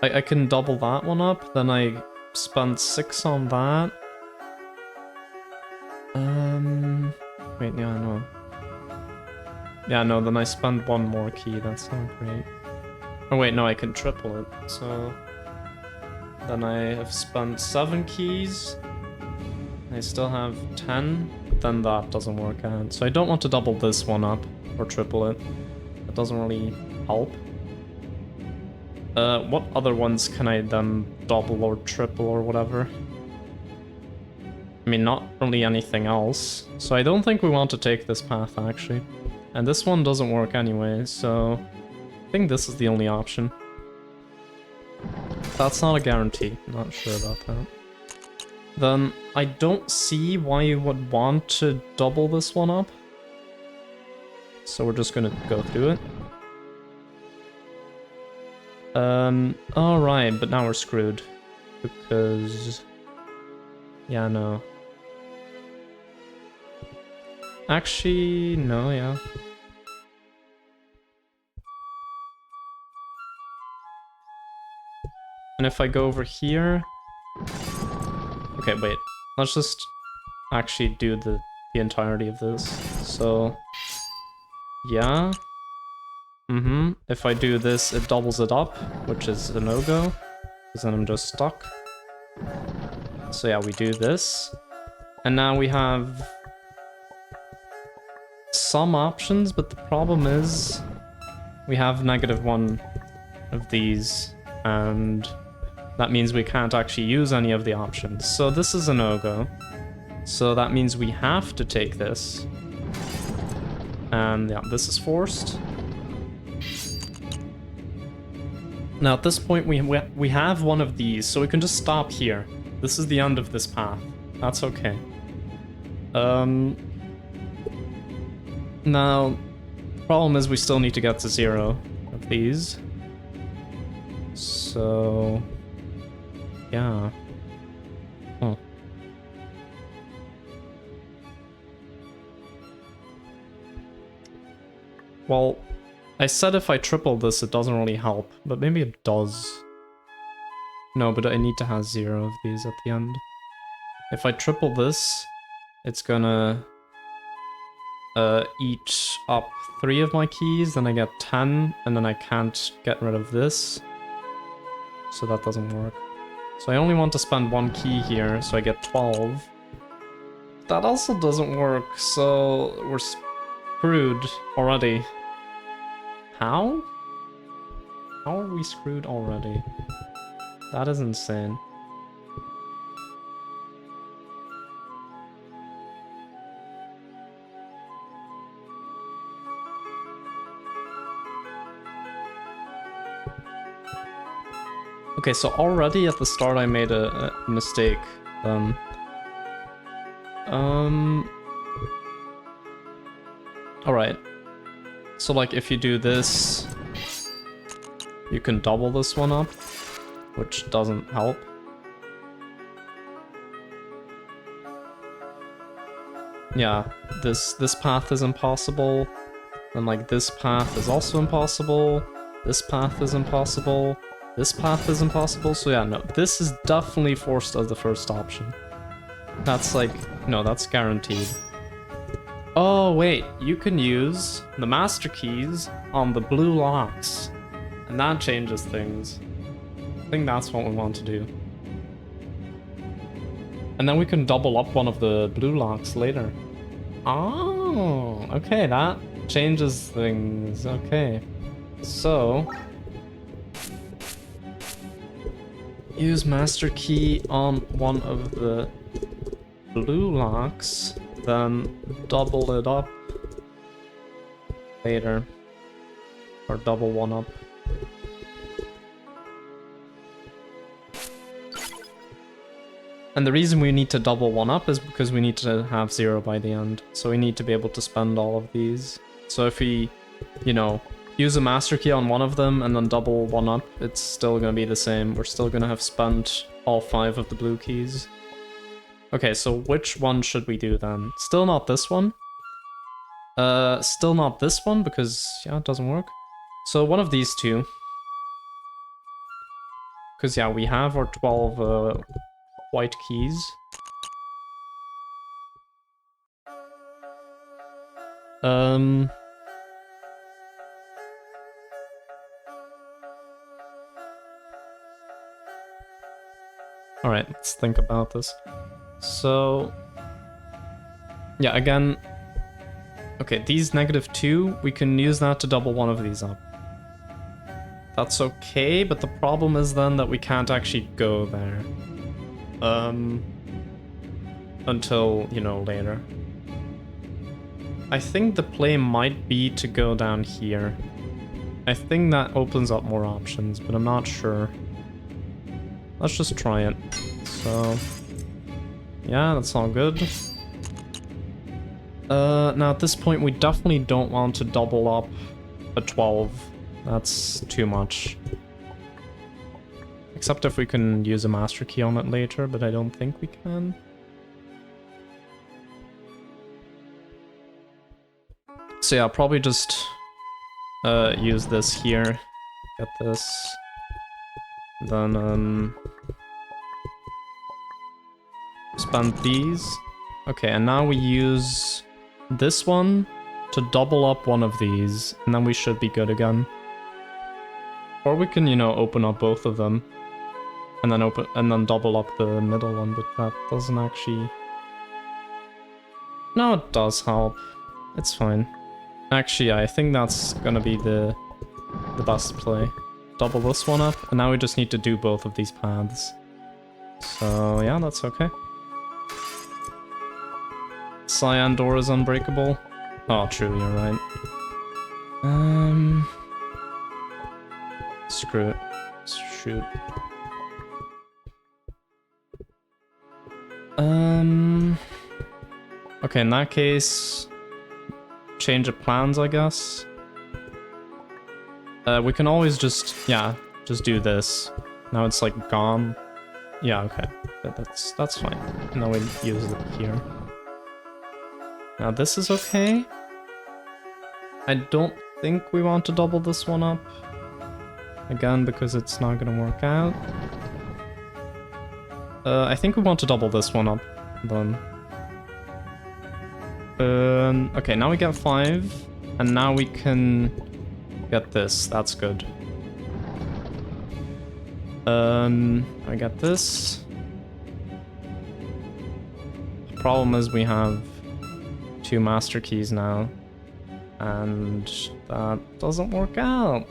I can double that one up, then I spend 6 on that. Wait, yeah, no. Yeah, no, then I spend 1 more key, that's not great. Oh wait, no, I can triple it, so... Then I have spent 7 keys. I still have 10, but then that doesn't work out. So I don't want to double this one up, or triple it. That doesn't really help. What other ones can I then double or triple or whatever? I mean, not really anything else. So I don't think we want to take this path, actually. And this one doesn't work anyway, so... I think this is the only option. That's not a guarantee, not sure about that. Then I don't see why you would want to double this one up. So we're just gonna go through it. Alright, but now we're screwed. Because... Yeah, no. Actually, no, yeah. And if I go over here... Okay, wait. Let's just actually do the entirety of this. So... Yeah. If I do this, it doubles it up, which is a no-go. Because then I'm just stuck. So yeah, we do this. And now we have... some options, but the problem is... we have -1 of these, and... that means we can't actually use any of the options. So this is a no-go. So that means we have to take this. And yeah, this is forced. Now at this point we have one of these, so we can just stop here. This is the end of this path. That's okay. Now, the problem is we still need to get to 0 of these. So... yeah. Huh. Well, I said if I triple this, it doesn't really help, but maybe it does. No, but I need to have 0 of these at the end. If I triple this, it's gonna eat up 3 of my keys, then I get 10, and then I can't get rid of this. So that doesn't work. So I only want to spend 1 key here, so I get 12. That also doesn't work, so we're screwed already. How? How are we screwed already? That is insane. Okay, so already at the start I made a mistake. Alright. So like if you do this, you can double this one up, which doesn't help. Yeah, this path is impossible, and like this path is also impossible, this path is impossible, this path is impossible, so yeah, no, this is definitely forced as the first option. That's like, no, that's guaranteed. Oh wait, you can use the master keys on the blue locks, and that changes things. I think that's what we want to do. And then we can double up one of the blue locks later. Oh, okay, that changes things, okay. So... use master key on one of the blue locks, then double it up later. Or double one up. And the reason we need to double one up is because we need to have 0 by the end. So we need to be able to spend all of these. So if we, you know, use a master key on one of them and then double one up, it's still going to be the same. We're still going to have spent all 5 of the blue keys. Okay, so which one should we do then? Still not this one. Still not this one because, yeah, it doesn't work. So one of these two. Because, yeah, we have our 12 white keys. Alright, let's think about this. So, yeah, again, okay, these -2, we can use that to double one of these up. That's okay, but the problem is then that we can't actually go there. Until, you know, later. I think the play might be to go down here. I think that opens up more options, but I'm not sure. Let's just try it. So, yeah, that's all good. Now at this point we definitely don't want to double up a 12. That's too much. Except if we can use a master key on it later, but I don't think we can. So yeah, probably just use this here. Get this. Then spend these. Okay, and now we use this one to double up one of these, and then we should be good again. Or we can, you know, open up both of them, and then double up the middle one, but that doesn't actually... No, it does help. It's fine. Actually, I think that's gonna be the best play. Double this one up, and now we just need to do both of these paths. So yeah, that's okay. Cyan door is unbreakable. Oh, true, you're right. Screw it. Shoot. Okay, in that case, change of plans, I guess. We can always just, yeah, just do this. Now it's like gone. Yeah, okay, that's fine. Now we use it here. Now this is okay. I don't think we want to double this one up. Again, because it's not gonna work out. I think we want to double this one up, then. Okay, now we get 5, and now we can get this. That's good. I get this. The problem is we have 2 master keys now, and that doesn't work out.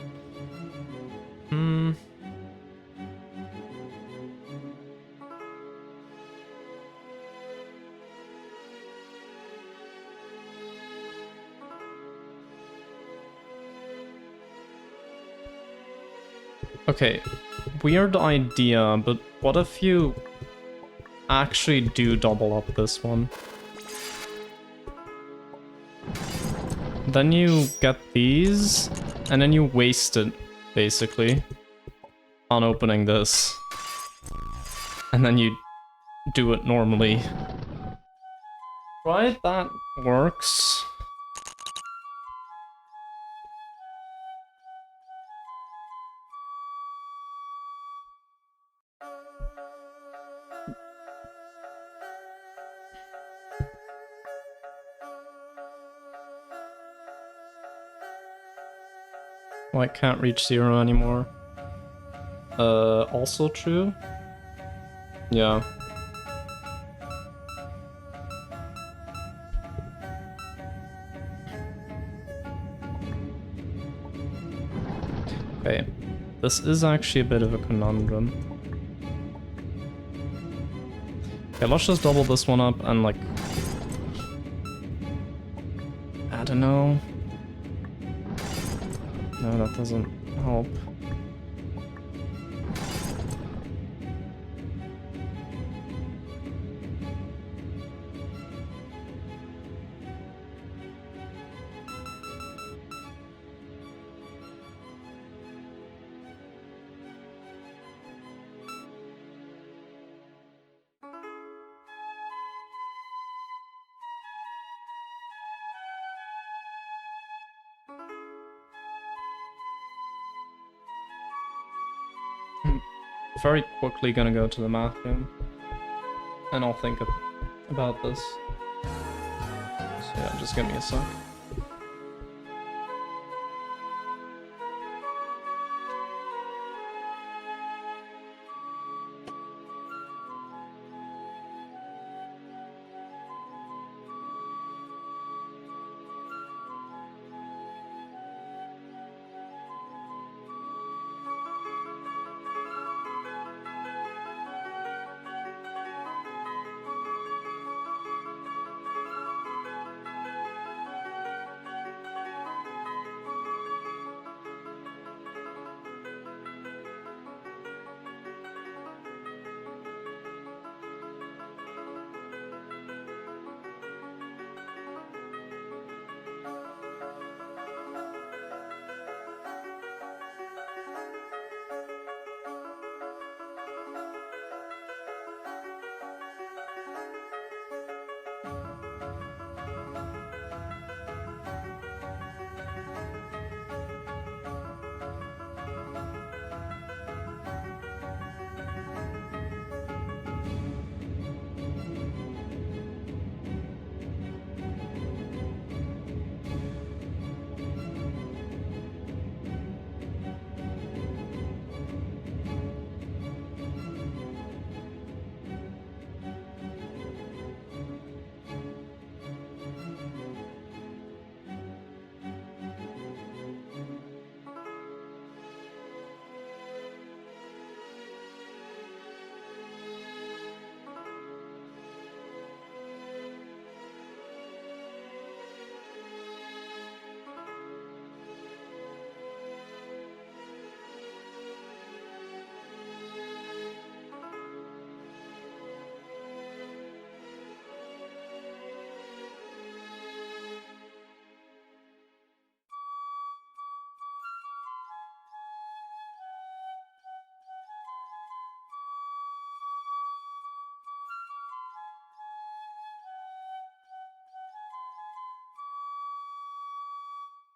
Okay, weird idea, but what if you actually do double up this one? Then you get these, and then you waste it, basically, on opening this. And then you do it normally. Right, that works. White can't reach 0 anymore. Also true? Yeah. Okay. This is actually a bit of a conundrum. Okay, let's just double this one up and like... I don't know. No, that doesn't help. very quickly gonna go to the bathroom. And I'll think about this. So yeah, just give me a sec.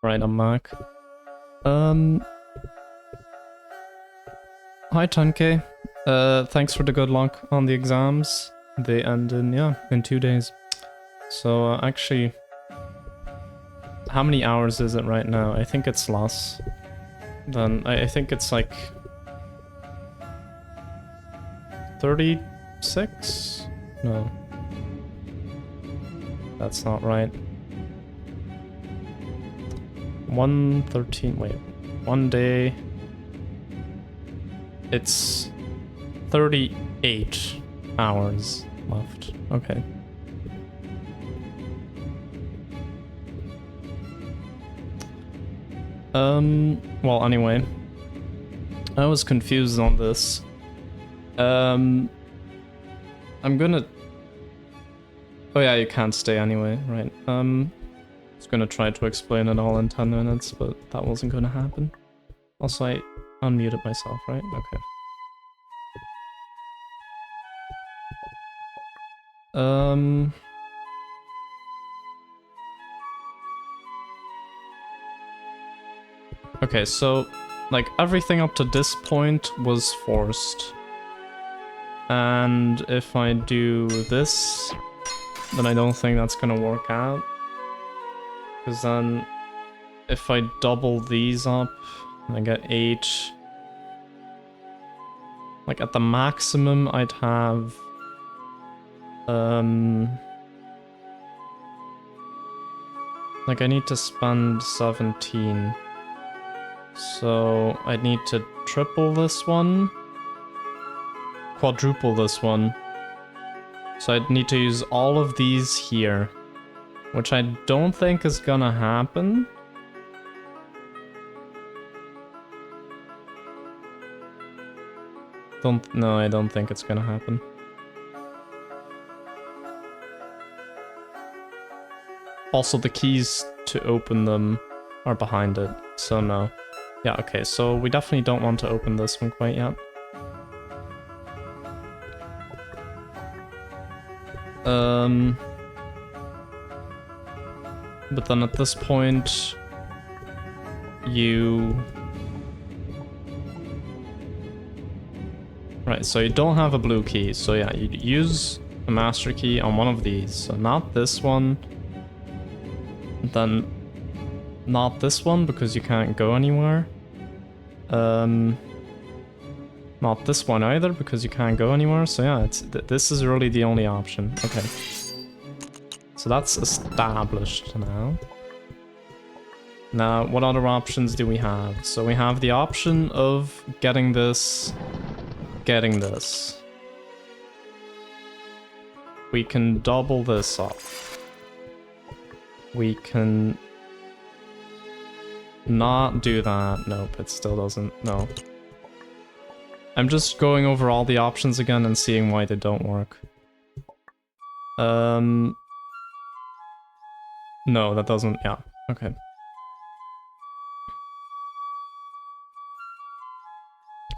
Right, I'm Mark. Hi, Tanke. Thanks for the good luck on the exams. They end in 2 days. So, actually, how many hours is it right now? I think it's less. Then, I think it's like 36? No. That's not right. 113, wait. 1 day. It's 38 hours left. Okay. Well, anyway. I was confused on this. I'm gonna... Oh yeah, you can't stay anyway, right. I was gonna try to explain it all in 10 minutes, but that wasn't gonna happen. Also, I unmuted myself, right? Okay. Okay, so, like, everything up to this point was forced. And if I do this, then I don't think that's gonna work out. Because then, if I double these up, I get 8. Like, at the maximum, I'd have... Like, I need to spend 17. So, I'd need to triple this one. Quadruple this one. So I'd need to use all of these here. Which I don't think is gonna happen. No, I don't think it's gonna happen. Also, the keys to open them are behind it, so no. Yeah, okay, so we definitely don't want to open this one quite yet. But then at this point, Right, so you don't have a blue key. So yeah, you'd use a master key on one of these. So not this one. Then not this one because you can't go anywhere. Not this one either because you can't go anywhere. So yeah, this is really the only option. Okay. So that's established now. Now, what other options do we have? So we have the option of getting this, getting this. We can double this up. We can not do that. Nope, it still doesn't. No. I'm just going over all the options again and seeing why they don't work. No, that doesn't. Yeah, okay.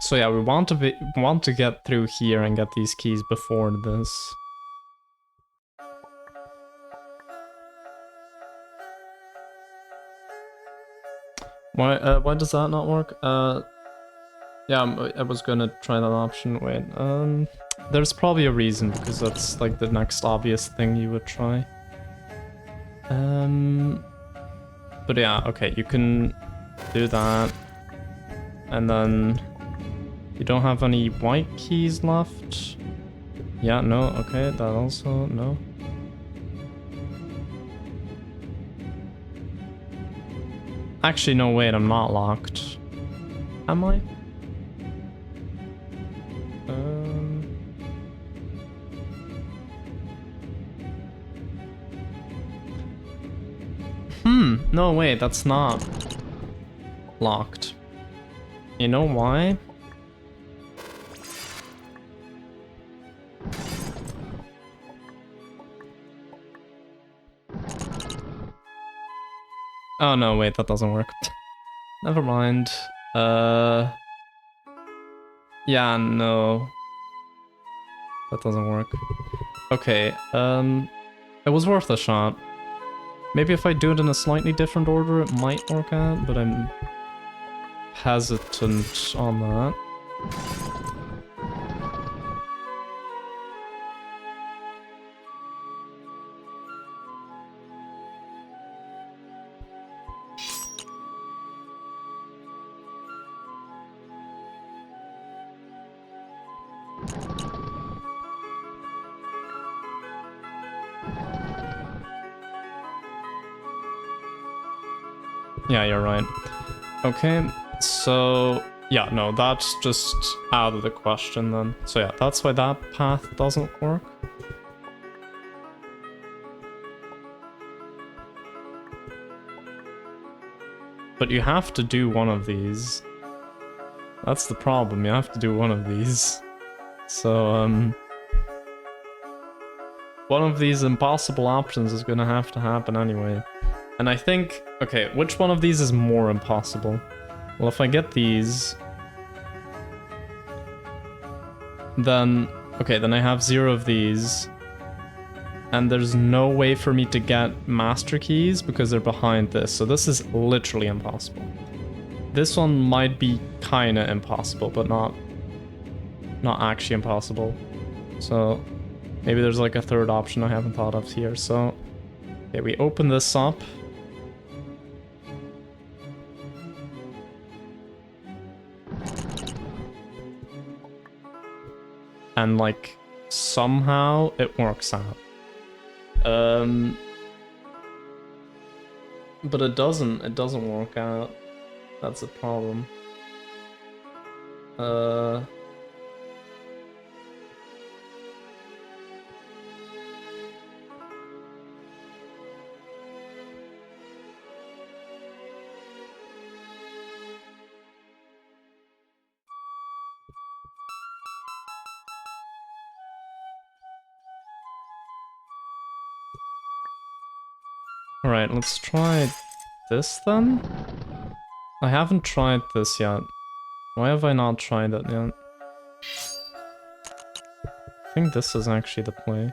So yeah, we want to get through here and get these keys before this. Why does that not work? Yeah, I was gonna try that option. Wait, there's probably a reason because that's like the next obvious thing you would try. But yeah, okay, you can do that, and then you don't have any white keys left. Yeah, no, okay, that also no. Actually, no, wait, I'm not locked. Am I? No, wait, that's not locked. You know why? Oh no, wait, that doesn't work. Never mind. Yeah, no. That doesn't work. Okay, it was worth a shot. Maybe if I do it in a slightly different order, it might work out, but I'm hesitant on that. Yeah, you're right. Okay, so yeah, no, that's just out of the question then. So yeah, that's why that path doesn't work. But you have to do one of these. That's the problem, you have to do one of these. So, one of these impossible options is gonna have to happen anyway. And I think, okay, which one of these is more impossible? Well, if I get these, then, okay, then I have 0 of these. And there's no way for me to get master keys because they're behind this. So this is literally impossible. This one might be kinda impossible, but not actually impossible. So maybe there's like a third option I haven't thought of here. So, okay, we open this up. And like, somehow it works out. But it doesn't work out. That's a problem. Alright, let's try this then? I haven't tried this yet. Why have I not tried it yet? I think this is actually the play.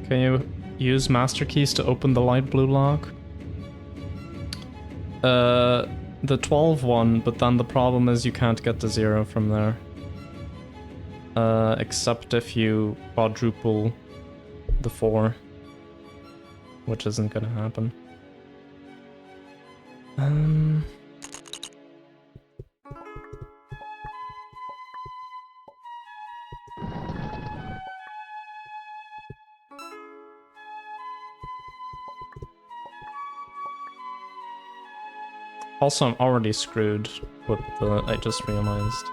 Can you use master keys to open the light blue lock? The 12 one, but then the problem is you can't get the 0 from there. Except if you quadruple the 4. Which isn't gonna happen. Also, I'm already screwed with the... I just realized.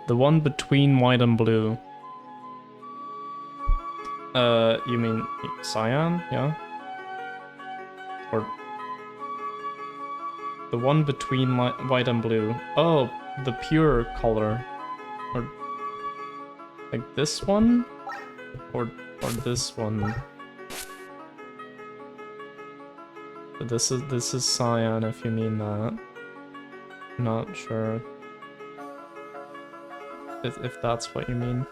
The one between white and blue. You mean cyan? Yeah? Or... The one between white and blue. Oh, the pure color. Or... Like this one? Or this one? But this is cyan if you mean that. Not sure. If that's what you mean.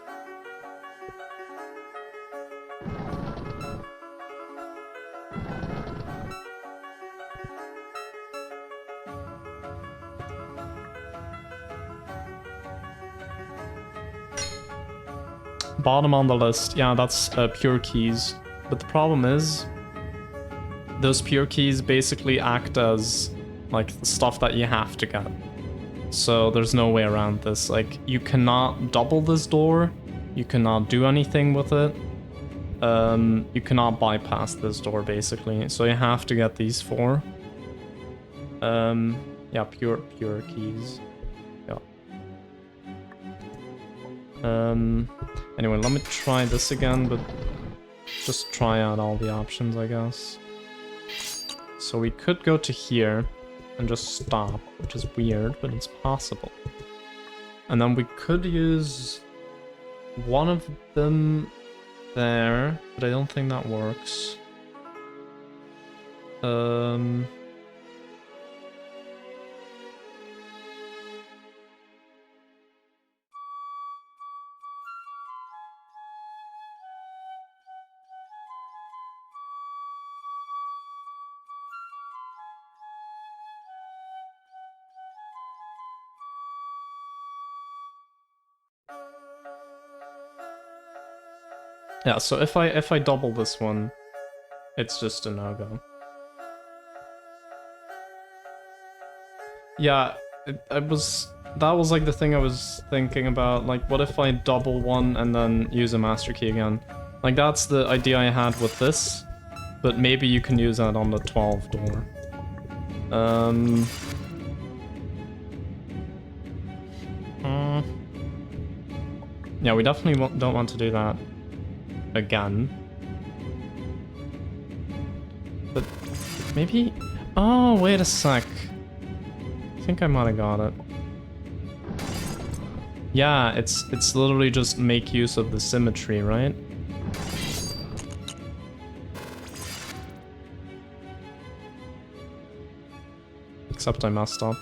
Bottom on the list, yeah, that's pure keys. But the problem is, those pure keys basically act as like the stuff that you have to get. So there's no way around this. Like, you cannot double this door, you cannot do anything with it, you cannot bypass this door basically. So you have to get these 4. Yeah, pure keys. Yeah. Anyway, let me try this again, but just try out all the options, I guess. So we could go to here and just stop, which is weird, but it's possible. And then we could use one of them there, but I don't think that works. Yeah, so if I double this one, it's just a no-go. Yeah, that was like the thing I was thinking about. Like, what if I double one and then use a master key again? Like, that's the idea I had with this, but maybe you can use that on the 12 door. Yeah, we definitely don't want to do that again. But maybe... Oh, wait a sec. I think I might have got it. Yeah, it's literally just make use of the symmetry, right? Except I messed up.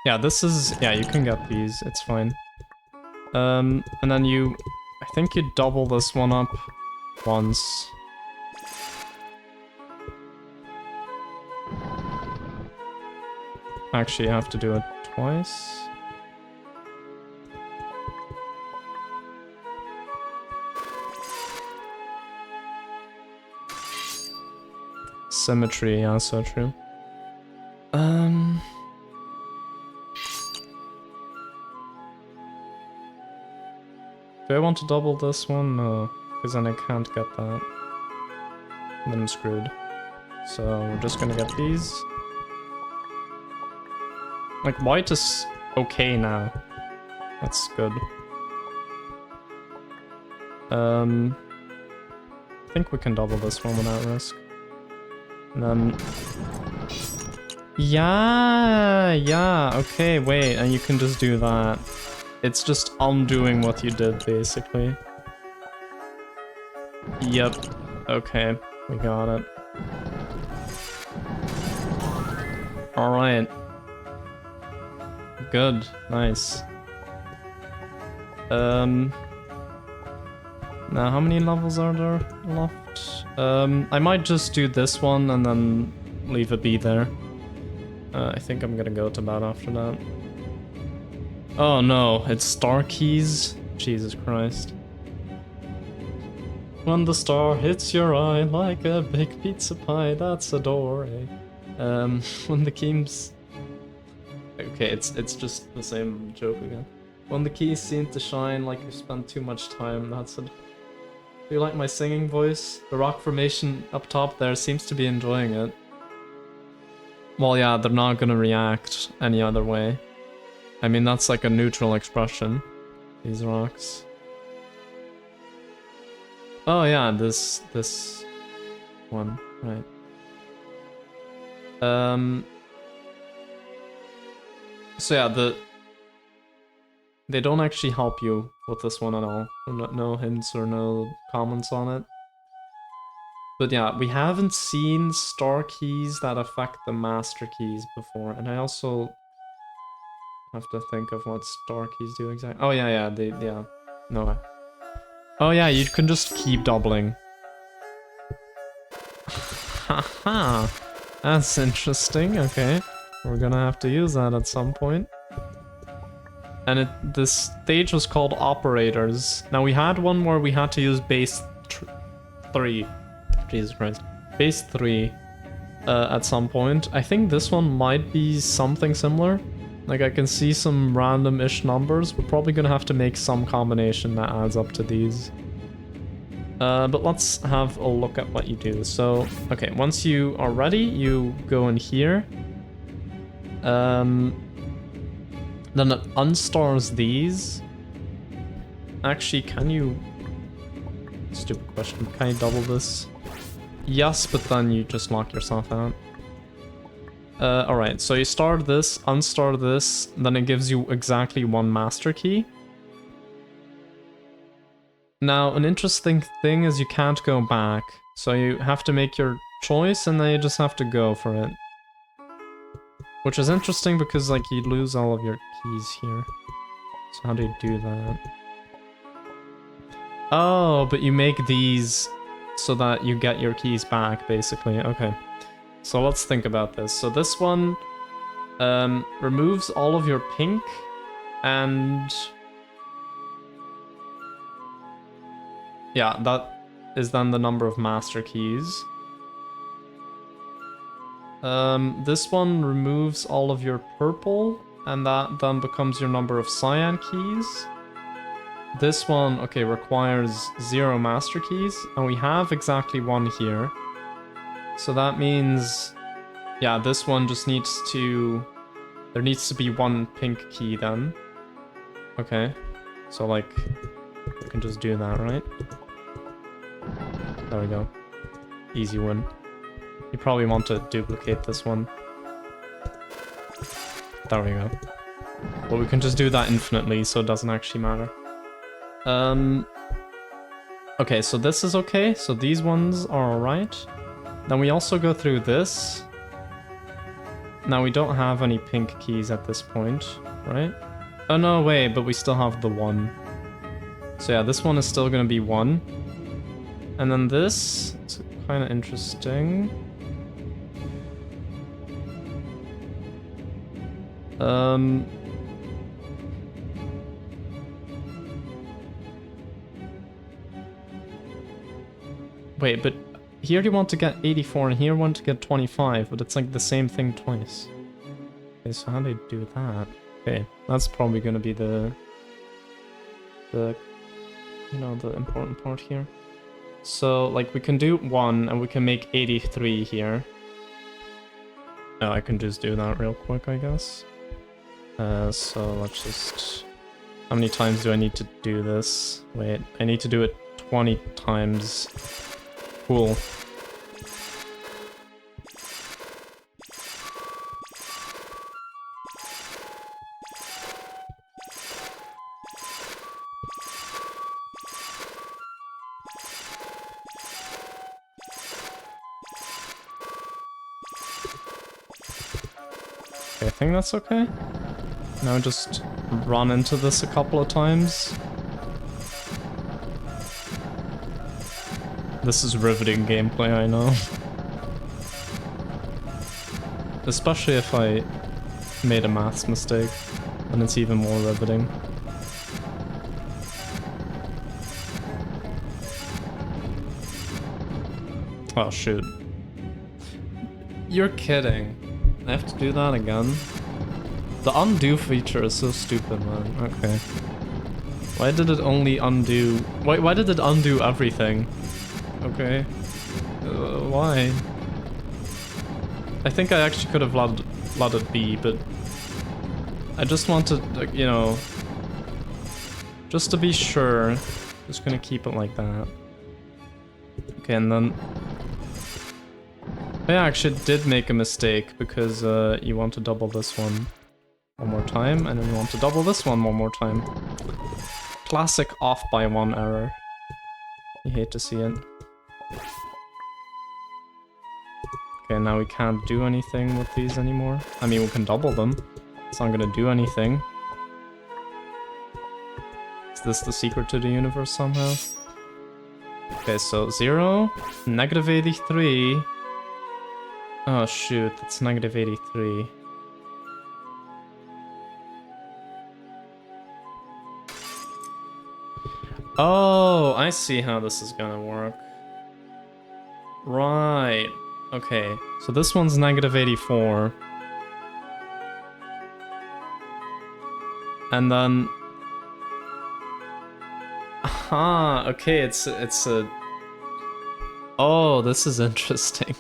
Yeah, this is... Yeah, you can get these, it's fine. And then you... I think you double this one up once. Actually, you have to do it twice. Symmetry, yeah, so true. Do I want to double this one? No, because then I can't get that. And then I'm screwed. So we're just gonna get these. Like, white is okay now. That's good. think we can double this one without risk. And then... Yeah, okay, wait, and you can just do that. It's just undoing what you did, basically. Yep, okay, we got it. Alright. Good, nice. Now how many levels are there left? I might just do this one and then leave it be there. I think I'm gonna go to bed after that. Oh no, it's star keys? Jesus Christ. When the star hits your eye like a big pizza pie, that's a door, eh? When the keys... Okay, it's just the same joke again. When the keys seem to shine like you spent too much time, that's it. Do you like my singing voice? The rock formation up top there seems to be enjoying it. Well, yeah, they're not gonna react any other way. I mean, that's like a neutral expression, these rocks. Oh yeah, this one, right. So yeah, they don't actually help you with this one at all. No hints or no comments on it. But yeah, we haven't seen star keys that affect the master keys before, and I also have to think of what star keys do exactly. Oh yeah, yeah, no. Oh yeah, you can just keep doubling. Haha, that's interesting, okay. We're gonna have to use that at some point. And this stage was called Operators. Now we had one where we had to use base 3. Jesus Christ. Base 3 at some point. I think this one might be something similar. Like I can see some random-ish numbers. We're probably gonna have to make some combination that adds up to these. But let's have a look at what you do. So, okay, once you are ready, you go in here. Then it unstars these. Actually, can you... Stupid question. Can you double this? Yes, but then you just lock yourself out. Alright, so you start this, unstar this, then it gives you exactly one master key. Now, an interesting thing is you can't go back. So you have to make your choice and then you just have to go for it. Which is interesting because, like, you lose all of your keys here. So how do you do that? Oh, but you make these so that you get your keys back, basically. Okay. So let's think about this. So this one removes all of your pink and... Yeah, that is then the number of master keys. This one removes all of your purple, and that then becomes your number of cyan keys. This one, okay, requires 0 master keys, and we have exactly 1 here. So that means, yeah, this one just needs to... There needs to be 1 pink key then. Okay, so like, we can just do that, right? There we go. Easy win. You probably want to duplicate this one. There we go. But we can just do that infinitely, so it doesn't actually matter. Okay, so this is okay. So these ones are alright. Then we also go through this. Now we don't have any pink keys at this point, right? Oh no, wait, but we still have the 1. So yeah, this one is still gonna be 1. And then this, it's kind of interesting. Wait, but here you want to get 84 and here you want to get 25, but it's like the same thing twice. Okay, so how do you do that? Okay, that's probably gonna be the you know, the important part here. So, like, we can do 1 and we can make 83 here. Oh, I can just do that real quick, I guess. So let's just... How many times do I need to do this? Wait, I need to do it 20 times. Cool. Okay, I think that's okay. Now just run into this a couple of times. This is riveting gameplay, I know. Especially if I made a maths mistake, then it's even more riveting. Oh shoot. You're kidding. I have to do that again? The undo feature is so stupid, man. Okay. Why did it only undo... Why did it undo everything? Okay. Why? I think I actually could have let it be, but... I just wanted, like, you know... Just to be sure. Just gonna keep it like that. Okay, and then... I actually did make a mistake, because you want to double this one more time, and then you want to double this one more time. Classic off by one error. You hate to see it. Okay, now we can't do anything with these anymore. I mean, we can double them. It's not gonna do anything. Is this the secret to the universe somehow? Okay, so 0, negative 83. Oh shoot, that's negative 83. Oh, I see how this is gonna work. Right. Okay, so this one's negative 84. And then... Aha, okay, it's a... Oh, this is interesting.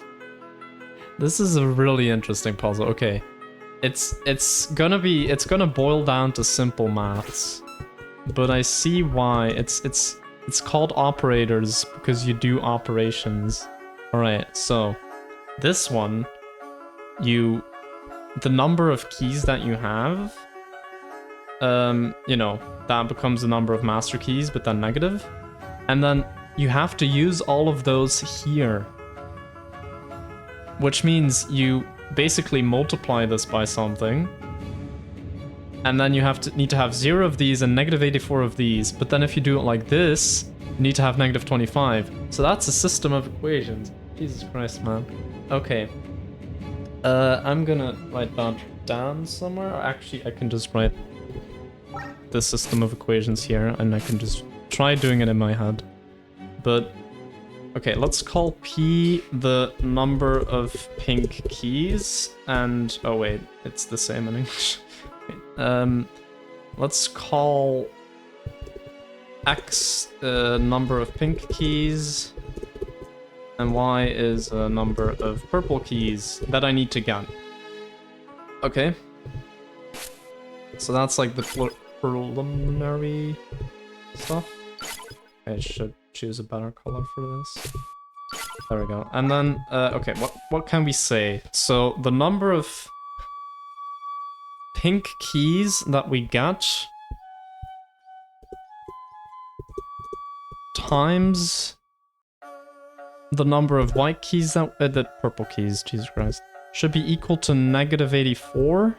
This is a really interesting puzzle. Okay. It's gonna boil down to simple maths. But I see why. It's called operators because you do operations. Alright, so this one, the number of keys that you have, you know, that becomes the number of master keys, but then negative. And then you have to use all of those here. Which means you basically multiply this by something. And then you need to have 0 of these and negative 84 of these. But then if you do it like this, you need to have negative 25. So that's a system of equations. Jesus Christ, man. Okay. I'm gonna write that down somewhere. Or actually, I can just write the system of equations here, and I can just try doing it in my head. But, okay, let's call P the number of pink keys, and, oh wait, it's the same in English. Let's call X the number of pink keys, and Y is a number of purple keys that I need to get. Okay. So that's like the preliminary stuff. I should choose a better color for this. There we go. And then, okay, what can we say? So the number of pink keys that we get times the number of white keys that the purple keys, Jesus Christ, should be equal to negative 84.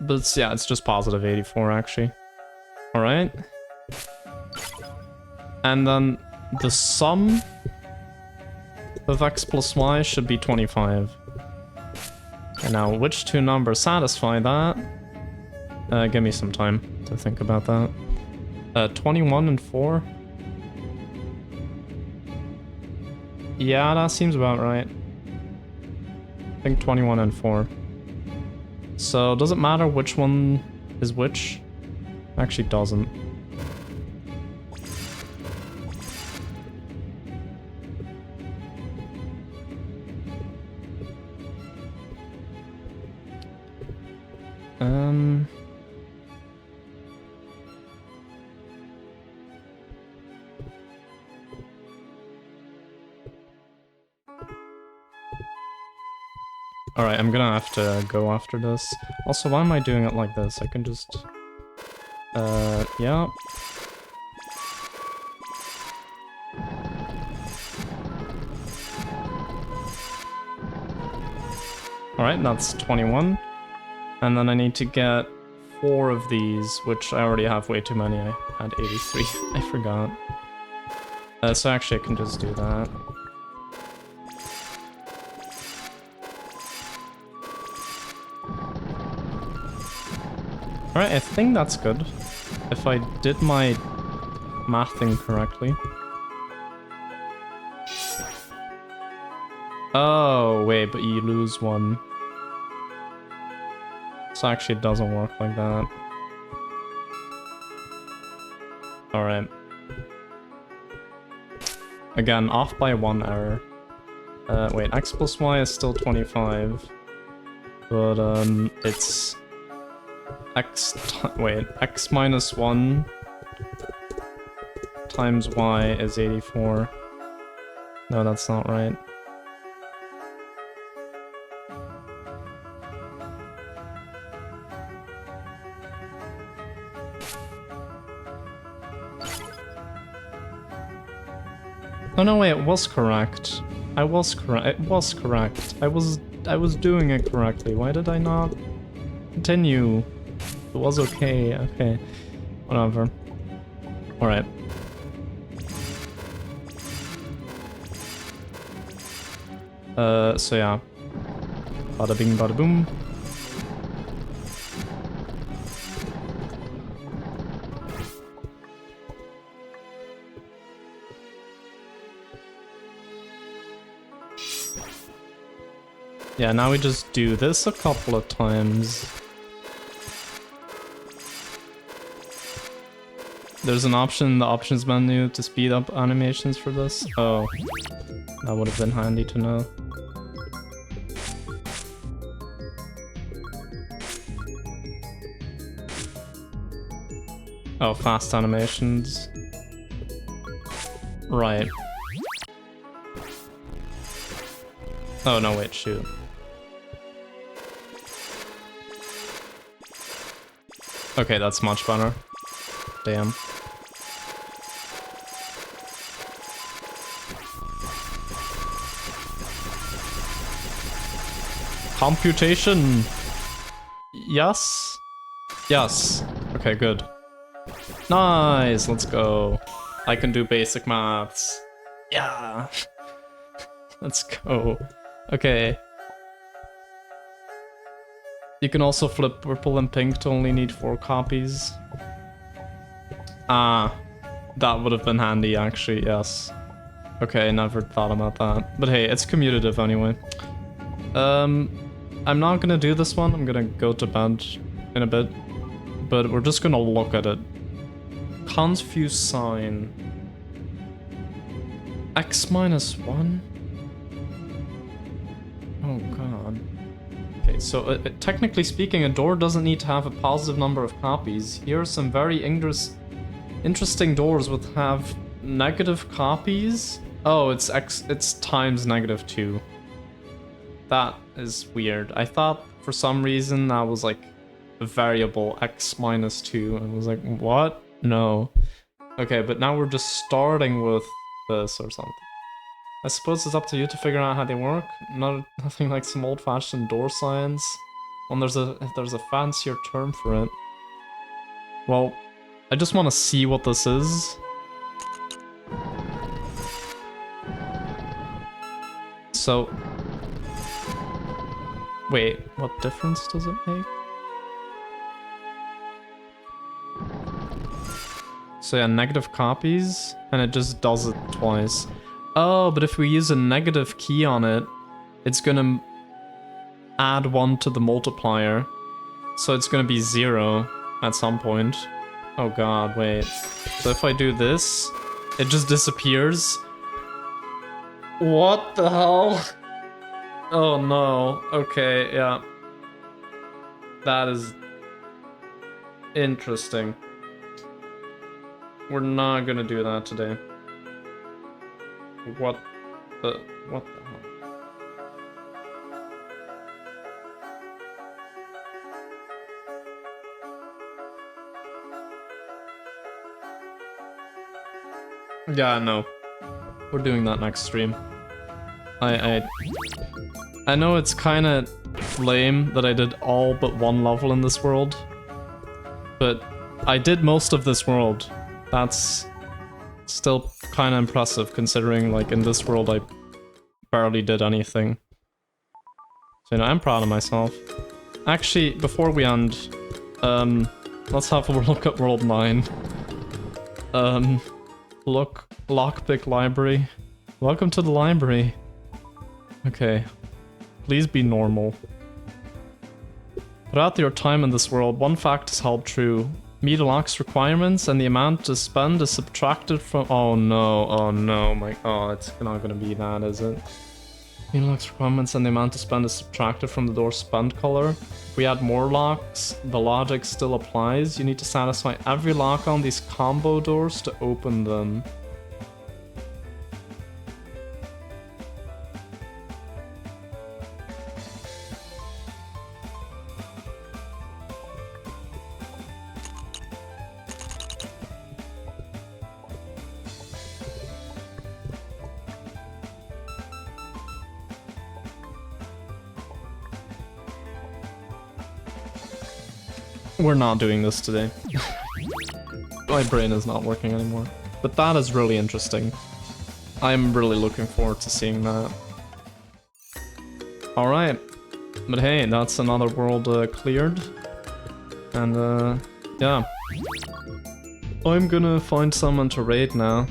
But yeah, it's just positive 84 actually. All right. And then the sum of x plus y should be 25. And now, which two numbers satisfy that? Give me some time to think about that. 21 and 4. Yeah, that seems about right. I think 21 and 4. So, does it matter which one is which? Actually, doesn't. Alright, I'm gonna have to go after this. Also, why am I doing it like this? I can just... yeah. Alright, that's 21. And then I need to get 4 of these, which I already have way too many. I had 83. I forgot. So actually I can just do that. Alright, I think that's good. If I did my mathing correctly. Oh, wait, but you lose 1. So actually it doesn't work like that. Alright. Again, off by 1 error. Wait, x plus y is still 25. But, it's... x minus 1 times y is 84. No, that's not right. Oh no, wait, it was correct. I was correct. It was correct. I was doing it correctly. Why did I not continue? It was okay. Okay. Whatever. Alright. So yeah. Bada bing, bada boom. Yeah, now we just do this a couple of times. There's an option in the options menu to speed up animations for this. Oh, that would have been handy to know. Oh, fast animations. Right. Oh, no, wait, shoot. Okay, that's much better. Damn. Computation! Yes? Yes. Okay, good. Nice, let's go. I can do basic maths. Yeah! Let's go. Okay. You can also flip purple and pink to only need 4 copies. Ah, that would have been handy actually, yes. Okay, never thought about that. But hey, it's commutative anyway. I'm not gonna do this one, I'm gonna go to bed in a bit. But we're just gonna look at it. Confuse sign. X minus 1? Oh god. Okay, so technically speaking, a door doesn't need to have a positive number of copies. Here are some very interesting doors with have negative copies. Oh, it's times -2. That is weird. I thought for some reason that was like a variable x minus 2. I was like, what? No. Okay, but now we're just starting with this or something. I suppose it's up to you to figure out how they work. Nothing like some old-fashioned door science. When there's a fancier term for it. Well, I just want to see what this is. So, wait, what difference does it make? So yeah, negative copies, and it just does it twice. Oh, but if we use a negative key on it, it's gonna add 1 to the multiplier. So it's gonna be 0 at some point. Oh god, wait. So if I do this, it just disappears. What the hell? Oh no. Okay, yeah. That is interesting. We're not gonna do that today. What the hell? Yeah, no. We're doing that next stream. I know it's kinda lame that I did all but one level in this world, but I did most of this world. That's still kinda impressive considering, like, in this world I barely did anything. So, you know, I'm proud of myself. Actually, before we end, let's have a look at World 9. Lockpick library. Welcome to the library. Okay. Please be normal. Throughout your time in this world, one fact has held true. Meet unlocks requirements and the amount to spend is subtracted from— oh no, my— oh, it's not gonna be that, is it? Meet unlocks requirements and the amount to spend is subtracted from the door's spend color. If we add more locks, the logic still applies. You need to satisfy every lock on these combo doors to open them. We're not doing this today. My brain is not working anymore. But that is really interesting. I'm really looking forward to seeing that. Alright. But hey, that's another world cleared. And yeah. I'm gonna find someone to raid now.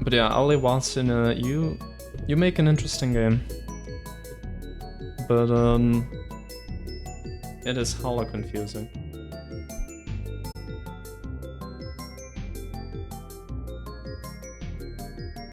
But yeah, Ali Watson, you make an interesting game. But it is hella confusing.